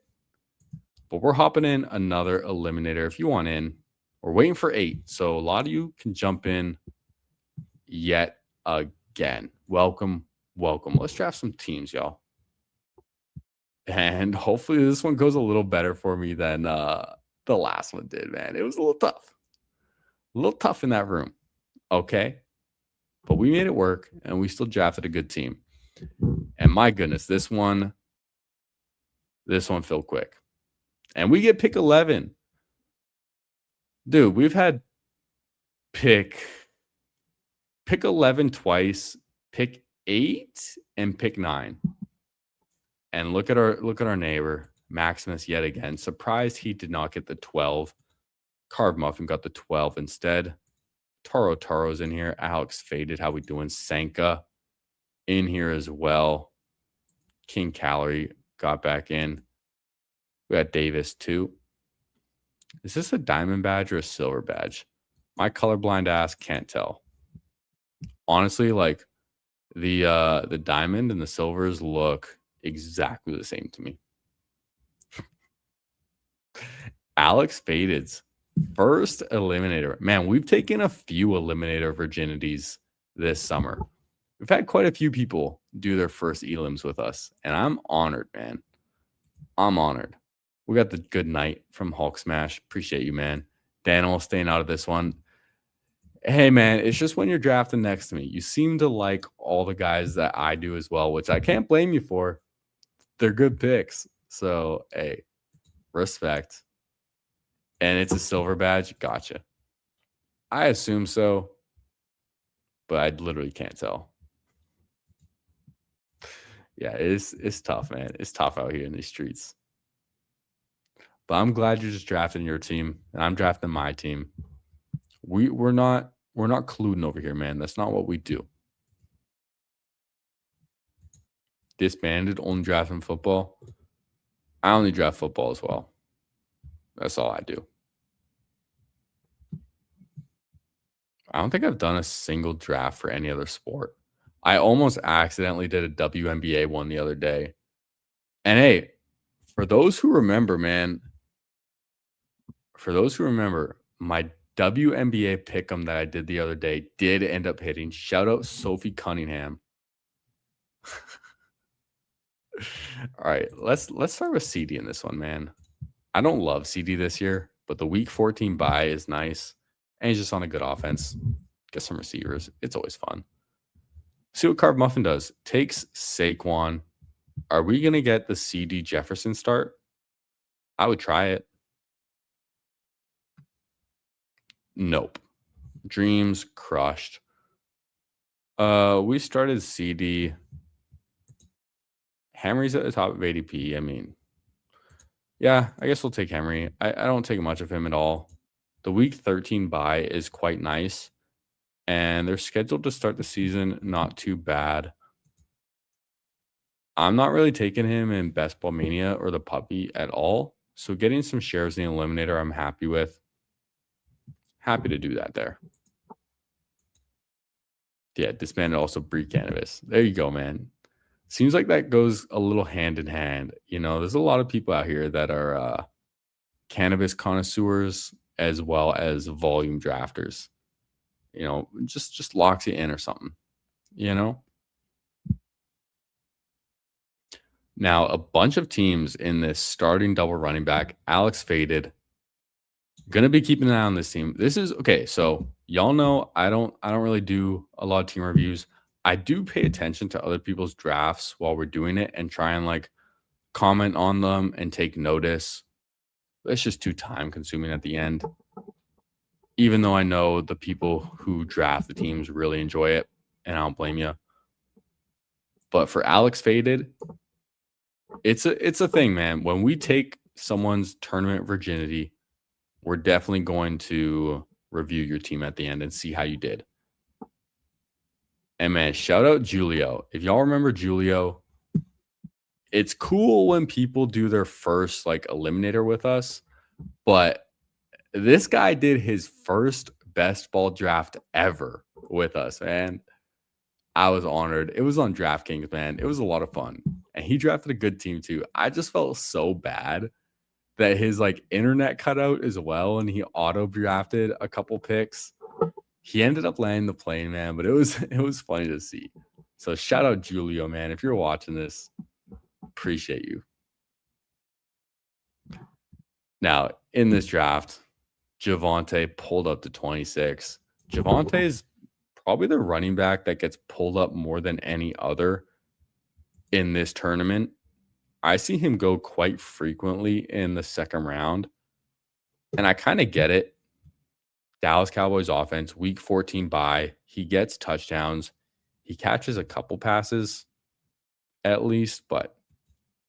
But we're hopping in another eliminator. If you want in, we're waiting for 8. So a lot of you can jump in yet again. Welcome, welcome. Let's draft some teams, y'all. And hopefully this one goes a little better for me than the last one did, man. It was a little tough. A little tough in that room. Okay. But we made it work, and we still drafted a good team. And my goodness, this one filled quick. And we get pick 11. Dude, we've had pick 11 twice, pick 8, and pick 9. And look at our neighbor, Maximus, yet again. Surprised he did not get the 12. Carb Muffin got the 12 instead. Taro's in here. Alex Faded. How we doing? Sanka in here as well. King Calorie got back in. We got Davis too. Is this a diamond badge or a silver badge? My colorblind ass can't tell. Honestly, like the diamond and the silvers look exactly the same to me. Alex Faded's first eliminator. Man, we've taken a few eliminator virginities this summer. We've had quite a few people do their first elims with us, and I'm honored, man. I'm honored. We got the good night from Hulk Smash. Appreciate you, man. Daniel staying out of this one. Hey, man, it's just when you're drafting next to me, you seem to like all the guys that I do as well, which I can't blame you for. They're good picks. So, hey, respect. And it's a silver badge. Gotcha. I assume so, but I literally can't tell. Yeah, it's tough, man. It's tough out here in these streets. But I'm glad you're just drafting your team, and I'm drafting my team. We're not colluding over here, man. That's not what we do. Disbanded, only drafting football. I only draft football as well. That's all I do. I don't think I've done a single draft for any other sport. I almost accidentally did a WNBA one the other day. And hey, for those who remember, man, my WNBA pick'em that I did the other day did end up hitting. Shout out Sophie Cunningham. All right, let's start with CD in this one, man. I don't love CD this year, but the week 14 bye is nice. And he's just on a good offense. Get some receivers. It's always fun. See what Carb Muffin does. Takes Saquon. Are we going to get the CD Jefferson start? I would try it. Nope. Dreams crushed. We started CD. Henry's at the top of ADP. I mean, yeah, I guess we'll take Henry. I don't take much of him at all. The week 13 bye is quite nice. And they're scheduled to start the season not too bad. I'm not really taking him in Best Ball Mania or the puppy at all. So getting some shares in the eliminator, I'm happy with. Happy to do that there. Yeah, disbanded also Bree Cannabis. There you go, man. Seems like that goes a little hand in hand. You know, there's a lot of people out here that are cannabis connoisseurs, as well as volume drafters. Just locks you in or something, you know? Now, a bunch of teams in this starting double running back, Alex faded. Gonna be keeping an eye on this team. This is okay. So y'all know I don't really do a lot of team reviews. I do pay attention to other people's drafts while we're doing it and try and like comment on them and take notice. It's just too time consuming at the end. Even though I know the people who draft the teams really enjoy it, and I don't blame you. But for Alex faded, it's a thing, man. When we take someone's tournament virginity, we're definitely going to review your team at the end and see how you did. And man, shout out Julio. If y'all remember Julio, it's cool when people do their first like eliminator with us, but this guy did his first best ball draft ever with us, man. I was honored. It was on DraftKings, man. It was a lot of fun. And he drafted a good team too. I just felt so bad that his like internet cut out as well, and he auto drafted a couple picks. He ended up landing the plane, man, but it was funny to see. So shout out Julio, man. If you're watching this, appreciate you. Now, in this draft, Javonte pulled up to 26. Javonte is probably the running back that gets pulled up more than any other in this tournament. I see him go quite frequently in the second round, and I kind of get it. Dallas Cowboys offense, week 14 bye. He gets touchdowns. He catches a couple passes at least, but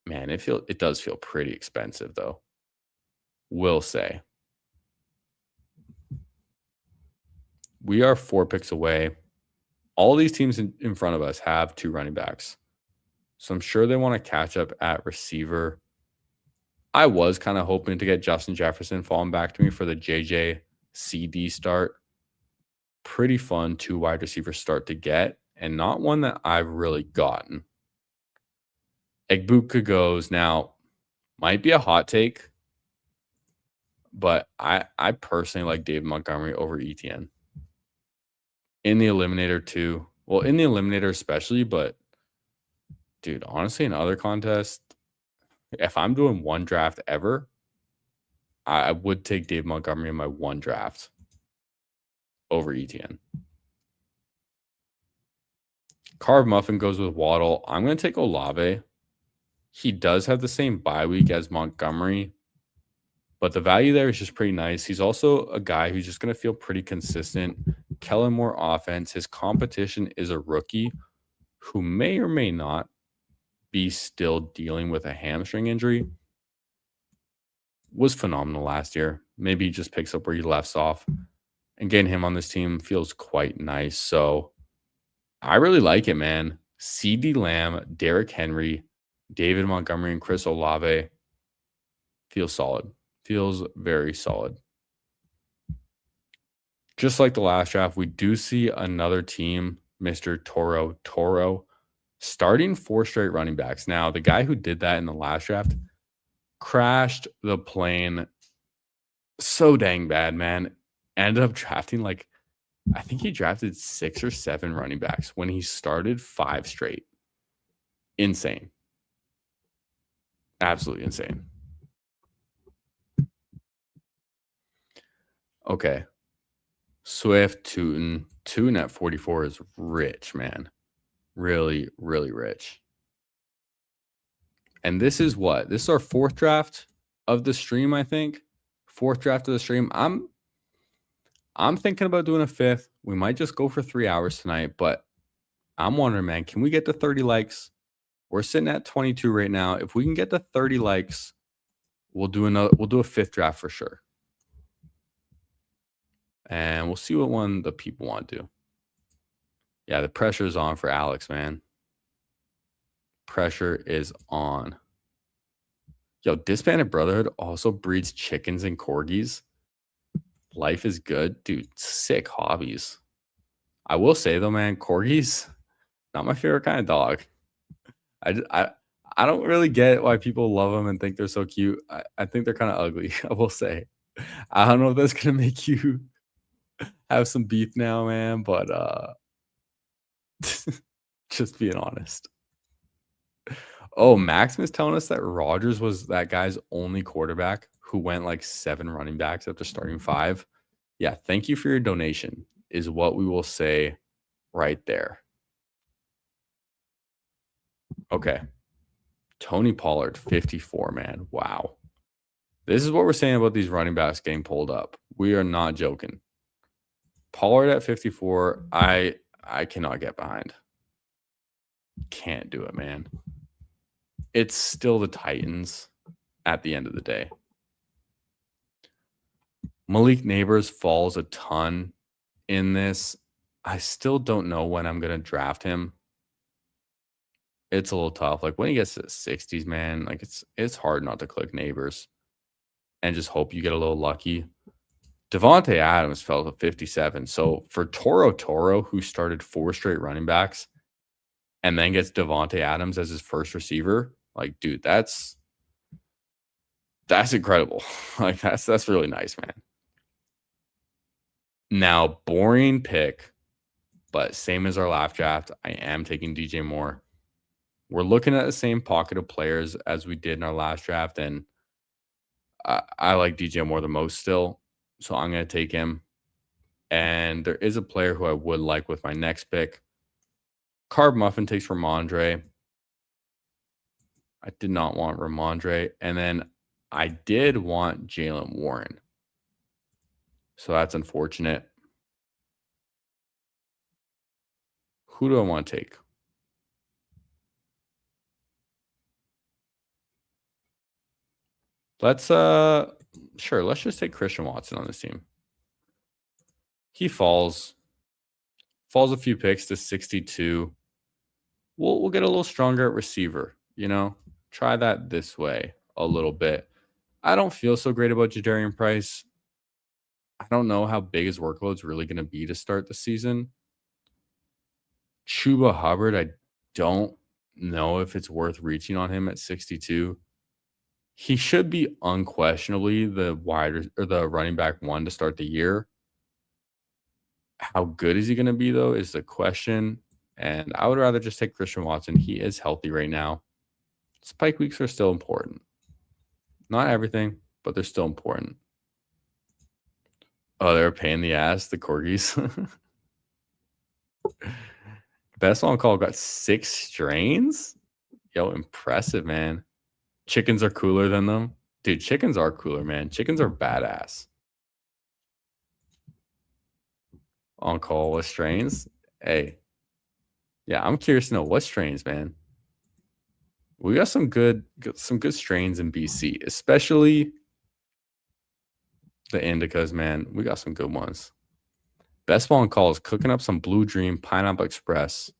man, it does feel pretty expensive though. Will say. We are 4 picks away. All these teams in front of us have 2 running backs. So I'm sure they want to catch up at receiver. I was kind of hoping to get Justin Jefferson falling back to me for the JJ CD start. Pretty fun 2 wide receiver start to get, and not one that I've really gotten. Egbuka goes now, might be a hot take, but I personally like David Montgomery over ETN. In the eliminator too. Well, in the eliminator especially, but dude, honestly, in other contests, if I'm doing one draft ever, I would take Dave Montgomery in my one draft over ETN. Carve Muffin goes with Waddle. I'm going to take Olave. He does have the same bye week as Montgomery, but the value there is just pretty nice. He's also a guy who's just going to feel pretty consistent. Kellen Moore offense. His competition is a rookie who may or may not be still dealing with a hamstring injury. Was phenomenal last year. Maybe he just picks up where he left off. And getting him on this team feels quite nice. So I really like it, man. CeeDee Lamb, Derrick Henry, David Montgomery, and Chris Olave feels solid. Feels very solid. Just like the last draft, we do see another team, Mr. Toro, starting 4 straight running backs. Now, the guy who did that in the last draft crashed the plane so dang bad, man. Ended up drafting I think he drafted 6 or 7 running backs when he started 5 straight. Insane. Absolutely insane. Okay. Swift, Tootin at 44 is rich, man. Really, really rich. And this is what? This is our 4th draft of the stream, I think. 4th draft of the stream. I'm thinking about doing a 5th. We might just go for 3 hours tonight, but I'm wondering, man, can we get to 30 likes? We're sitting at 22 right now. If we can get to 30 likes, we'll do a 5th draft for sure. And we'll see what one the people want to do. Yeah, the pressure is on for Alex, man. Pressure is on. Yo, Disbanded Brotherhood also breeds chickens and corgis. Life is good. Dude, sick hobbies. I will say, though, man, corgis, not my favorite kind of dog. I don't really get why people love them and think they're so cute. I think they're kind of ugly, I will say. I don't know if that's gonna make you have some beef now, man, but just being honest. Oh, Maximus telling us that Rodgers was that guy's only quarterback who went like 7 running backs after starting 5. Yeah, thank you for your donation, is what we will say right there. Okay. Tony Pollard, 54, man. Wow. This is what we're saying about these running backs getting pulled up. We are not joking. Pollard at 54, I cannot get behind. Can't do it, man. It's still the Titans at the end of the day. Malik Neighbors falls a ton in this. I still don't know when I'm going to draft him. It's a little tough. Like when he gets to the 60s, man, like it's hard not to click Neighbors and just hope you get a little lucky. Devontae Adams fell to 57. So for Toro, who started 4 straight running backs and then gets Devontae Adams as his first receiver, like, dude, that's incredible. Like that's really nice, man. Now, boring pick, but same as our last draft, I am taking DJ Moore. We're looking at the same pocket of players as we did in our last draft, and I like DJ Moore the most still, so I'm going to take him. And there is a player who I would like with my next pick. Carb Muffin takes Ramondre. I did not want Ramondre. And then I did want Jaylen Warren. So that's unfortunate. Who do I want to take? Let's sure, let's just take Christian Watson on this team. He falls a few picks to 62. We'll get a little stronger at receiver, you know? Try that this way a little bit. I don't feel so great about Jadarian Price. I don't know how big his workload's really going to be to start the season. Chuba Hubbard, I don't know if it's worth reaching on him at 62. He should be unquestionably the running back 1 to start the year. How good is he going to be, though, is the question. And I would rather just take Christian Watson. He is healthy right now. Spike weeks are still important. Not everything, but they're still important. Oh, they're a pain in the ass, the corgis. Best on call got 6 strains? Yo, impressive, man. Chickens are cooler than them. Dude, chickens are cooler, man. Chickens are badass. On call with strains? Hey. Yeah, I'm curious to know what strains, man. We got some good strains in BC, especially the indicas, man. We got some good ones. Best ball on call is cooking up some Blue Dream, Pineapple Express,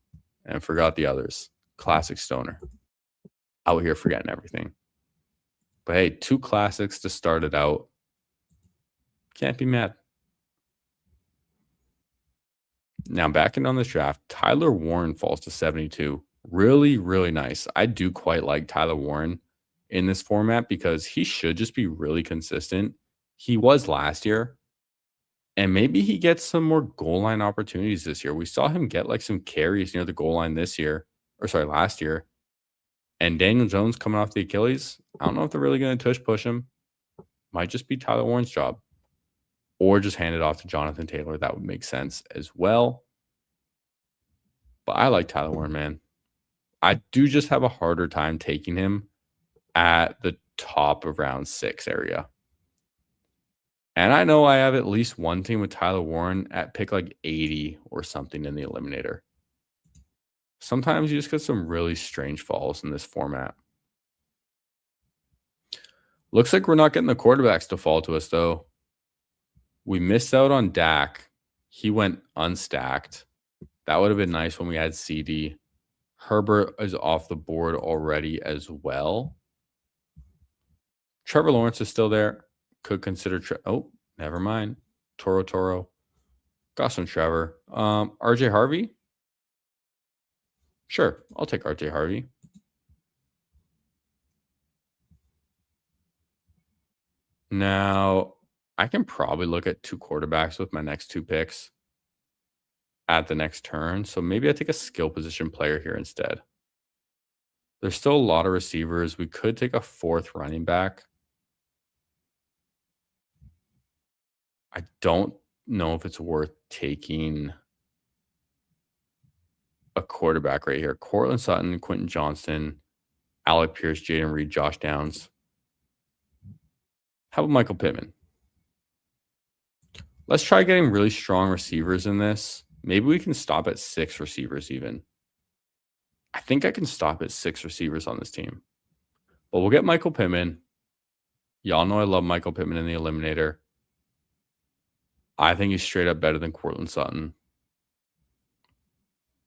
and forgot the others. Classic stoner. Out here forgetting everything. But hey, 2 classics to start it out. Can't be mad. Now, backing on this draft, Tyler Warren falls to 72. Really, really nice. I do quite like Tyler Warren in this format because he should just be really consistent. He was last year, and maybe he gets some more goal line opportunities this year. We saw him get like some carries near the goal line last year. And Daniel Jones coming off the Achilles, I don't know if they're really going to tush push him. Might just be Tyler Warren's job. Or just hand it off to Jonathan Taylor. That would make sense as well. But I like Tyler Warren, man. I do just have a harder time taking him at the top of round 6 area. And I know I have at least one team with Tyler Warren at pick like 80 or something in the eliminator. Sometimes you just get some really strange falls in this format. Looks like we're not getting the quarterbacks to fall to us, though. We missed out on Dak. He went unstacked. That would have been nice when we had CD. Herbert is off the board already as well. Trevor Lawrence is still there. Could consider oh, never mind. Toro. Got some Trevor. RJ Harvey? Sure, I'll take RJ Harvey. Now, I can probably look at 2 quarterbacks with my next 2 picks at the next turn, so maybe I take a skill position player here instead. There's still a lot of receivers. We could take a 4th running back. I don't know if it's worth taking a quarterback right here. Courtland Sutton, Quentin Johnston, Alec Pierce, Jaden Reed, Josh Downs. How about Michael Pittman? Let's try getting really strong receivers in this. Maybe we can stop at 6 receivers even. I think I can stop at 6 receivers on this team. But we'll get Michael Pittman. Y'all know I love Michael Pittman in the Eliminator. I think he's straight up better than Courtland Sutton.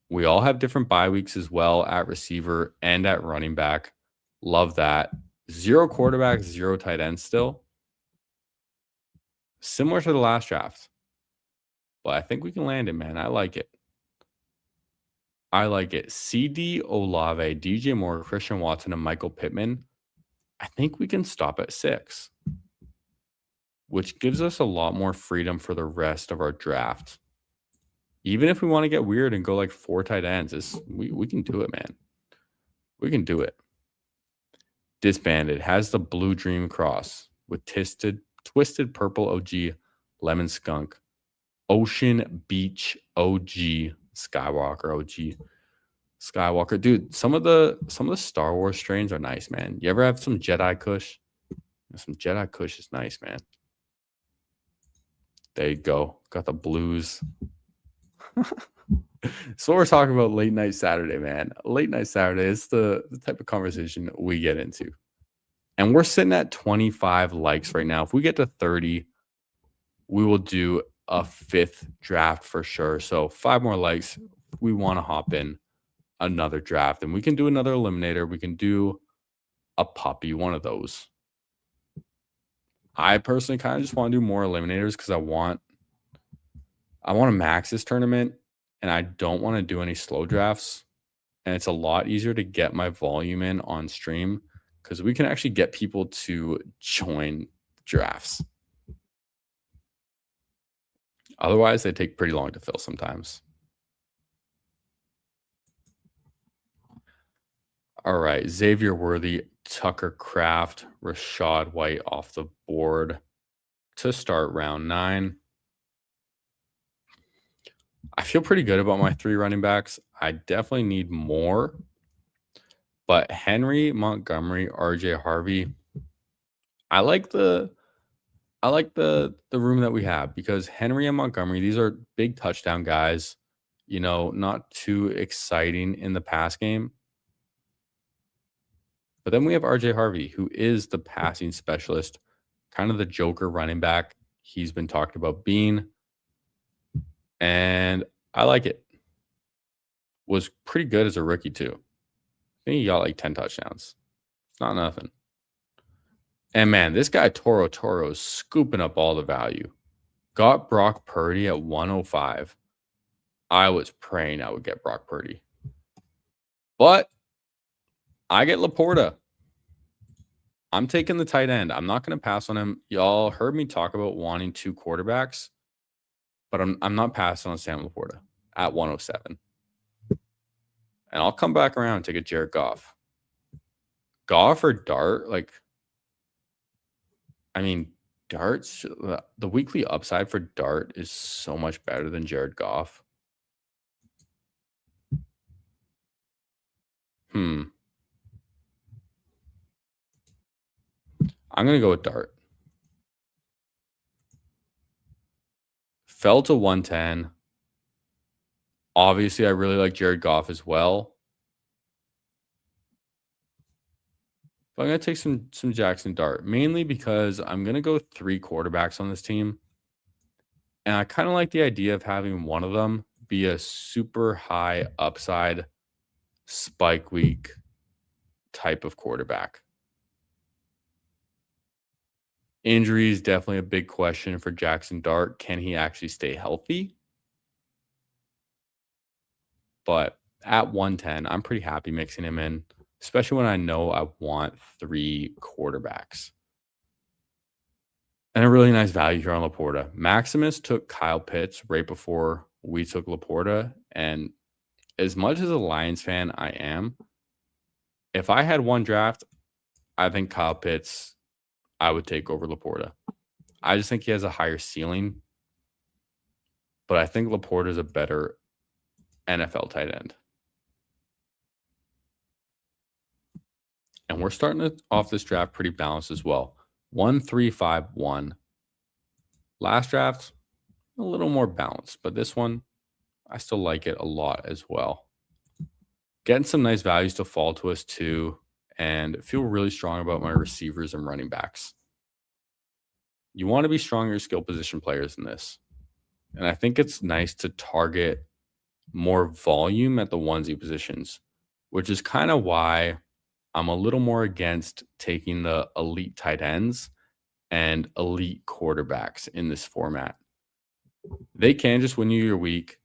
We all have different bye weeks as well at receiver and at running back. Love that. 0 quarterbacks, 0 tight ends still. Similar to the last draft. But I think we can land it, man. I like it. I like it. CD Olave, DJ Moore, Christian Watson, and Michael Pittman. I think we can stop at 6, which gives us a lot more freedom for the rest of our draft. Even if we want to get weird and go like 4 tight ends, we can do it, man. We can do it. Disbanded has the Blue Dream Cross with Twisted Purple OG, Lemon Skunk, Ocean Beach OG, Skywalker OG. Skywalker, dude, some of the Star Wars strains are nice, man. You ever have some Jedi Kush? Some Jedi Kush is nice, man. There you go. Got the blues. So we're talking about late night Saturday, man. Late night Saturday is the type of conversation we get into. And we're sitting at 25 likes right now. If we get to 30, we will do a 5th draft for sure. So 5 more likes. We want to hop in another draft. And we can do another eliminator. We can do a puppy, one of those. I personally kind of just want to do more eliminators because I want to max this tournament. And I don't want to do any slow drafts. And it's a lot easier to get my volume in on stream because we can actually get people to join drafts. Otherwise, they take pretty long to fill sometimes. All right, Xavier Worthy, Tucker Kraft, Rachaad White off the board to start round 9. I feel pretty good about my 3 running backs. I definitely need more. But Henry, Montgomery, RJ Harvey, I like the room that we have because Henry and Montgomery, these are big touchdown guys, you know, not too exciting in the pass game. But then we have RJ Harvey, who is the passing specialist, kind of the Joker running back he's been talked about being. And I like it. Was pretty good as a rookie, too. I think he got like 10 touchdowns. It's not nothing. And man, this guy Toro is scooping up all the value. Got Brock Purdy at 105. I was praying I would get Brock Purdy. But I get Laporta. I'm taking the tight end. I'm not going to pass on him. Y'all heard me talk about wanting 2 quarterbacks. But I'm not passing on Sam Laporta at 107. And I'll come back around and take a Jared Goff. Goff or Dart, like, I mean, Dart's the weekly upside for Dart is so much better than Jared Goff. I'm going to go with Dart. Fell to 110. Obviously, I really like Jared Goff as well. But I'm going to take some Jackson Dart, mainly because I'm going to go 3 quarterbacks on this team. And I kind of like the idea of having one of them be a super high upside spike week type of quarterback. Injury is definitely a big question for Jackson Dart. Can he actually stay healthy? But at 110, I'm pretty happy mixing him in, especially when I know I want 3 quarterbacks. And a really nice value here on Laporta. Maximus took Kyle Pitts right before we took Laporta. And as much as a Lions fan I am, if I had one draft, I think Kyle Pitts I would take over Laporta. I just think he has a higher ceiling, but I think Laporta is a better NFL tight end. And we're starting off this draft pretty balanced as well. 1, 3, 5, 1. Last draft, a little more balanced, but this one, I still like it a lot as well. Getting some nice values to fall to us too, and feel really strong about my receivers and running backs. You want to be strong in your skill position players in this. And I think it's nice to target more volume at the onesie positions, which is kind of why I'm a little more against taking the elite tight ends and elite quarterbacks in this format. They can just win you your week.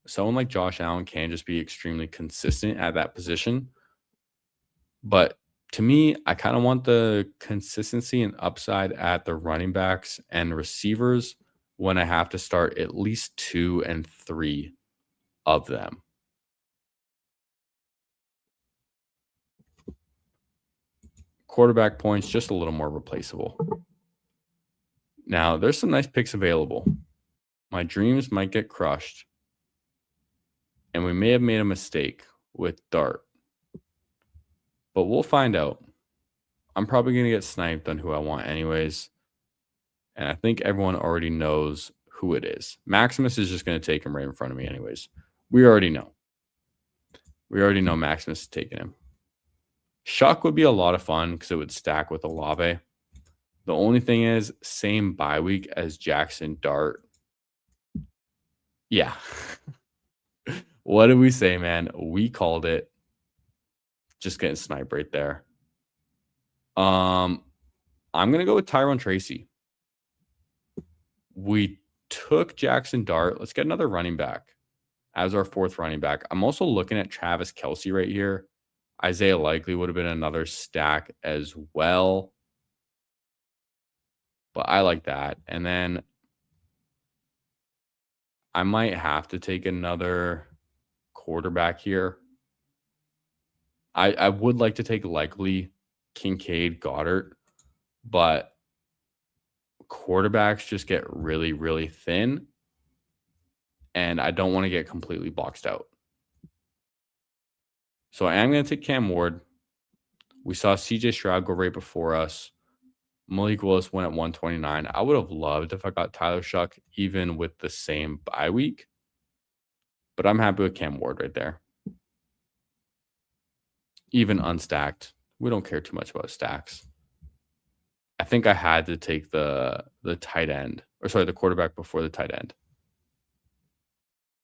Someone like Josh Allen can just be extremely consistent at that position. But to me, I kind of want the consistency and upside at the running backs and receivers when I have to start at least 2 and 3 of them. Quarterback points, just a little more replaceable. Now, there's some nice picks available. My dreams might get crushed. And we may have made a mistake with Dart. But we'll find out. I'm probably going to get sniped on who I want anyways. And I think everyone already knows who it is. Maximus is just going to take him right in front of me anyways. We already know. We already know Maximus is taking him. Shuck would be a lot of fun because it would stack with Olave. The only thing is, same bye week as Jackson Dart. Yeah. What did we say, man? We called it. Just getting sniped right there. I'm going to go with Tyrone Tracy. We took Jackson Dart. Let's get another running back as our 4th running back. I'm also looking at Travis Kelce right here. Isaiah Likely would have been another stack as well. But I like that. And then I might have to take another quarterback here. I would like to take Likely, Kincaid, Goddard, but quarterbacks just get really, really thin, and I don't want to get completely boxed out. So I am going to take Cam Ward. We saw CJ Stroud go right before us. Malik Willis went at 129. I would have loved if I got Tyler Shuck even with the same bye week, but I'm happy with Cam Ward right there. Even unstacked. We don't care too much about stacks. I think I had to take the tight end, or sorry, the quarterback before the tight end.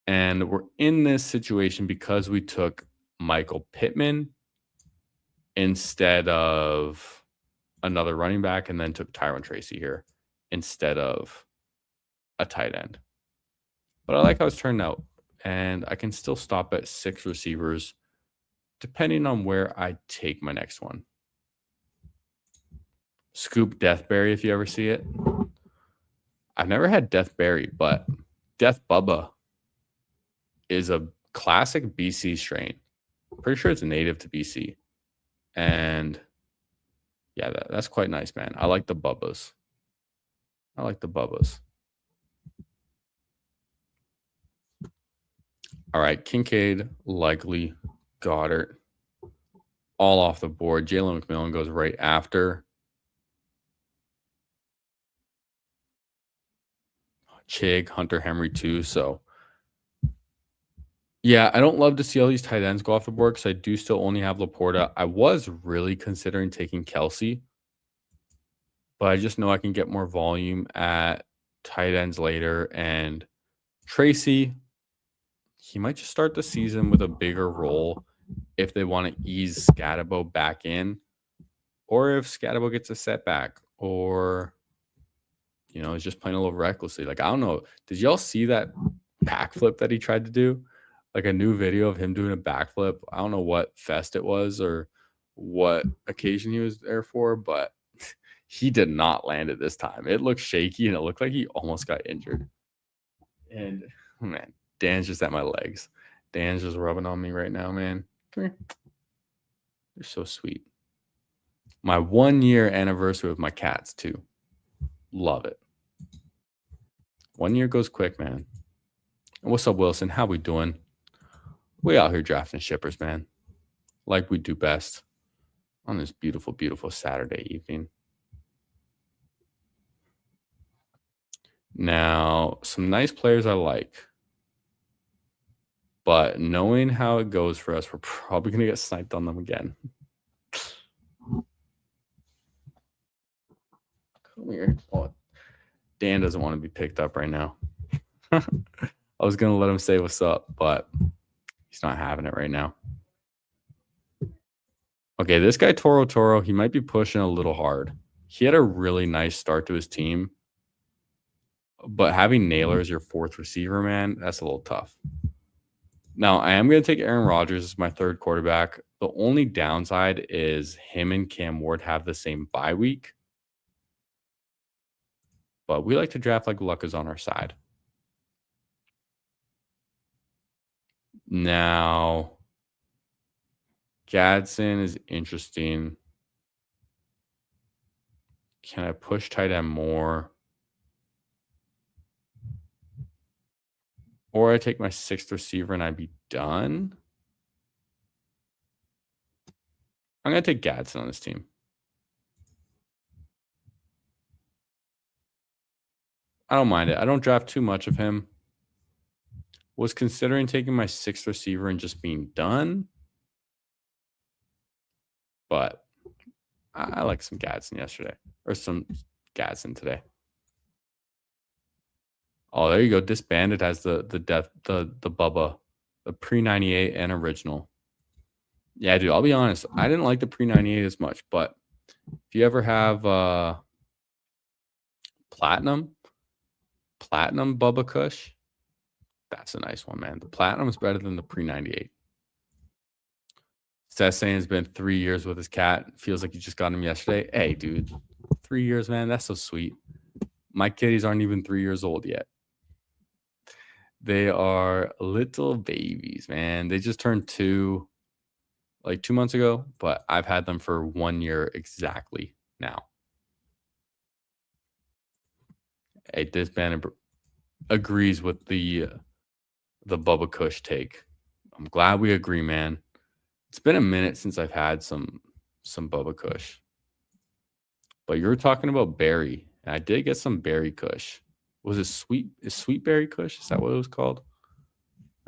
And we're in this situation because we took Michael Pittman instead of another running back, and then took Tyrone Tracy here instead of a tight end. But I like how it's turned out, and I can still stop at 6 receivers depending on where I take my next one. Scoop Deathberry if you ever see it. I've never had Deathberry, but Death Bubba is a classic BC strain. Pretty sure it's native to BC. And yeah, that's quite nice, man. I like the Bubbas. I like the Bubbas. All right, Kincaid, Likely, Goddard, all off the board. Jalen McMillan goes right after. Chig, Hunter Henry too. So yeah, I don't love to see all these tight ends go off the board because I do still only have Laporta. I was really considering taking Kelce, but I just know I can get more volume at tight ends later. And Tracy, he might just start the season with a bigger role if they want to ease Scatabo back in, or if Scatabo gets a setback, or is just playing a little recklessly. Like, I don't know. Did y'all see that backflip that he tried to do? Like a new video of him doing a backflip. I don't know what fest it was or what occasion he was there for, but He did not land it this time. It looked shaky, and it looked like he almost got injured. And, man, Dan's just at my legs. Dan's just rubbing on me right now, man. Come here. You're so sweet. My 1-year anniversary with my cats, too. Love it. 1 year goes quick, man. And what's up, Wilson? How we doing? We out here drafting shippers, man. Like we do best on this beautiful, beautiful Saturday evening. Now, some nice players I like. But knowing how it goes for us, we're probably going to get sniped on them again. Come here. Oh, Dan doesn't want to be picked up right now. I was going to let him say what's up, but he's not having it right now. Okay, this guy, Toro, he might be pushing a little hard. He had a really nice start to his team. But having Naylor as your fourth receiver, man, that's a little tough. Now, I am going to take Aaron Rodgers as my third quarterback. The only downside is him and Cam Ward have the same bye week. But we like to draft like luck is on our side. Now, Gadsden is interesting. Can I push tight end more? Or I take my sixth receiver and I'd be done? I'm going to take Gadsden on this team. I don't mind it. I don't draft too much of him. Was considering taking my sixth receiver and just being done. But I like some Gadsden yesterday. Or some Gadsden today. Oh, there you go. Disbanded has the Bubba. The pre-98 and original. Yeah, dude, I'll be honest. I didn't like the pre-98 as much. But if you ever have Platinum Bubba Kush, that's a nice one, man. The Platinum is better than the pre-98. Seth saying it's been 3 years with his cat. Feels like you just got him yesterday. Hey, dude, 3 years, man. That's so sweet. My kitties aren't even 3 years old yet. They are little babies, man. They just turned 2 like 2 months ago, but I've had them for 1 year exactly now. Hey, this band agrees with the Bubba Kush take. I'm glad we agree, man. It's been a minute since I've had some Bubba Kush. But you were talking about berry, and I did get some berry Kush. Was it sweet berry Kush? Is that what it was called?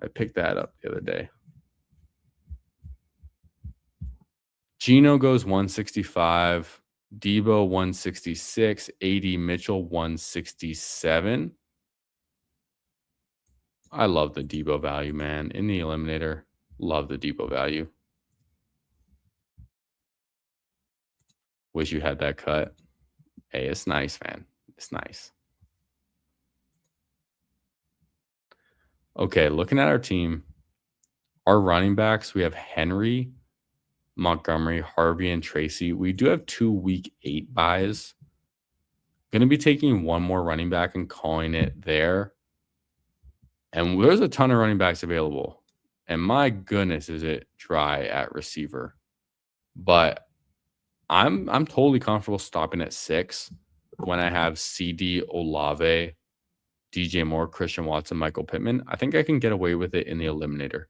I picked that up the other day. Gino goes 165. Debo 166. AD Mitchell 167. I love the Debo value, man. In the Eliminator, love the Debo value. Wish you had that cut. Hey, it's nice, man. It's nice. Okay, looking at our team, our running backs, we have Henry, Montgomery, Harvey, and Tracy. We do have 2 week 8 buys. Going to be taking one more running back and calling it there. And there's a ton of running backs available. And my goodness, is it dry at receiver. But I'm totally comfortable stopping at 6 when I have CD, Olave, DJ Moore, Christian Watson, Michael Pittman. I think I can get away with it in the Eliminator.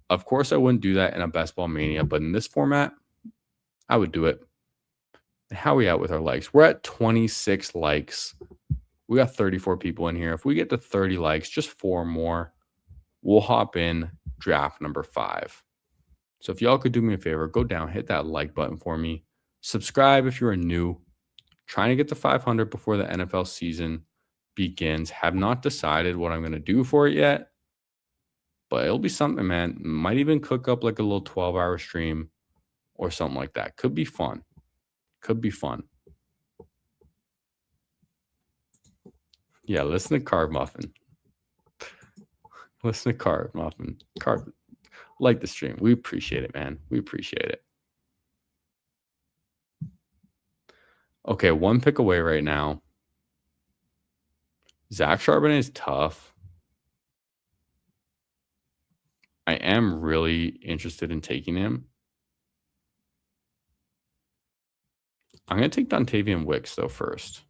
Of course, I wouldn't do that in a Best Ball Mania, but in this format, I would do it. How are we at with our likes? We're at 26 likes. We got 34 people in here. If we get to 30 likes, just 4 more, we'll hop in draft number 5. So if y'all could do me a favor, go down, hit that like button for me. Subscribe if you're new. Trying to get to 500 before the NFL season begins. Have not decided what I'm going to do for it yet, but it'll be something, man. Might even cook up like a little 12-hour stream or something like that. Could be fun. Could be fun. Yeah, listen to Carb Muffin. Listen to Carb Muffin. Carb, like the stream. We appreciate it, man. We appreciate it. Okay, one pick away right now. Zach Charbonnet is tough. I am really interested in taking him. I'm going to take Dontavian Wicks, though, first.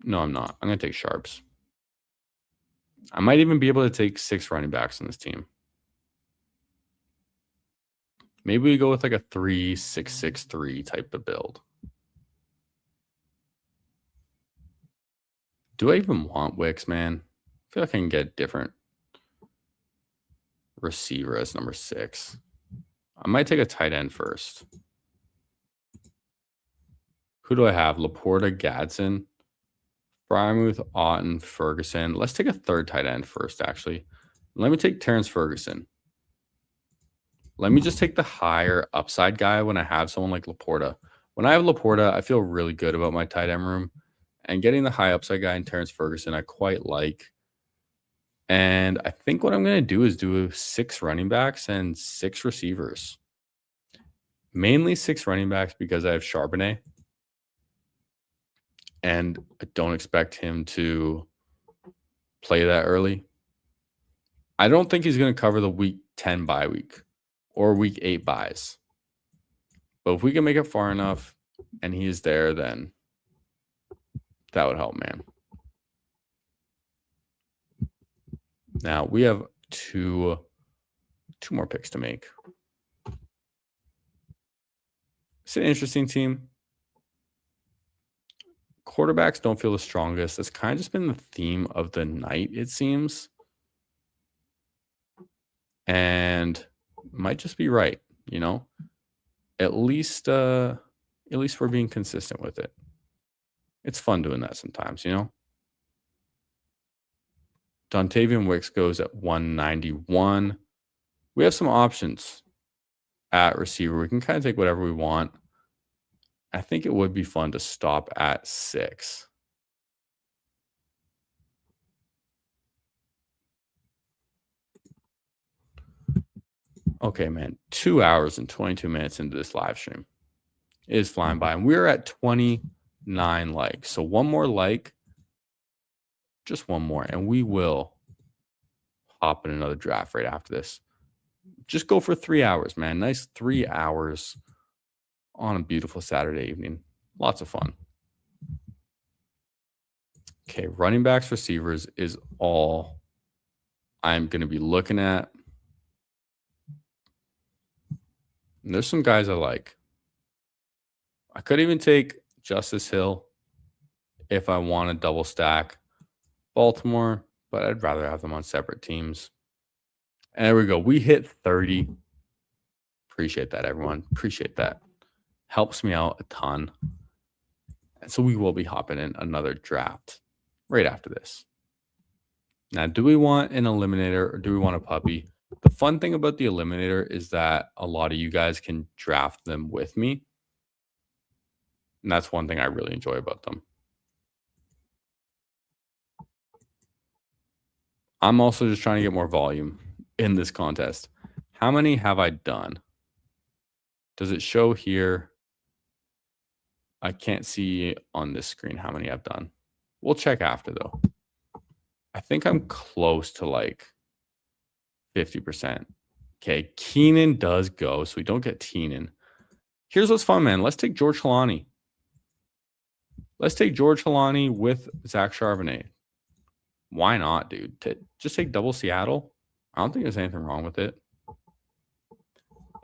No, I'm not. I'm going to take Sharps. I might even be able to take 6 running backs on this team. Maybe we go with like a 3-6-6-3 type of build. Do I even want Wicks, man? I feel like I can get a different receiver as number 6. I might take a tight end first. Who do I have? Laporta, Gadsden, Freiermuth, Otten, Ferguson. Let's take a third tight end first, actually. Let me take Terrence Ferguson. Let me just take the higher upside guy when I have someone like Laporta. When I have Laporta, I feel really good about my tight end room. And getting the high upside guy in Terrence Ferguson, I quite like. And I think what I'm going to do is do 6 running backs and 6 receivers. Mainly 6 running backs because I have Charbonnet. And I don't expect him to play that early. I don't think he's going to cover the week 10 bye week or week 8 buys. But if we can make it far enough and he is there, then that would help, man. Now we have two more picks to make. It's an interesting team. Quarterbacks don't feel the strongest. That's kind of just been the theme of the night, it seems. And might just be right, you know? At least we're being consistent with it. It's fun doing that sometimes, you know? Dontavian Wicks goes at 191. We have some options at receiver. We can kind of take whatever we want. I think it would be fun to stop at 6. Okay, man. 2 hours and 22 minutes into this live stream. It is flying by. And we're at 29 likes. So one more like. Just one more. And we will hop in another draft right after this. Just go for 3 hours, man. Nice 3 hours on a beautiful Saturday evening. Lots of fun. Okay, running backs, receivers is all I'm going to be looking at. And there's some guys I like. I could even take Justice Hill if I want to double stack Baltimore, but I'd rather have them on separate teams. And there we go. We hit 30. Appreciate that, everyone. Appreciate that. Helps me out a ton. And so we will be hopping in another draft right after this. Now, do we want an eliminator or do we want a puppy? The fun thing about the eliminator is that a lot of you guys can draft them with me. And that's one thing I really enjoy about them. I'm also just trying to get more volume in this contest. How many have I done? Does it show here? I can't see on this screen how many I've done. We'll check after, though. I think I'm close to like 50%. Okay, Keenan does go, so we don't get Keenan. Here's what's fun, man. Let's take George Halani. Let's take George Halani with Zach Charbonnet. Why not, dude? Just take double Seattle. I don't think there's anything wrong with it.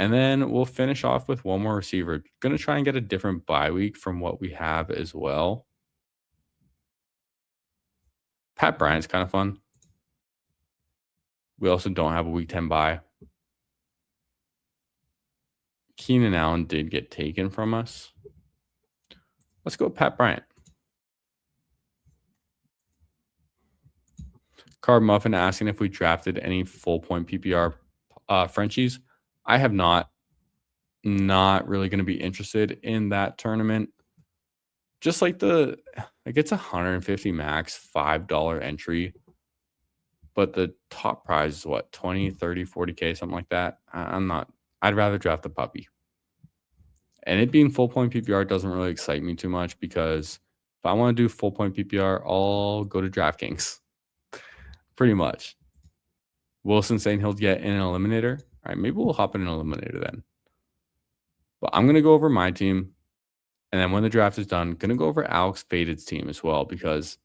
And then we'll finish off with one more receiver. Going to try and get a different bye week from what we have as well. Pat Bryant's kind of fun. We also don't have a week 10 bye. Keenan Allen did get taken from us. Let's go with Pat Bryant. Carb Muffin asking if we drafted any full point PPR Frenchies. I have not. Not really going to be interested in that tournament. Just like it's 150 max, $5 entry. But the top prize is what, 20, 30, 40K, something like that. I'm not. I'd rather draft the puppy. And it being full point PPR doesn't really excite me too much because if I want to do full point PPR, I'll go to DraftKings. Pretty much. Wilson saying he'll get in an eliminator. All right, maybe we'll hop in an eliminator then. But I'm going to go over my team. And then when the draft is done, going to go over Alex Faded's team as well because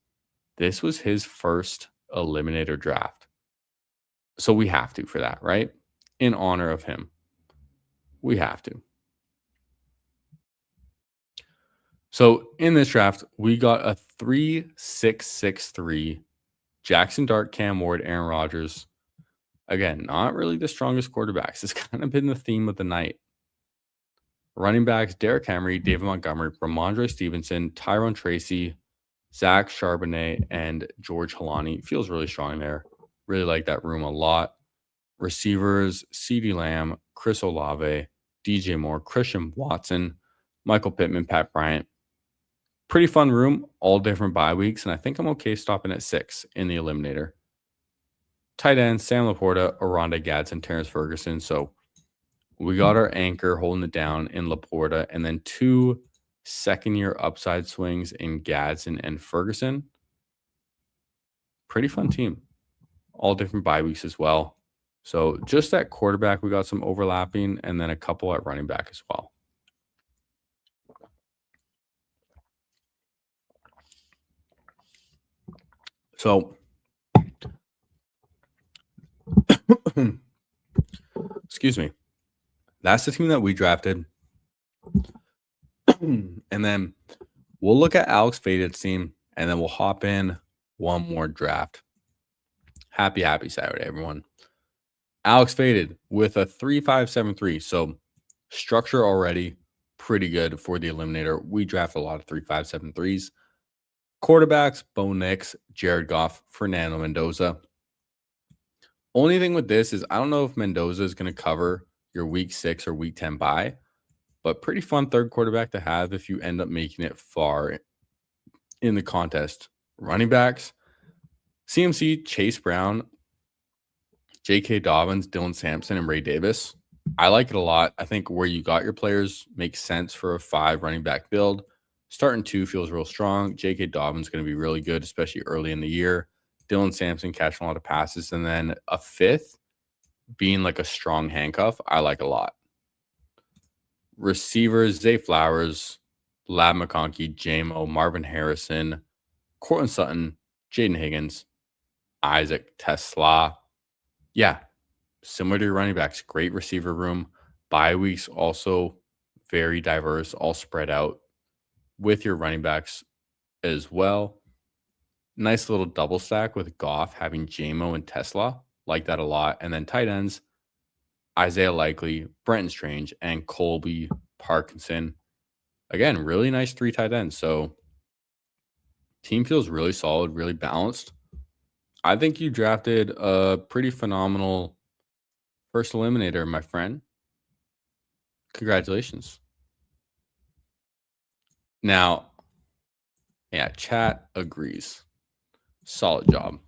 this was his first eliminator draft. So we have to for that, right? In honor of him. We have to. So in this draft, we got a 3-6-6-3 Jackson Dart, Cam Ward, Aaron Rodgers. Again, not really the strongest quarterbacks. It's kind of been the theme of the night. Running backs, Derrick Henry, David Montgomery, Ramondre Stevenson, Tyrone Tracy, Zach Charbonnet, and George Halani. Feels really strong there. Really like that room a lot. Receivers, CeeDee Lamb, Chris Olave, DJ Moore, Christian Watson, Michael Pittman, Pat Bryant. Pretty fun room, all different bye weeks, and I think I'm okay stopping at 6 in the eliminator. Tight end, Sam Laporta, Oronde Gadsden, Terrence Ferguson. So we got our anchor holding it down in Laporta, and then 2 second-year upside swings in Gadsden and Ferguson. Pretty fun team. All different bye weeks as well. So just at quarterback, we got some overlapping, and then a couple at running back as well. So, excuse me. That's the team that we drafted. And then we'll look at Alex Faded's team, and then we'll hop in one more draft. Happy Saturday, everyone. Alex Faded with a 3-5-7-3. So structure already pretty good for the eliminator. We draft a lot of 3-5-7-3s. Quarterbacks, Bo Nix, Jared Goff, Fernando Mendoza. Only thing with this is I don't know if Mendoza is going to cover your week 6 or week 10 bye, but pretty fun third quarterback to have if you end up making it far in the contest. Running backs, CMC, Chase Brown, J.K. Dobbins, Dylan Sampson, and Ray Davis. I like it a lot. I think where you got your players makes sense for a 5 running back build. Starting 2 feels real strong. J.K. Dobbins is going to be really good, especially early in the year. Dylan Sampson catching a lot of passes. And then a 5th being like a strong handcuff, I like a lot. Receivers, Zay Flowers, Lab McConkey, J-Mo, Marvin Harrison, Courtland Sutton, Jaden Higgins, Isaac Tesla. Yeah, similar to your running backs, great receiver room. Bye weeks also very diverse, all spread out with your running backs as well. Nice little double stack with Goff having J-Mo and Tesla. Like that a lot. And then tight ends, Isaiah Likely, Brenton Strange, and Colby Parkinson. Again, really nice 3 tight ends. So team feels really solid, really balanced. I think you drafted a pretty phenomenal first eliminator, my friend. Congratulations. Now, yeah, chat agrees. Solid job.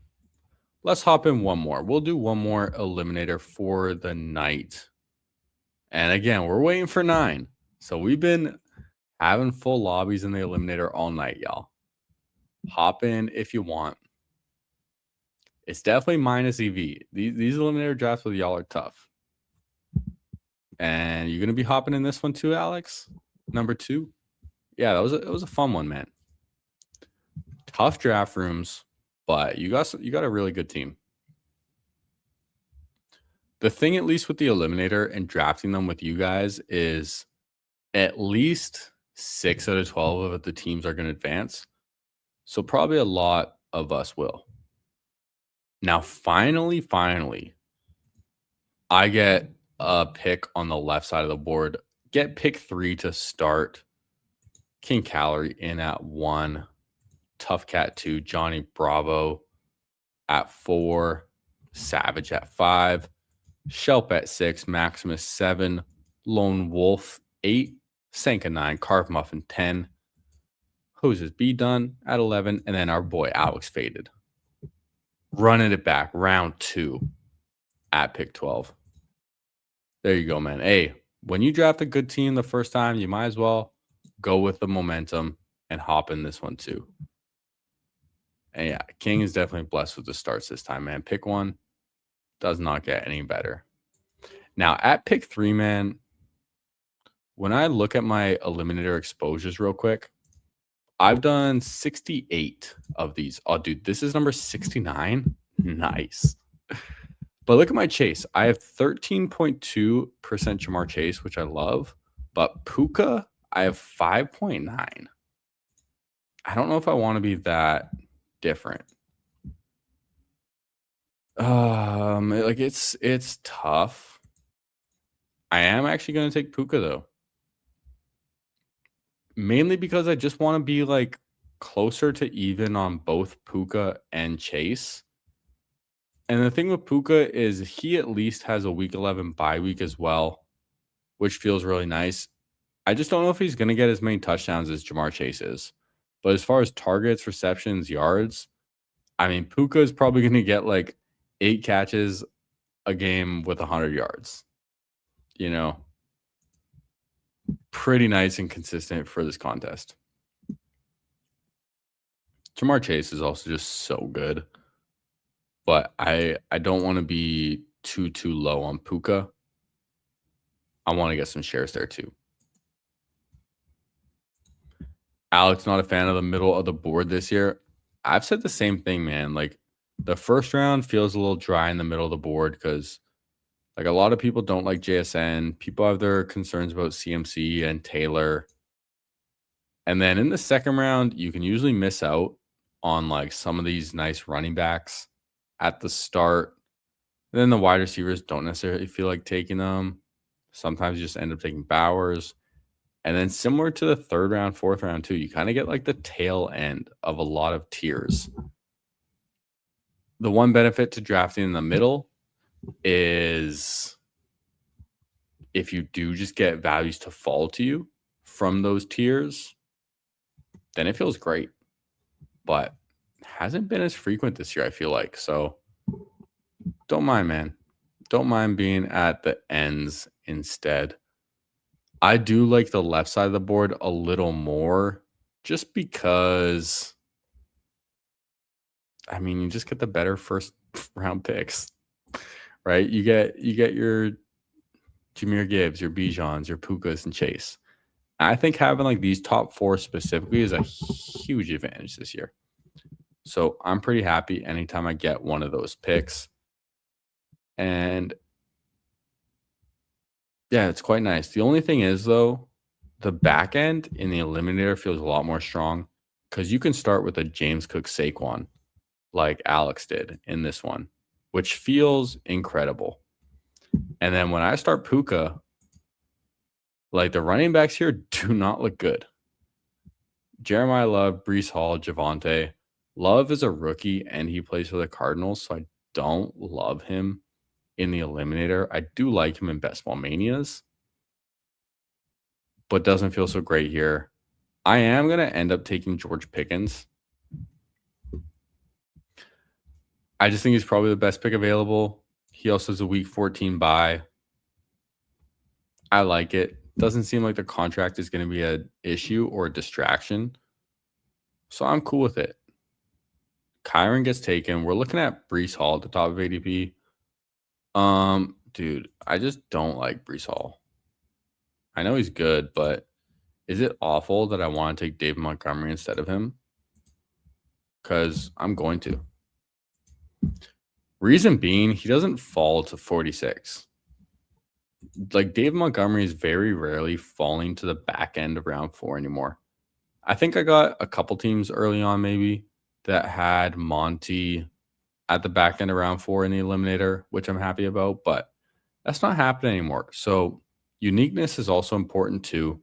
Let's hop in one more. We'll do one more eliminator for the night. And again, we're waiting for 9. So we've been having full lobbies in the eliminator all night, y'all. Hop in if you want. It's definitely minus EV. These eliminator drafts with y'all are tough. And you're going to be hopping in this one too, Alex? Number 2? Yeah, it was a fun one, man. Tough draft rooms, but you got a really good team. The thing, at least with the eliminator and drafting them with you guys, is at least 6 out of 12 of the teams are going to advance. So probably a lot of us will. Now, finally, I get a pick on the left side of the board. Get pick 3 to start. King Calorie in at 1. Tough Cat 2. Johnny Bravo at 4. Savage at 5. Shelp at 6. Maximus 7. Lone Wolf 8. Sanka 9. Carve Muffin 10. Hoses B done at 11. And then our boy Alex Faded. Running it back. Round 2 at pick 12. There you go, man. Hey, when you draft a good team the first time, you might as well go with the momentum and hop in this one too. And yeah, King is definitely blessed with the starts this time, man. Pick one does not get any better. Now at pick 3, man, when I look at my eliminator exposures real quick, I've done 68 of these. Oh, dude, this is number 69. Nice. But look at my chase. I have 13.2% Ja'Marr Chase, which I love. But Puka, I have 5.9. I don't know if I want to be that different. Like it's tough. I am actually going to take Puka though. Mainly because I just want to be like closer to even on both Puka and Chase. And the thing with Puka is he at least has a week 11 bye week as well, which feels really nice. I just don't know if he's going to get as many touchdowns as Ja'Marr Chase is. But as far as targets, receptions, yards, I mean, Puka is probably going to get like 8 catches a game with 100 yards. You know, pretty nice and consistent for this contest. Ja'Marr Chase is also just so good. But I don't want to be too low on Puka. I want to get some shares there too. Alex, not a fan of the middle of the board this year. I've said the same thing, man. Like the first round feels a little dry in the middle of the board because like a lot of people don't like JSN. People have their concerns about CMC and Taylor. And then in the second round, you can usually miss out on like some of these nice running backs at the start. And then the wide receivers don't necessarily feel like taking them. Sometimes you just end up taking Bowers. And then similar to the third round, fourth round too, you kind of get like the tail end of a lot of tiers. The one benefit to drafting in the middle is if you do just get values to fall to you from those tiers, then it feels great. But hasn't been as frequent this year, I feel like. So don't mind, man. Don't mind being at the ends instead. I do like the left side of the board a little more just because, I mean, you just get the better first round picks, right? You get your Jahmyr Gibbs, your Bijans, your Pukas, and Chase. I think having like these top 4 specifically is a huge advantage this year. So I'm pretty happy anytime I get one of those picks. And yeah, it's quite nice. The only thing is, though, the back end in the eliminator feels a lot more strong because you can start with a James Cook Saquon like Alex did in this one, which feels incredible. And then when I start Puka, like the running backs here do not look good. Jeremiah Love, Breece Hall, Javonte. Love is a rookie and he plays for the Cardinals, so I don't love him in the eliminator. I do like him in Best Ball Manias, but doesn't feel so great here. I am going to end up taking George Pickens. I just think he's probably the best pick available. He also has a week 14 bye. I like it. Doesn't seem like the contract is going to be an issue or a distraction. So I'm cool with it. Kyron gets taken. We're looking at Breece Hall at the top of ADP. Dude, I just don't like Breece Hall. I know he's good, but is it awful that I want to take David Montgomery instead of him? Because I'm going to. Reason being, he doesn't fall to 46. Like David Montgomery is very rarely falling to the back end of round 4 anymore. I think I got a couple teams early on maybe that had Monty at the back end of round 4 in the eliminator, which I'm happy about, but that's not happening anymore. So uniqueness is also important too.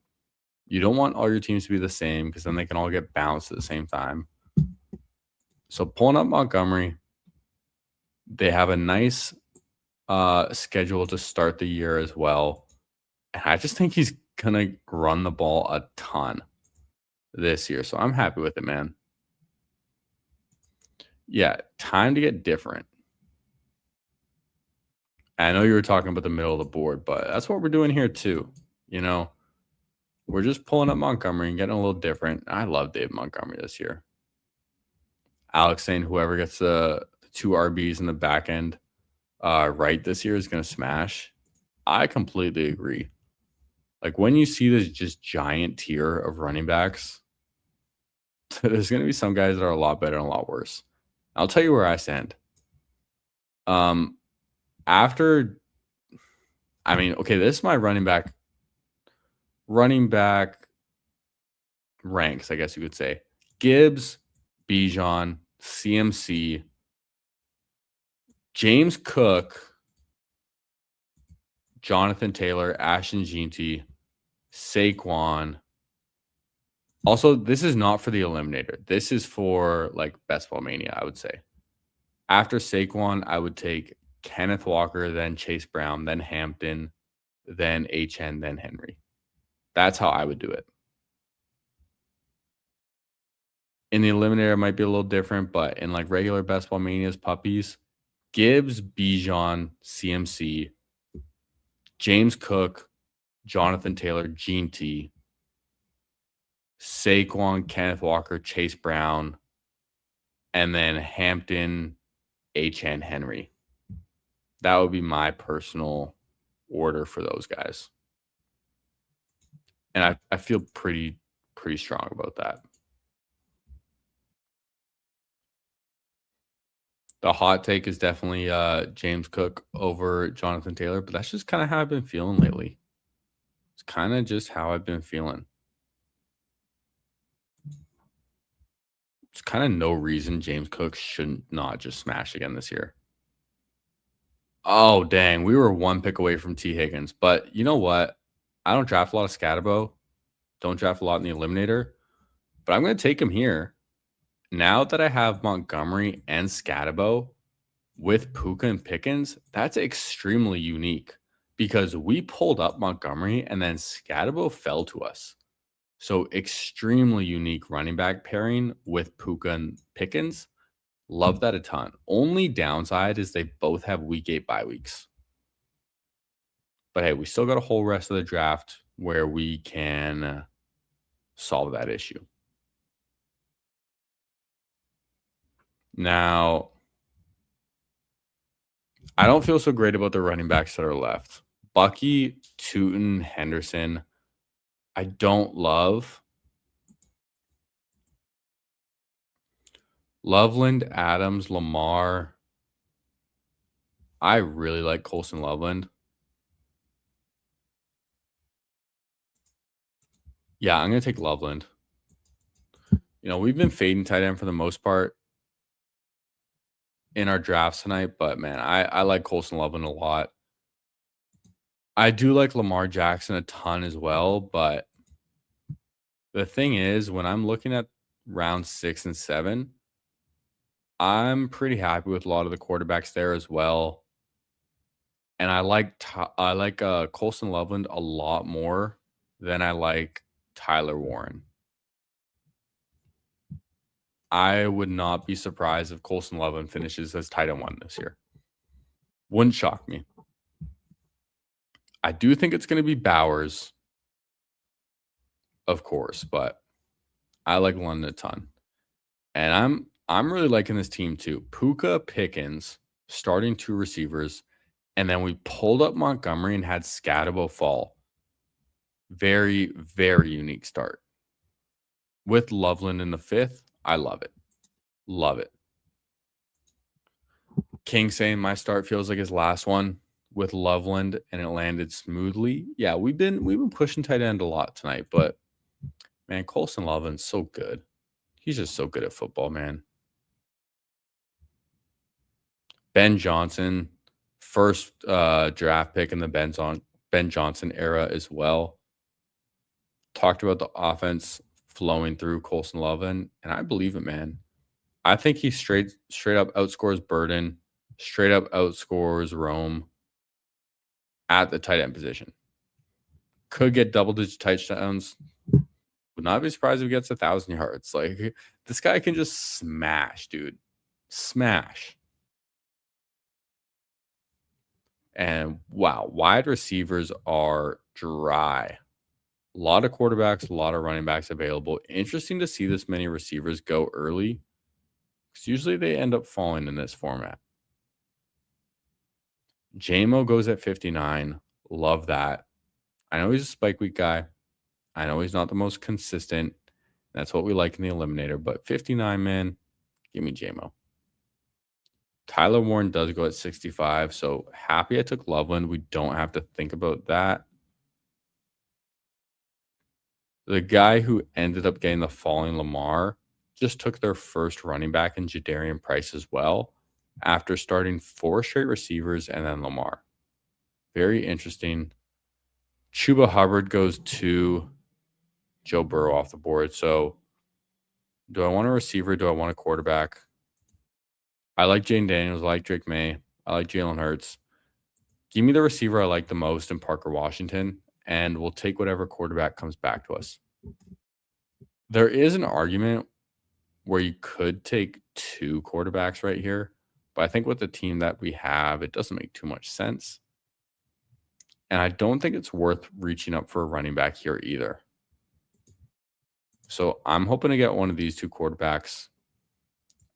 You don't want all your teams to be the same because then they can all get bounced at the same time. So pulling up Montgomery, they have a nice schedule to start the year as well. And I just think he's going to run the ball a ton this year. So I'm happy with it, man. Yeah, time to get different. I know you were talking about the middle of the board, but that's what we're doing here too. You know, we're just pulling up Montgomery and getting a little different. I love Dave Montgomery this year. Alex saying whoever gets the 2 RBs in the back end right this year is going to smash. I completely agree. Like when you see this just giant tier of running backs, there's going to be some guys that are a lot better and a lot worse. I'll tell you where I stand. After, I mean, okay, this is my running back ranks, I guess you could say. Gibbs, Bijan, CMC, James Cook, Jonathan Taylor, Ashton Jeanty, Saquon. Also, this is not for the Eliminator. This is for like Best Ball Mania, I would say. After Saquon, I would take Kenneth Walker, then Chase Brown, then Hampton, then HN, then Henry. That's how I would do it. In the Eliminator, it might be a little different, but in like regular Best Ball Manias puppies, Gibbs, Bijan, CMC, James Cook, Jonathan Taylor, Gene T, Saquon, Kenneth Walker, Chase Brown, and then Hampton, HN, Henry. That would be my personal order for those guys. And I feel pretty strong about that. The hot take is definitely James Cook over Jonathan Taylor, but that's just kind of how I've been feeling lately. It's kind of just how I've been feeling. It's kind of no reason James Cook should not just smash again this year. Oh, dang. We were 1 pick away from T. Higgins. But you know what? I don't draft a lot of Scatabo. Don't draft a lot in the Eliminator. But I'm going to take him here. Now that I have Montgomery and Scatabo with Puka and Pickens, that's extremely unique because we pulled up Montgomery and then Scatabo fell to us. So extremely unique running back pairing with Puka and Pickens. Love that a ton. Only downside is they both have week 8 bye weeks. But hey, we still got a whole rest of the draft where we can solve that issue. Now, I don't feel so great about the running backs that are left. Bucky, Tootin, Henderson, I don't love. Loveland, Adams, Lamar. I really like Colson Loveland. Yeah, I'm going to take Loveland. You know, we've been fading tight end for the most part in our drafts tonight, but man, I like Colson Loveland a lot. I do like Lamar Jackson a ton as well, but the thing is, when I'm looking at round 6 and 7, I'm pretty happy with a lot of the quarterbacks there as well. And I like Colson Loveland a lot more than I like Tyler Warren. I would not be surprised if Colson Loveland finishes as tight end 1 this year. Wouldn't shock me. I do think it's going to be Bowers, of course, but I like London a ton. And I'm really liking this team too. Puka, Pickens, starting 2 receivers, and then we pulled up Montgomery and had Scatabo fall. Very, very unique start. With Loveland in the 5th, I love it. Love it. King saying my start feels like his last one with Loveland, and it landed smoothly. Yeah, we've been pushing tight end a lot tonight, but man, Colson Loveland's so good. He's just so good at football, man. Ben Johnson, first draft pick in the Ben Johnson era as well. Talked about the offense flowing through Colson Loveland, and I believe it, man. I think he straight up outscores Burden, straight up outscores Rome at the tight end position. Could get double-digit touchdowns. Would not be surprised if he gets 1,000 yards. Like, this guy can just smash, dude. Smash. And wow, wide receivers are dry. A lot of quarterbacks, a lot of running backs available. Interesting to see this many receivers go early because usually they end up falling in this format. JMO goes at 59. Love that. I know he's a spike week guy. I know he's not the most consistent. That's what we like in the eliminator, but 59, man, give me JMO. Tyler Warren does go at 65. So happy I took Loveland. We don't have to think about that. The guy who ended up getting the falling Lamar just took their first running back in Jadarian Price as well after starting 4 straight receivers and then Lamar. Very interesting. Chuba Hubbard goes to Joe Burrow off the board. So do I want a receiver? Do I want a quarterback? I like Jane Daniels. I like Drake May. I like Jalen Hurts. Give me the receiver I like the most in Parker Washington, and we'll take whatever quarterback comes back to us. There is an argument where you could take 2 quarterbacks right here, but I think with the team that we have, it doesn't make too much sense. And I don't think it's worth reaching up for a running back here either. So I'm hoping to get one of these 2 quarterbacks.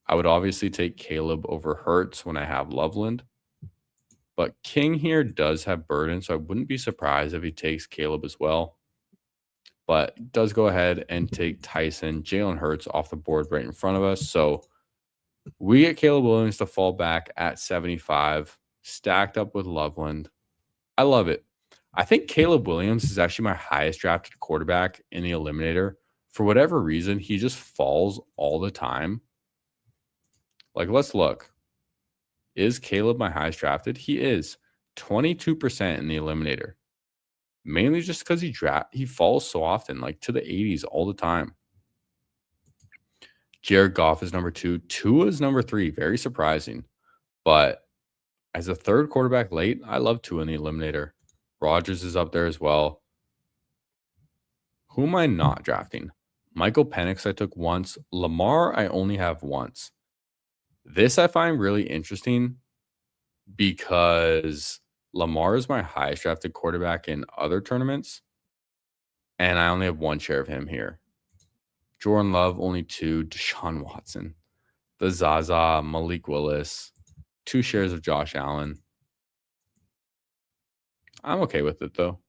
I would obviously take Caleb over Hurts when I have Loveland. But King here does have Burden, so I wouldn't be surprised if he takes Caleb as well. But does go ahead and take Tyson, Jalen Hurts off the board right in front of us. So we get Caleb Williams to fall back at 75, stacked up with Loveland. I love it. I think Caleb Williams is actually my highest drafted quarterback in the eliminator. For whatever reason, he just falls all the time. Like, let's look. Is Caleb my highest drafted? He is 22% in the eliminator. Mainly just because he falls so often, like to the 80s all the time. Jared Goff is number 2. Tua is number 3. Very surprising. But as a third quarterback late, I love Tua in the eliminator. Rodgers is up there as well. Who am I not drafting? Michael Penix I took once. Lamar I only have once. This I find really interesting because Lamar is my highest drafted quarterback in other tournaments, and I only have 1 share of him here. Jordan Love, only 2. Deshaun Watson, the Zaza, Malik Willis, 2 shares of Josh Allen. I'm okay with it, though.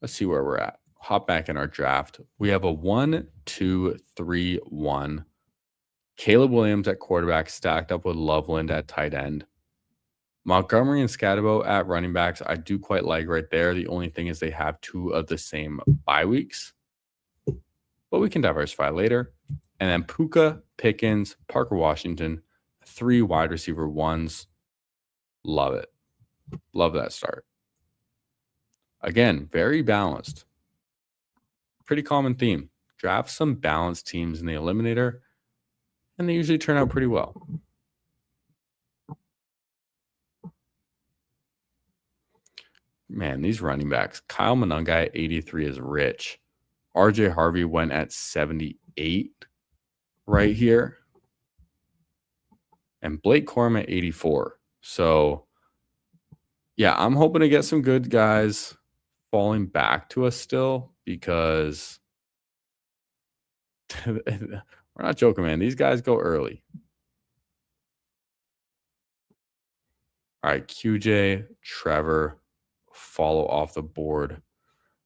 Let's see where we're at. Hop back in our draft. We have a 1, 2, 3, 1. Caleb Williams at quarterback stacked up with Loveland at tight end. Montgomery and Scatabo at running backs, I do quite like right there. The only thing is they have 2 of the same bye weeks, but we can diversify later. And then Puka, Pickens, Parker Washington, 3 wide receiver 1s. Love it. Love that start. Again, very balanced. Pretty common theme. Draft some balanced teams in the eliminator, and they usually turn out pretty well. Man, these running backs. Kyle Monangai at 83 is rich. RJ Harvey went at 78 right here. And Blake Corum at 84. So, yeah, I'm hoping to get some good guys falling back to us still because we're not joking, man. These guys go early. All right, QJ, Trevor follow off the board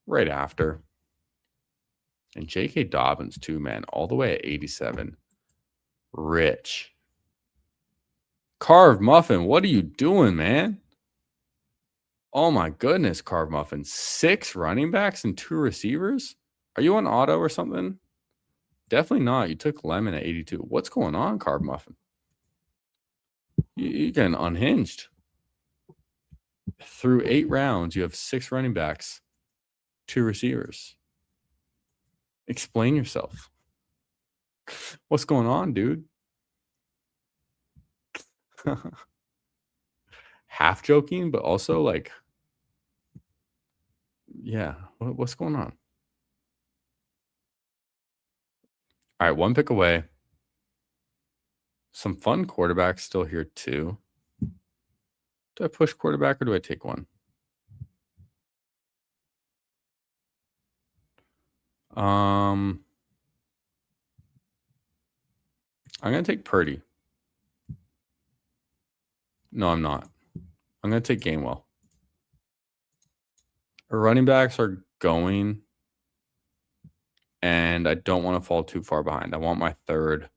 right after. And J.K. Dobbins, too, man, all the way at 87. Rich. Carved Muffin, what are you doing, man? Oh, my goodness, Carved Muffin. 6 running backs and 2 receivers? Are you on auto or something? Definitely not. You took Lemon at 82. What's going on, Carved Muffin? You're getting unhinged. Through 8 rounds, you have 6 running backs, 2 receivers. Explain yourself. What's going on, dude? Half joking, but also like, yeah, what's going on? All right, 1 pick away. Some fun quarterbacks still here too. Do I push quarterback or do I take one? I'm gonna take Purdy. No, I'm not. I'm gonna take Gainwell. Our running backs are going, and I don't want to fall too far behind. I want my third.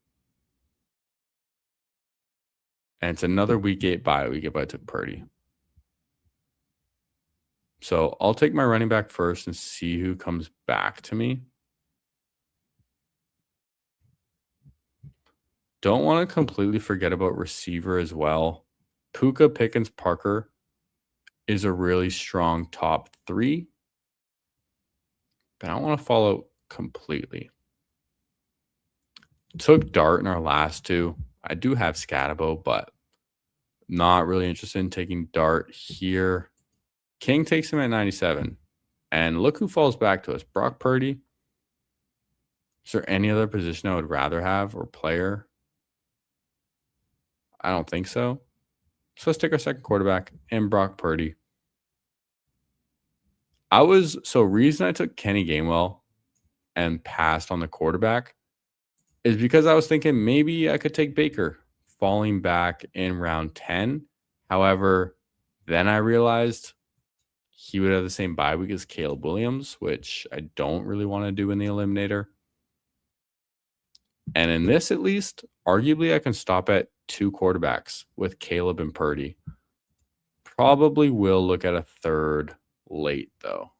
And it's another week 8 bye week if I took Purdy. So I'll take my running back first and see who comes back to me. Don't want to completely forget about receiver as well. Puka, Pickens, Parker is a really strong top 3. But I don't want to follow completely. Took Dart in our last 2. I do have Scatabo, but not really interested in taking Dart here. King takes him at 97. And look who falls back to us. Brock Purdy. Is there any other position I would rather have or player? I don't think so. So let's take our second quarterback and Brock Purdy. Reason I took Kenny Gainwell and passed on the quarterback is because I was thinking maybe I could take Baker falling back in round 10. However, then I realized he would have the same bye week as Caleb Williams, which I don't really want to do in the eliminator. And in this, at least, arguably I can stop at 2 quarterbacks with Caleb and Purdy. Probably will look at a third late, though.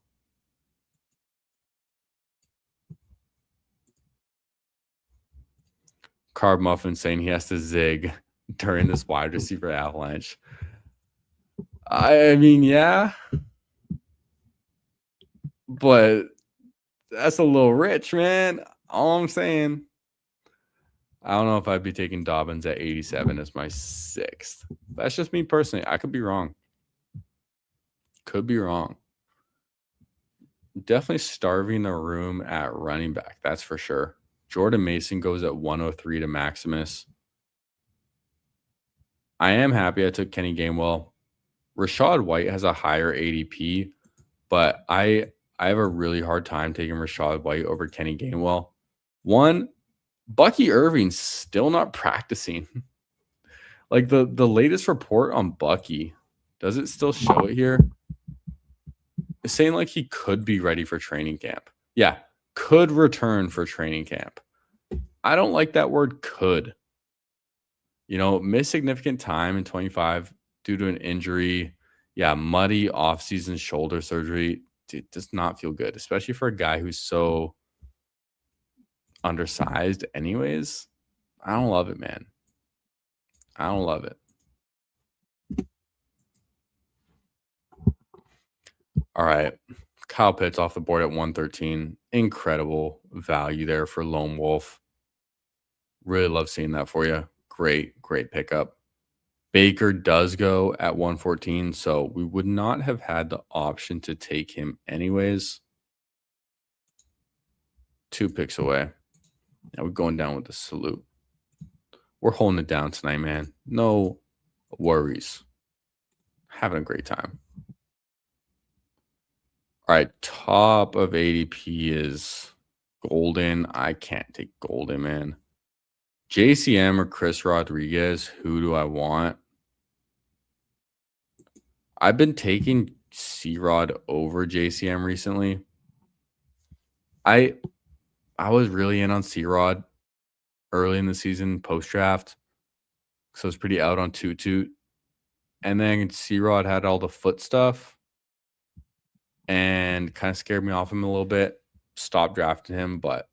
Carb Muffin saying he has to zig during this wide receiver avalanche. I mean, yeah. But that's a little rich, man. All I'm saying. I don't know if I'd be taking Dobbins at 87 as my 6th. That's just me personally. I could be wrong. Could be wrong. Definitely starving the room at running back. That's for sure. Jordan Mason goes at 103 to Maximus. I am happy I took Kenny Gainwell. Rachaad White has a higher ADP, but I have a really hard time taking Rachaad White over Kenny Gainwell. One, Bucky Irving's still not practicing. Like the latest report on Bucky, does it still show it here? It's saying like he could be ready for training camp. Yeah, could return for training camp. I don't like that word could. Miss significant time in 25 due to an injury. Yeah, muddy offseason shoulder surgery. It does not feel good, especially for a guy who's so undersized anyways. I don't love it, man. I don't love it. All right. Kyle Pitts off the board at 113. Incredible value there for Lone Wolf. Really love seeing that for you. Great pickup. Baker does go at 114, so we would not have had the option to take him anyways. 2 picks away. Now we're going down with the salute. We're holding it down tonight, man. No worries. Having a great time. All right, top of ADP is Golden. I can't take Golden, man. JCM or Chris Rodriguez, who do I want? I've been taking C-Rod over JCM recently. I was really in on C-Rod early in the season post-draft. So I was pretty out on Toot. And then C-Rod had all the foot stuff and kind of scared me off him a little bit. Stopped drafting him, but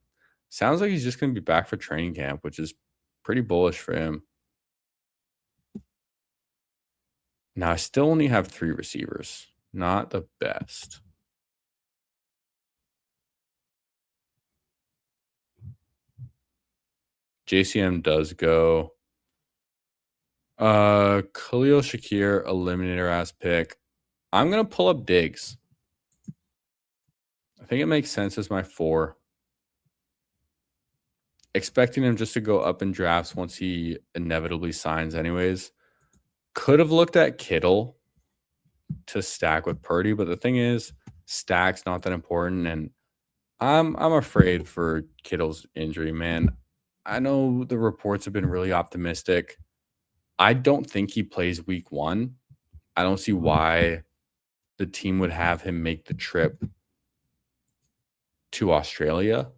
sounds like he's just going to be back for training camp, which is pretty bullish for him. Now, I still only have 3 receivers. Not the best. JCM does go. Khalil Shakir, eliminator ass pick. I'm going to pull up Diggs. I think it makes sense as my 4. Expecting him just to go up in drafts once he inevitably signs anyways. Could have looked at Kittle to stack with Purdy, but the thing is, stack's not that important, and I'm afraid for Kittle's injury, man. I know the reports have been really optimistic. I don't think he plays week 1. I don't see why the team would have him make the trip to Australia.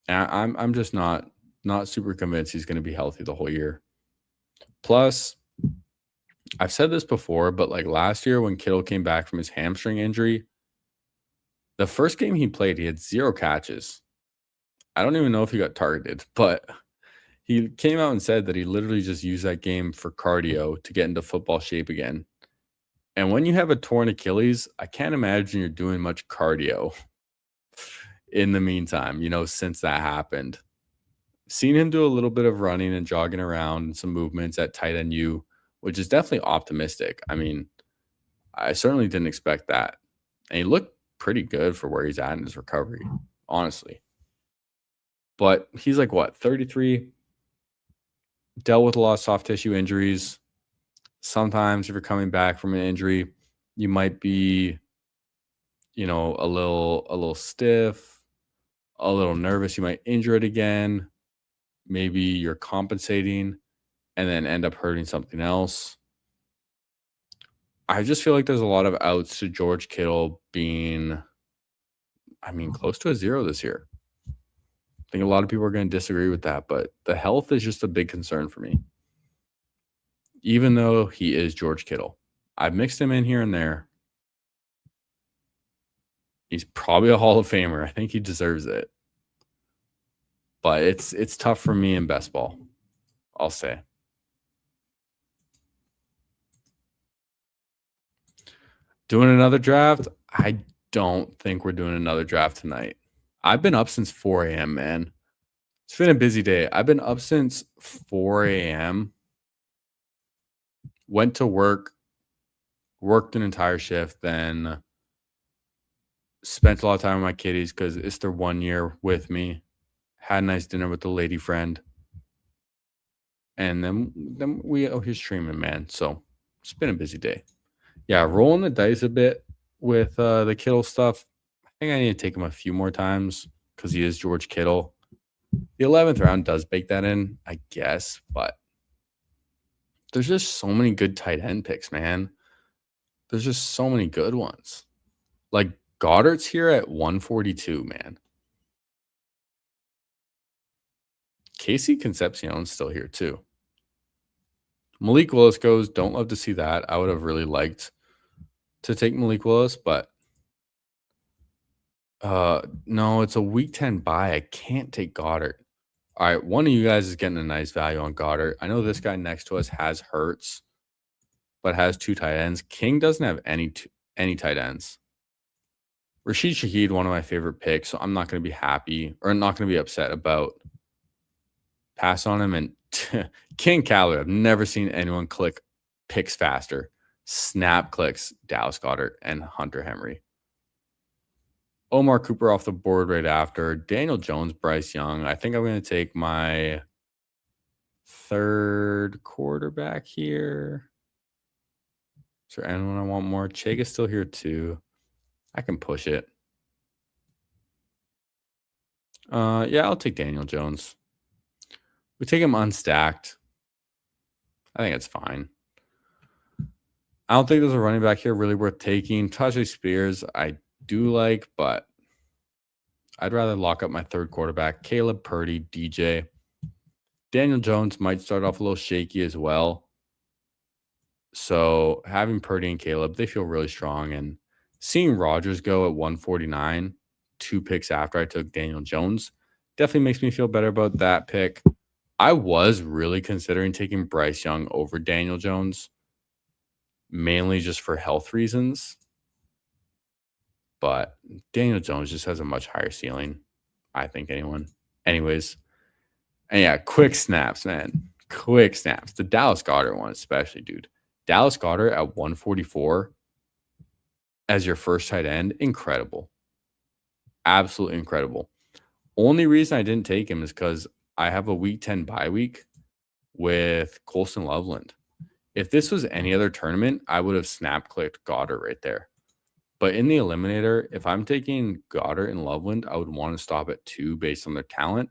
And I'm just not super convinced he's going to be healthy the whole year. Plus, I've said this before, but like last year when Kittle came back from his hamstring injury, the first game he played, he had 0 catches. I don't even know if he got targeted, but he came out and said that he literally just used that game for cardio to get into football shape again. And when you have a torn Achilles, I can't imagine you're doing much cardio in the meantime, since that happened. Seen him do a little bit of running and jogging around and some movements at tight end U, which is definitely optimistic. I mean, I certainly didn't expect that. And he looked pretty good for where he's at in his recovery, honestly. But he's like, what, 33? Dealt with a lot of soft tissue injuries. Sometimes if you're coming back from an injury, you might be, a little stiff, a little nervous. You might injure it again. Maybe you're compensating and then end up hurting something else. I just feel like there's a lot of outs to George Kittle being, close to a 0 this year. I think a lot of people are going to disagree with that, but the health is just a big concern for me. Even though he is George Kittle. I've mixed him in here and there. He's probably a Hall of Famer. I think he deserves it. But it's tough for me in best ball, I'll say. Doing another draft? I don't think we're doing another draft tonight. I've been up since 4 a.m., man. It's been a busy day. I've been up since 4 a.m. Went to work, worked an entire shift, then spent a lot of time with my kiddies because it's their 1 year with me. Had a nice dinner with the lady friend. And then he's streaming, man. So it's been a busy day. Yeah, rolling the dice a bit with the Kittle stuff. I think I need to take him a few more times because he is George Kittle. The 11th round does bake that in, I guess, but there's just so many good tight end picks, man. There's just so many good ones. Like Goddard's here at 142, man. Casey Concepcion's still here too. Malik Willis goes. Don't love to see that. I would have really liked to take Malik Willis, but no, it's a week 10 bye. I can't take Goddard. All right, one of you guys is getting a nice value on Goddard. I know this guy next to us has Hurts, but has 2 tight ends. King doesn't have any tight ends. Rashid Shaheed, one of my favorite picks, so I'm not going to be happy or not going to be upset about pass on him. And King Callaway, I've never seen anyone click picks faster. Snap clicks Dallas Goedert and Hunter Henry. Omar Cooper off the board right after. Daniel Jones, Bryce Young. I think I'm going to take my 3rd quarterback here. Is there anyone I want more? Chega's still here too. I can push it. Yeah, I'll take Daniel Jones. We take him unstacked. I think it's fine. I don't think there's a running back here really worth taking. Tajay Spears, I do like, but I'd rather lock up my 3rd quarterback. Caleb Purdy, DJ. Daniel Jones might start off a little shaky as well. So having Purdy and Caleb, they feel really strong. And seeing Rodgers go at 149, 2 picks after I took Daniel Jones, definitely makes me feel better about that pick. I was really considering taking Bryce Young over Daniel Jones, mainly just for health reasons. But Daniel Jones just has a much higher ceiling, I think, anyways. And yeah, quick snaps, man. Quick snaps. The Dallas Goedert one especially, dude. Dallas Goedert at 144 as your first tight end, incredible. Absolutely incredible. Only reason I didn't take him is because I have a week 10 bye week with Colson Loveland. If this was any other tournament, I would have snap clicked Goddard right there. But in the eliminator, if I'm taking Goddard and Loveland, I would want to stop at 2 based on their talent.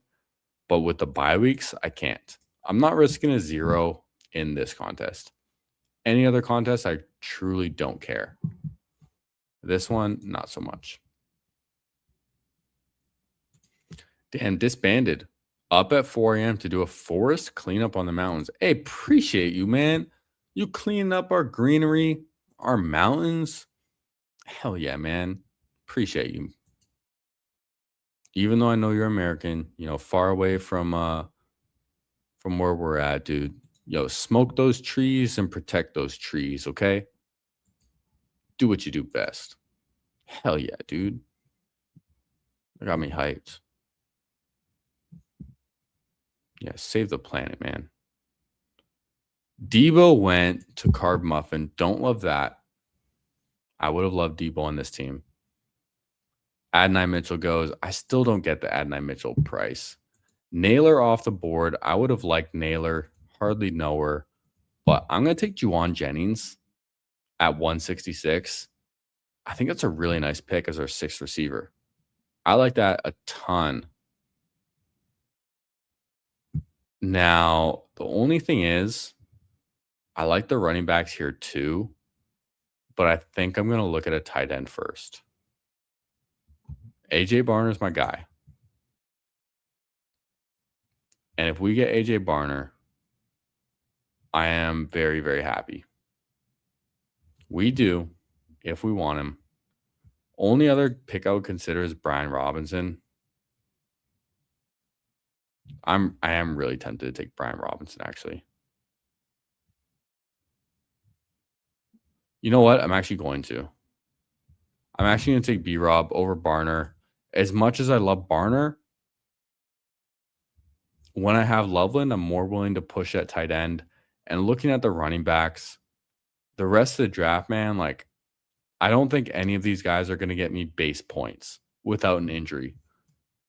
But with the bye weeks, I can't. I'm not risking a 0 in this contest. Any other contest, I truly don't care. This one, not so much. Dan disbanded. Up at 4 a.m. to do a forest cleanup on the mountains. Hey, appreciate you, man. You cleaning up our greenery, our mountains. Hell yeah, man. Appreciate you. Even though I know you're American, far away from where we're at, dude. Smoke those trees and protect those trees, okay? Do what you do best. Hell yeah, dude. That got me hyped. Yeah, save the planet, man. Debo went to Carb Muffin. Don't love that. I would have loved Debo on this team. Adonai Mitchell goes. I still don't get the Adonai Mitchell price. Naylor off the board. I would have liked Naylor. Hardly know her. But I'm going to take Juwan Jennings at 166. I think that's a really nice pick as our 6th receiver. I like that a ton. Now, the only thing is, I like the running backs here too, but I think I'm going to look at a tight end first. AJ Barner is my guy. And if we get AJ Barner, I am very, very happy. We do, if we want him. Only other pick I would consider is Brian Robinson. I am really tempted to take Brian Robinson, actually. You know what? I'm actually going to. I'm actually going to take B-Rob over Barner. As much as I love Barner, when I have Loveland, I'm more willing to push at tight end. And looking at the running backs, the rest of the draft, man, I don't think any of these guys are going to get me base points without an injury.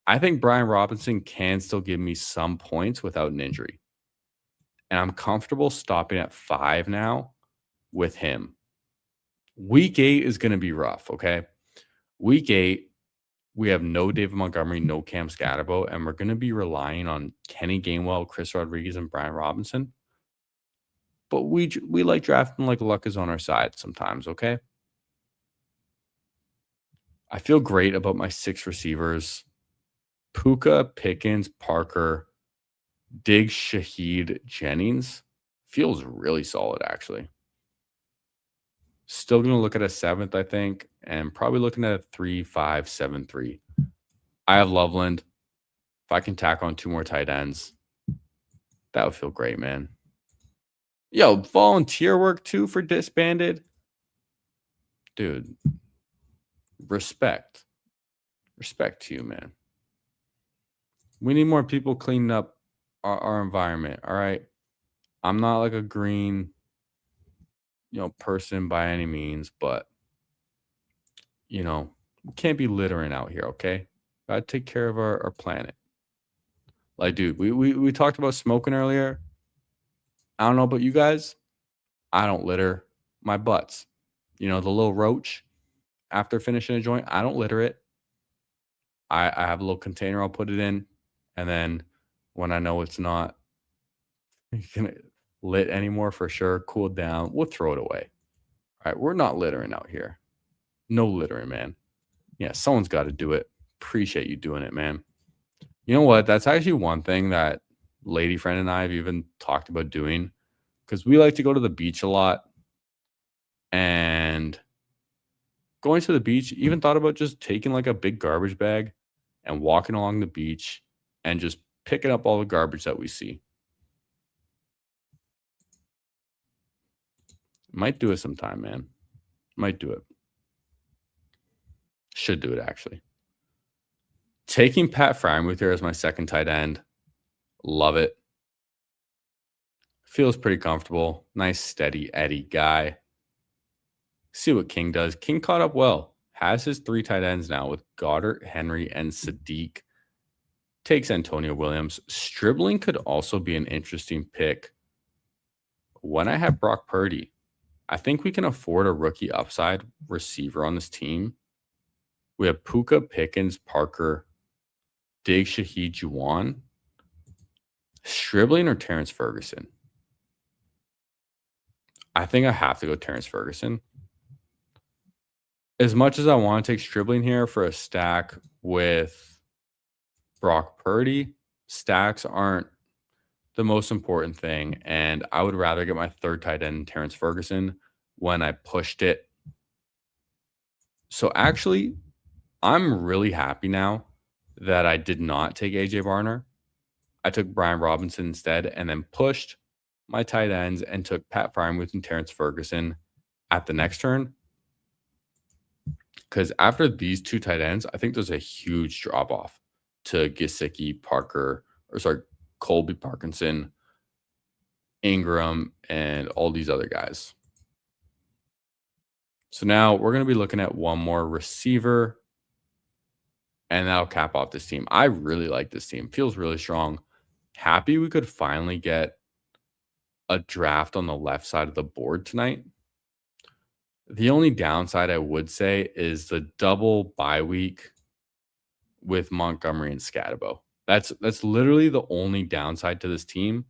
I think Brian Robinson can still give me some points without an injury. And I'm comfortable stopping at 5 now with him. Week 8 is going to be rough, okay? Week 8, we have no David Montgomery, no Cam Scatterbo, and we're going to be relying on Kenny Gainwell, Chris Rodriguez, and Brian Robinson. But we like drafting like luck is on our side sometimes, okay? I feel great about my 6 receivers. Puka, Pickens, Parker, Diggs, Shaheed, Jennings. Feels really solid, actually. Still going to look at a 7th, I think, and probably looking at a 3, 5, 7, 3. I have Loveland. If I can tack on 2 more tight ends, that would feel great, man. Yo, volunteer work too for disbanded? Dude, respect. Respect to you, man. We need more people cleaning up our environment, all right? I'm not like a green, person by any means, but, we can't be littering out here, okay? Gotta take care of our planet. Like, dude, we talked about smoking earlier. I don't know about you guys. I don't litter my butts. The little roach after finishing a joint, I don't litter it. I have a little container I'll put it in. And then when I know it's not lit anymore for sure, cooled down, we'll throw it away. All right, we're not littering out here. No littering, man. Yeah, someone's got to do it. Appreciate you doing it, man. You know what? That's actually one thing that lady friend and I have even talked about doing, because we like to go to the beach a lot. And going to the beach, even thought about just taking like a big garbage bag and walking along the beach and just picking up all the garbage that we see. Might do it sometime, man. Might do it. Should do it, actually. Taking Pat Freiermuth here as my 2nd tight end. Love it. Feels pretty comfortable. Nice, steady Eddie guy. See what King does. King caught up well. Has his 3 tight ends now with Goddard, Henry, and Sadiq. takes Antonio Williams. Stribling could also be an interesting pick when I have Brock Purdy. I think we can afford a rookie upside receiver on this team. We have Puka, Pickens, Parker, Diggs, Shaheed, Juwan, Stribling, or Terrence Ferguson. I think I have to go Terrence Ferguson. As much as I want to take Stribling here for a stack with Brock Purdy, stacks aren't the most important thing. And I would rather get my third tight end, Terrence Ferguson, when I pushed it. So actually, I'm really happy now that I did not take AJ Barner. I took Brian Robinson instead and then pushed my tight ends and took Pat Freiermuth and Terrence Ferguson at the next turn. Because after these two tight ends, I think there's a huge drop off to Gesicki, Colby Parkinson, Ingram, and all these other guys. So now we're going to be looking at one more receiver, and that'll cap off this team. I really like this team. Feels really strong. Happy we could finally get a draft on the left side of the board tonight. The only downside I would say is the double bye week with Montgomery and Scatabo. That's literally the only downside to this team.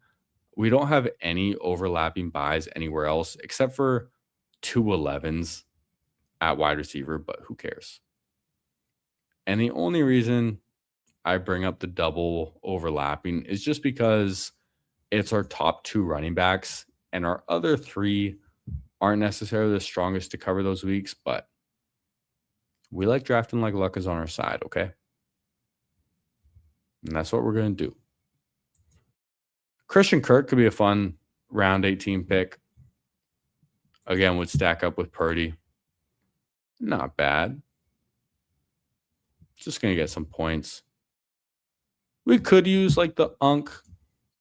We don't have any overlapping buys anywhere else except for 2 11s at wide receiver, but who cares? And the only reason I bring up the double overlapping is just because it's our top 2 running backs, and our other 3 aren't necessarily the strongest to cover those weeks, but we like drafting like luck is on our side, okay? And that's what we're going to do. Christian Kirk could be a fun round 18 pick. Again, would stack up with Purdy. Not bad. Just going to get some points. We could use like the Unk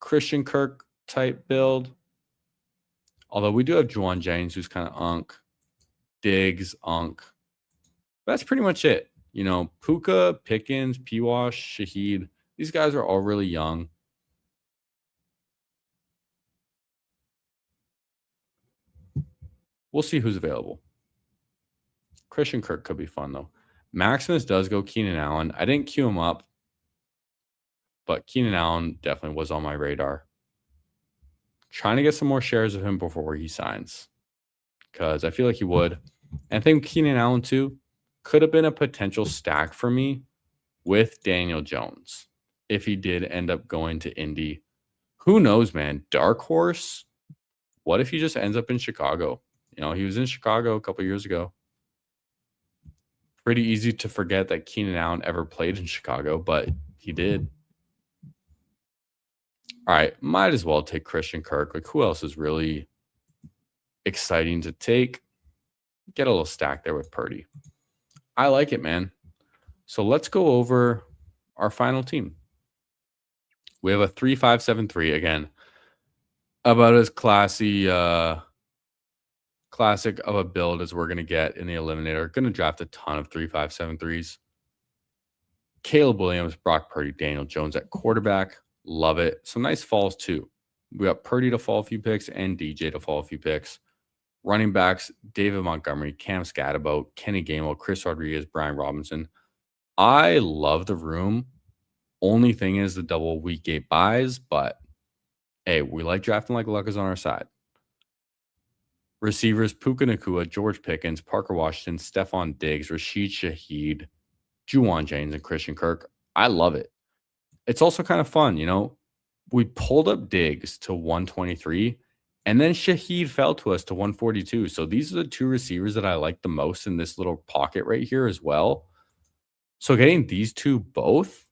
Christian Kirk type build. Although we do have Juwan Jennings, who's kind of Unk. Diggs, Unk. That's pretty much it. You know, Puka, Pickens, P-Wash, Shaheed. These guys are all really young. We'll see who's available. Christian Kirk could be fun, though. Maximus does go Keenan Allen. I didn't queue him up, but Keenan Allen definitely was on my radar. Trying to get some more shares of him before he signs, because I feel like he would. And I think Keenan Allen, too, could have been a potential stack for me with Daniel Jones if he did end up going to Indy. Who knows, man? Dark horse? What if he just ends up in Chicago? You know, he was in Chicago a couple years ago. Pretty easy to forget that Keenan Allen ever played in Chicago, but he did. All right, might as well take Christian Kirk. Like, who else is really exciting to take? Get a little stack there with Purdy. I like it, man. So let's go over our final team. We have a 3-5-7-3 again. About as classic of a build as we're going to get in the Eliminator. Going to draft a ton of 3-5-7-3s. Caleb Williams, Brock Purdy, Daniel Jones at quarterback. Love it. Some nice falls, too. We got Purdy to fall a few picks and DJ to fall a few picks. Running backs, David Montgomery, Cam Scatterbo, Kenny Gainwell, Chris Rodriguez, Brian Robinson. I love the room. Only thing is the double week 8 buys, but hey, we like drafting like luck is on our side. Receivers, Puka Nacua, George Pickens, Parker Washington, Stephon Diggs, Rashid Shaheed, Juwan Jennings, and Christian Kirk. I love it. It's also kind of fun, you know. We pulled up Diggs to 123, and then Shaheed fell to us to 142. So these are the 2 receivers that I like the most in this little pocket right here as well. So getting these 2 both,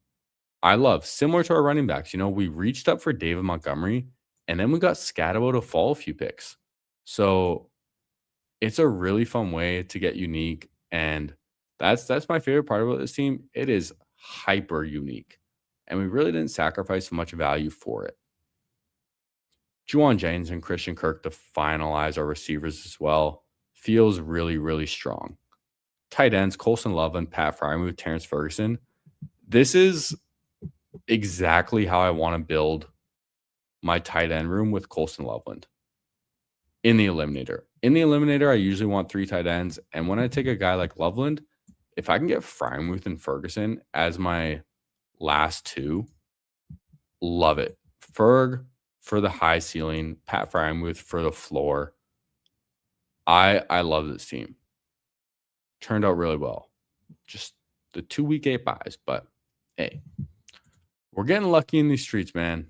I love. Similar to our running backs, you know, we reached up for David Montgomery, and then we got Scatterbo to fall a few picks. So it's a really fun way to get unique, and that's my favorite part about this team. It is hyper unique, and we really didn't sacrifice much value for it. Juwan Jennings and Christian Kirk to finalize our receivers as well. Feels really, really strong. Tight ends, Colson Loveland, Pat Freiermuth, Terrence Ferguson. This is exactly how I want to build my tight end room with Colston Loveland in the Eliminator. In the Eliminator, I usually want 3 tight ends. And when I take a guy like Loveland, if I can get Freiermuth and Ferguson as my last 2, love it. Ferg for the high ceiling, Pat Freiermuth for the floor. I love this team. Turned out really well. Just the 2 week 8 buys, but hey, we're getting lucky in these streets, man.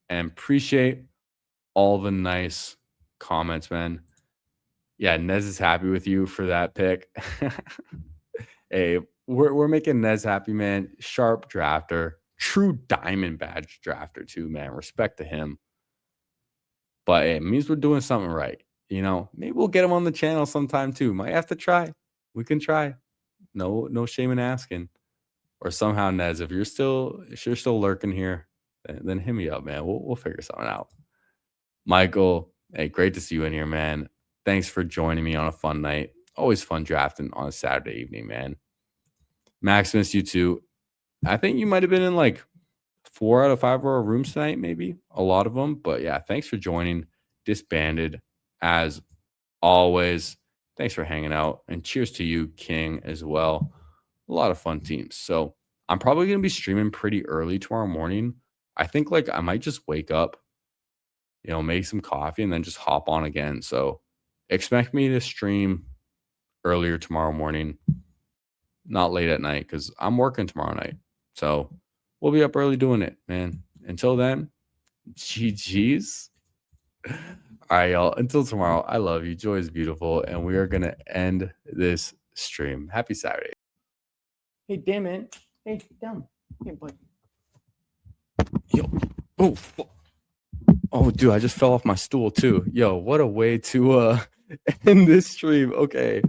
And appreciate all the nice comments, man. Yeah, Nez is happy with you for that pick. Hey, we're making Nez happy, man. Sharp drafter, true diamond badge drafter too, man. Respect to him. But it means we're doing something right. You know, maybe we'll get him on the channel sometime too. Might have to try. We can try. No shame in asking. Or somehow, Nez, if you're still lurking here, then hit me up, man. We'll figure something out. Michael, hey, great to see you in here, man. Thanks for joining me on a fun night. Always fun drafting on a Saturday evening, man. Maximus, you too. I think you might have been in like 4 out of 5 of our rooms tonight, maybe a lot of them. But yeah, thanks for joining. Disbanded as always. Thanks for hanging out, and cheers to you, King, as well. A lot of fun teams. So I'm probably going to be streaming pretty early tomorrow morning. I think like I might just wake up, you know, make some coffee and then just hop on again. So expect me to stream earlier tomorrow morning, not late at night, because I'm working tomorrow night. So we'll be up early doing it, man. Until then, GG's. All right, y'all. Until tomorrow, I love you. Joy is beautiful. And we are going to end this stream. Happy Saturday. Hey, damn it. Hey, down. Hey, boy. Yo. Oh, dude, I just fell off my stool too. Yo, what a way to end this stream. Okay.